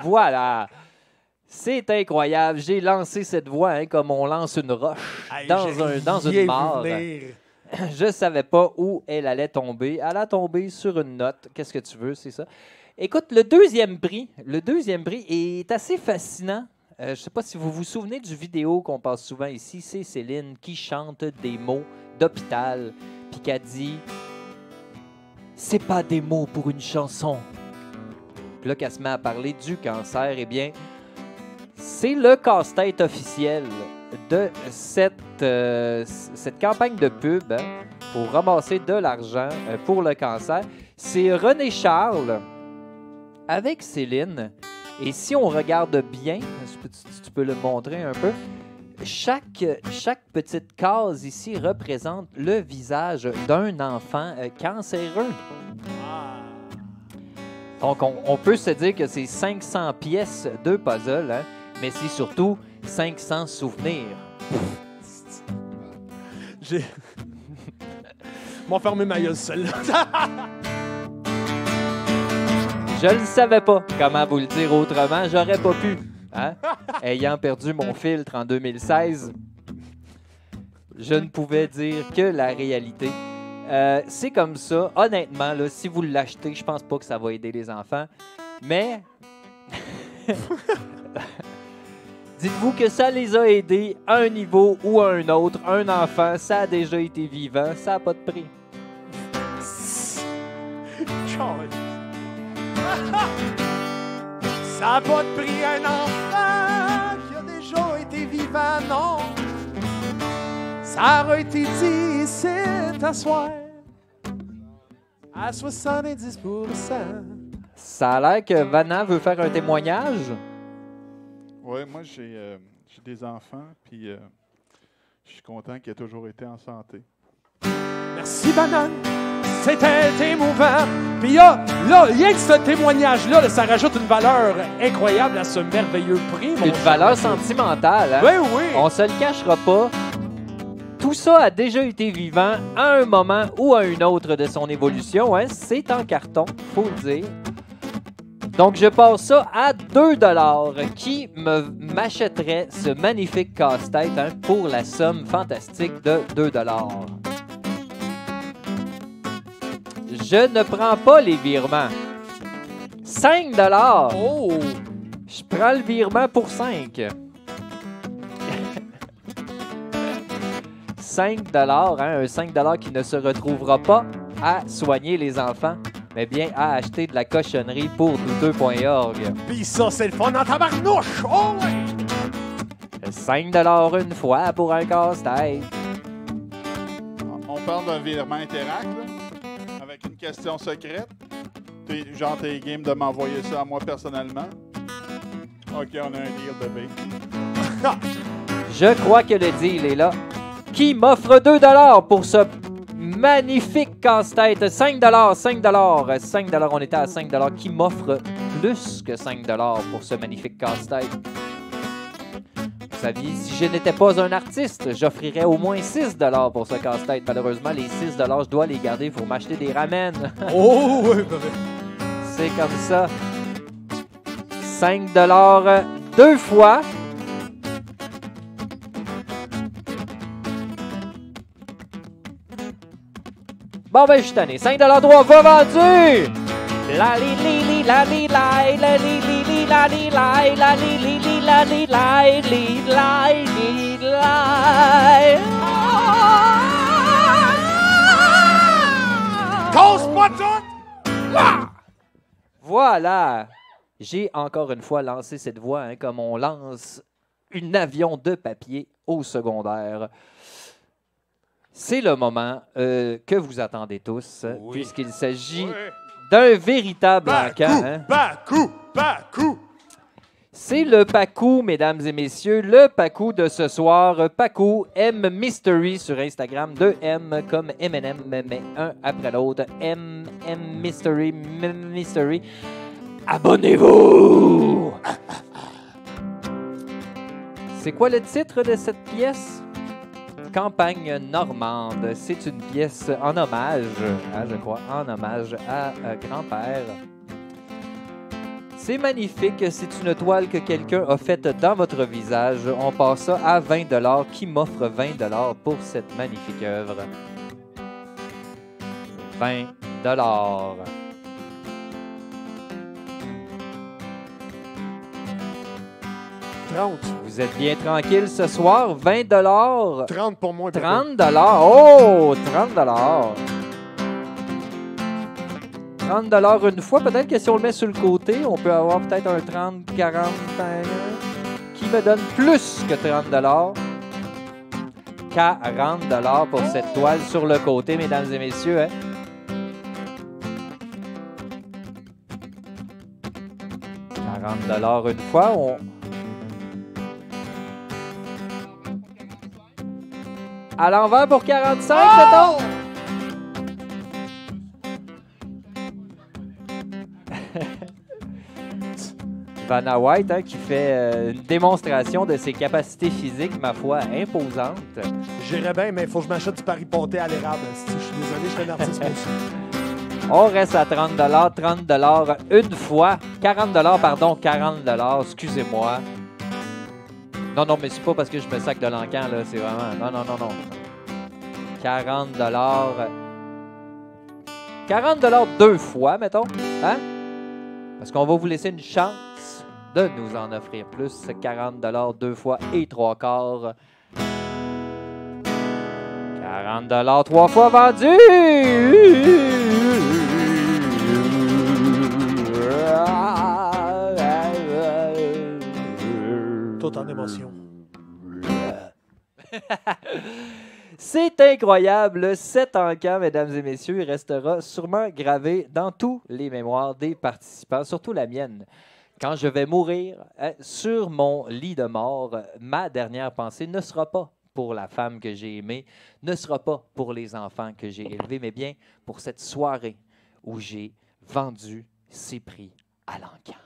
voilà. C'est incroyable. J'ai lancé cette voix hein, comme on lance une roche dans une mare. Je ne savais pas où elle allait tomber. Elle a tombé sur une note. Qu'est-ce que tu veux, c'est ça? Écoute, le deuxième prix est assez fascinant. Je ne sais pas si vous vous souvenez du vidéo qu'on passe souvent ici. C'est Céline qui chante des mots d'hôpital, puis qui a dit « C'est pas des mots pour une chanson. » Puis là, qu'elle se met à parler du cancer, eh bien, c'est le casse-tête officiel de cette campagne de pub hein, pour ramasser de l'argent pour le cancer. C'est René Charles avec Céline. Et si on regarde bien, tu peux le montrer un peu, chaque petite case ici représente le visage d'un enfant cancéreux. Donc, on peut se dire que c'est 500 pièces de puzzle, hein, mais c'est surtout 500 souvenirs. J'ai... M'ont fermé ma gueule, celle-là. Je ne savais pas comment vous le dire autrement. J'aurais pas pu. Hein? Ayant perdu mon filtre en 2016, je ne pouvais dire que la réalité. C'est comme ça. Honnêtement, là, si vous l'achetez, je pense pas que ça va aider les enfants. Mais dites-vous que ça les a aidés à un niveau ou à un autre. Un enfant, ça a déjà été vivant. Ça n'a pas de prix. Ça n'a pas de prix un enfant qui a déjà été vivant, non. Ça aurait été dit ici t'asseoir à 70%. Ça a l'air que Vanna veut faire un témoignage. Oui, moi j'ai des enfants, puis je suis content qu'ils aient toujours été en santé. Merci, Banane. C'était émouvant. Puis là, rien que ce témoignage-là, ça rajoute une valeur incroyable à ce merveilleux prix. Une valeur sentimentale. Hein? Oui, oui. On se le cachera pas. Tout ça a déjà été vivant à un moment ou à un autre de son évolution. Hein? C'est en carton, faut le dire. Donc, je passe ça à 2 $. Qui m'achèterait ce magnifique casse-tête hein, pour la somme fantastique de 2 $? Je ne prends pas les virements. 5 $. Oh! Je prends le virement pour 5. 5 $, hein, un 5 $ qui ne se retrouvera pas à soigner les enfants, mais bien à acheter de la cochonnerie pour douteux.org. Puis ça, c'est le fun en tabarnouche! Oh ouais! 5 $ une fois pour un casse-tête. On parle d'un virement Interact, là, avec une question secrète. Genre, t'es game de m'envoyer ça à moi personnellement. OK, on a un deal, bébé. Je crois que le deal est là. Qui m'offre 2 $ pour ce magnifique casse-tête? 5 $, 5 $. 5 $, on était à 5 $. Qui m'offre plus que 5 $ pour ce magnifique casse-tête? Vous saviez, si je n'étais pas un artiste, j'offrirais au moins 6 $ pour ce casse-tête. Malheureusement, les 6 $, je dois les garder pour m'acheter des ramen. Oh, oui, c'est comme ça. 5 $ 2 fois. Bon, ben, je suis tanné. 5 $ 3 fois vendu! La li li li la li la la li li li la li la la li li li la li la li la li la. Cause pas tout! Voilà! voilà! J'ai encore une fois lancé cette voix hein, comme on lance un avion de papier au secondaire. C'est le moment que vous attendez tous, puisqu'il s'agit d'un véritable encan. Hein. Pacou! C'est le Pacou, mesdames et messieurs, le Pacou de ce soir. Pacou M Mystery sur Instagram. 2 M comme M&M, mais un après l'autre. M Mystery, Mystery. Abonnez-vous! C'est quoi le titre de cette pièce? Campagne normande. C'est une pièce en hommage, hein, je crois, en hommage à grand-père. C'est magnifique. C'est une toile que quelqu'un a faite dans votre visage. On passe ça à 20 $. Qui m'offre 20 $ pour cette magnifique œuvre? 20 $. Vous êtes bien tranquille ce soir? 20 $. 30 pour moi. 30 $. Oh! 30 $. 30 $ une fois. Peut-être que si on le met sur le côté, on peut avoir peut-être un 30, 40, 50, qui me donne plus que 30 $. 40 $ pour cette toile sur le côté, mesdames et messieurs. Hein? $40 une fois. À l'envers pour 45, mettons. Vanna White, hein, qui fait une démonstration de ses capacités physiques, ma foi, imposantes. J'irais bien, mais il faut que je m'achète du Paris Ponté à l'érable. Je suis désolé, je suis un artiste pour ça. On reste à 30 $, 30 $ une fois. 40 $, pardon, 40 $, excusez-moi. Non, mais c'est pas parce que je me sac de l'encan, là, c'est vraiment... Non. 40 $. 40 $ deux fois, mettons. Hein? Parce qu'on va vous laisser une chance de nous en offrir plus. 40 $ deux fois et 3/4. 40 $ 3 fois vendu! Tout en émotion. C'est incroyable. Cet encan, mesdames et messieurs, il restera sûrement gravé dans tous les mémoires des participants, surtout la mienne. Quand je vais mourir sur mon lit de mort, ma dernière pensée ne sera pas pour la femme que j'ai aimée, ne sera pas pour les enfants que j'ai élevés, mais bien pour cette soirée où j'ai vendu ces prix à l'encan.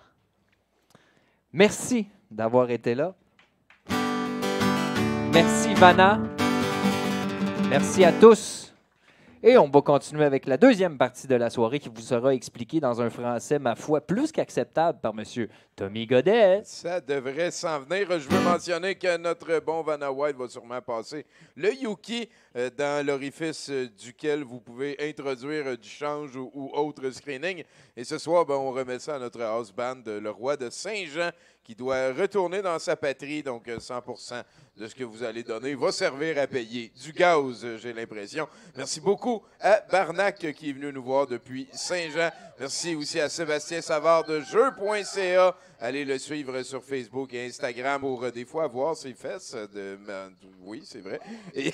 Merci d'avoir été là. Merci, Vanna. Merci à tous. Et on va continuer avec la deuxième partie de la soirée qui vous sera expliquée dans un français, ma foi, plus qu'acceptable par M. Tommy Godet. Ça devrait s'en venir. Je veux mentionner que notre bon Vanna White va sûrement passer le Yuki dans l'orifice duquel vous pouvez introduire du change ou autre screening. Et ce soir, on remet ça à notre house band, le roi de Saint-Jean, qui doit retourner dans sa patrie. Donc, 100% de ce que vous allez donner va servir à payer du gaz, j'ai l'impression. Merci beaucoup à Barnac qui est venu nous voir depuis Saint-Jean. Merci aussi à Sébastien Savard de jeux.ca. Allez le suivre sur Facebook et Instagram pour des fois voir ses fesses. Oui, c'est vrai. Et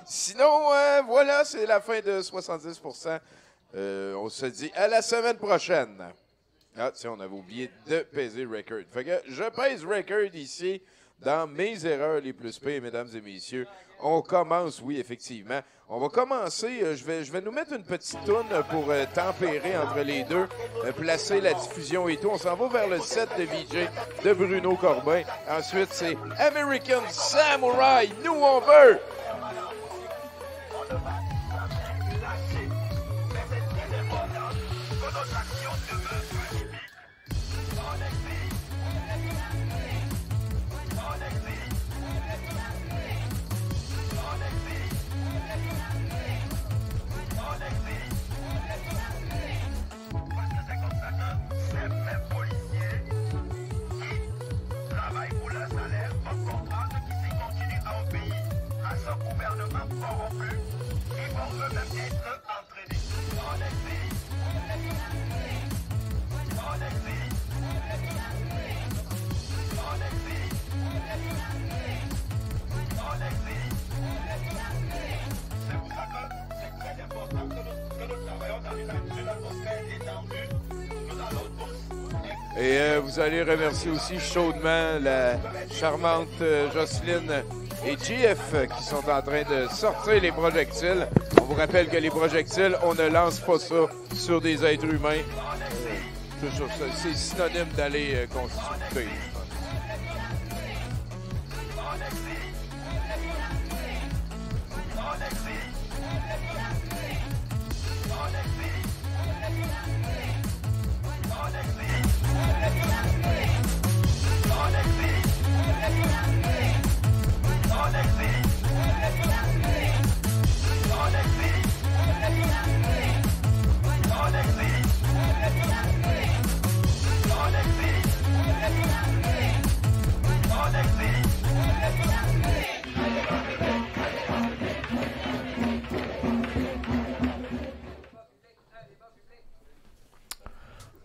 sinon, voilà, c'est la fin de 70%. On se dit à la semaine prochaine. Ah, tiens, on avait oublié de peser record. Fait que je pèse record ici dans mes erreurs les plus pires, mesdames et messieurs. On commence, oui, effectivement. On va commencer, je vais nous mettre une petite toune pour tempérer entre les deux, placer la diffusion et tout. On s'en va vers le set de VJ de Bruno Corbin. Ensuite, c'est American Samurai, nous on veut! Et vous allez remercier aussi chaudement la charmante Jocelyne et JF qui sont en train de sortir les projectiles. On vous rappelle que les projectiles, on ne lance pas ça sur des êtres humains. C'est synonyme d'aller consulter.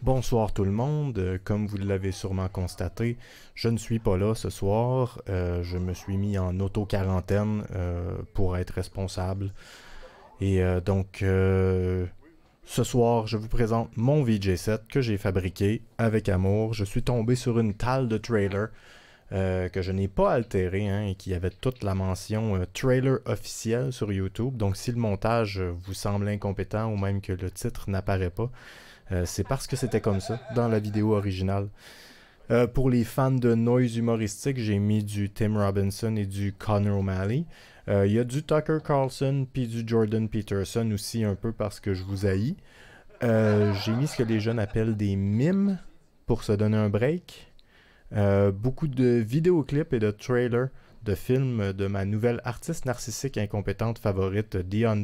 Bonsoir tout le monde. Comme vous l'avez sûrement constaté, je ne suis pas là ce soir. Je me suis mis en auto-quarantaine pour être responsable. Et donc, ce soir, je vous présente mon VJ7 que j'ai fabriqué avec amour. Je suis tombé sur une talle de trailer que je n'ai pas altérée et qui avait toute la mention trailer officiel sur YouTube. Donc, si le montage vous semble incompétent ou même que le titre n'apparaît pas, c'est parce que c'était comme ça dans la vidéo originale. Pour les fans de noise humoristique, j'ai mis du Tim Robinson et du Connor O'Malley. Il y a du Tucker Carlson puis du Jordan Peterson aussi, un peu parce que je vous haïs. J'ai mis ce que les jeunes appellent des mimes pour se donner un break. Beaucoup de vidéoclips et de trailers de films de ma nouvelle artiste narcissique incompétente favorite, Dion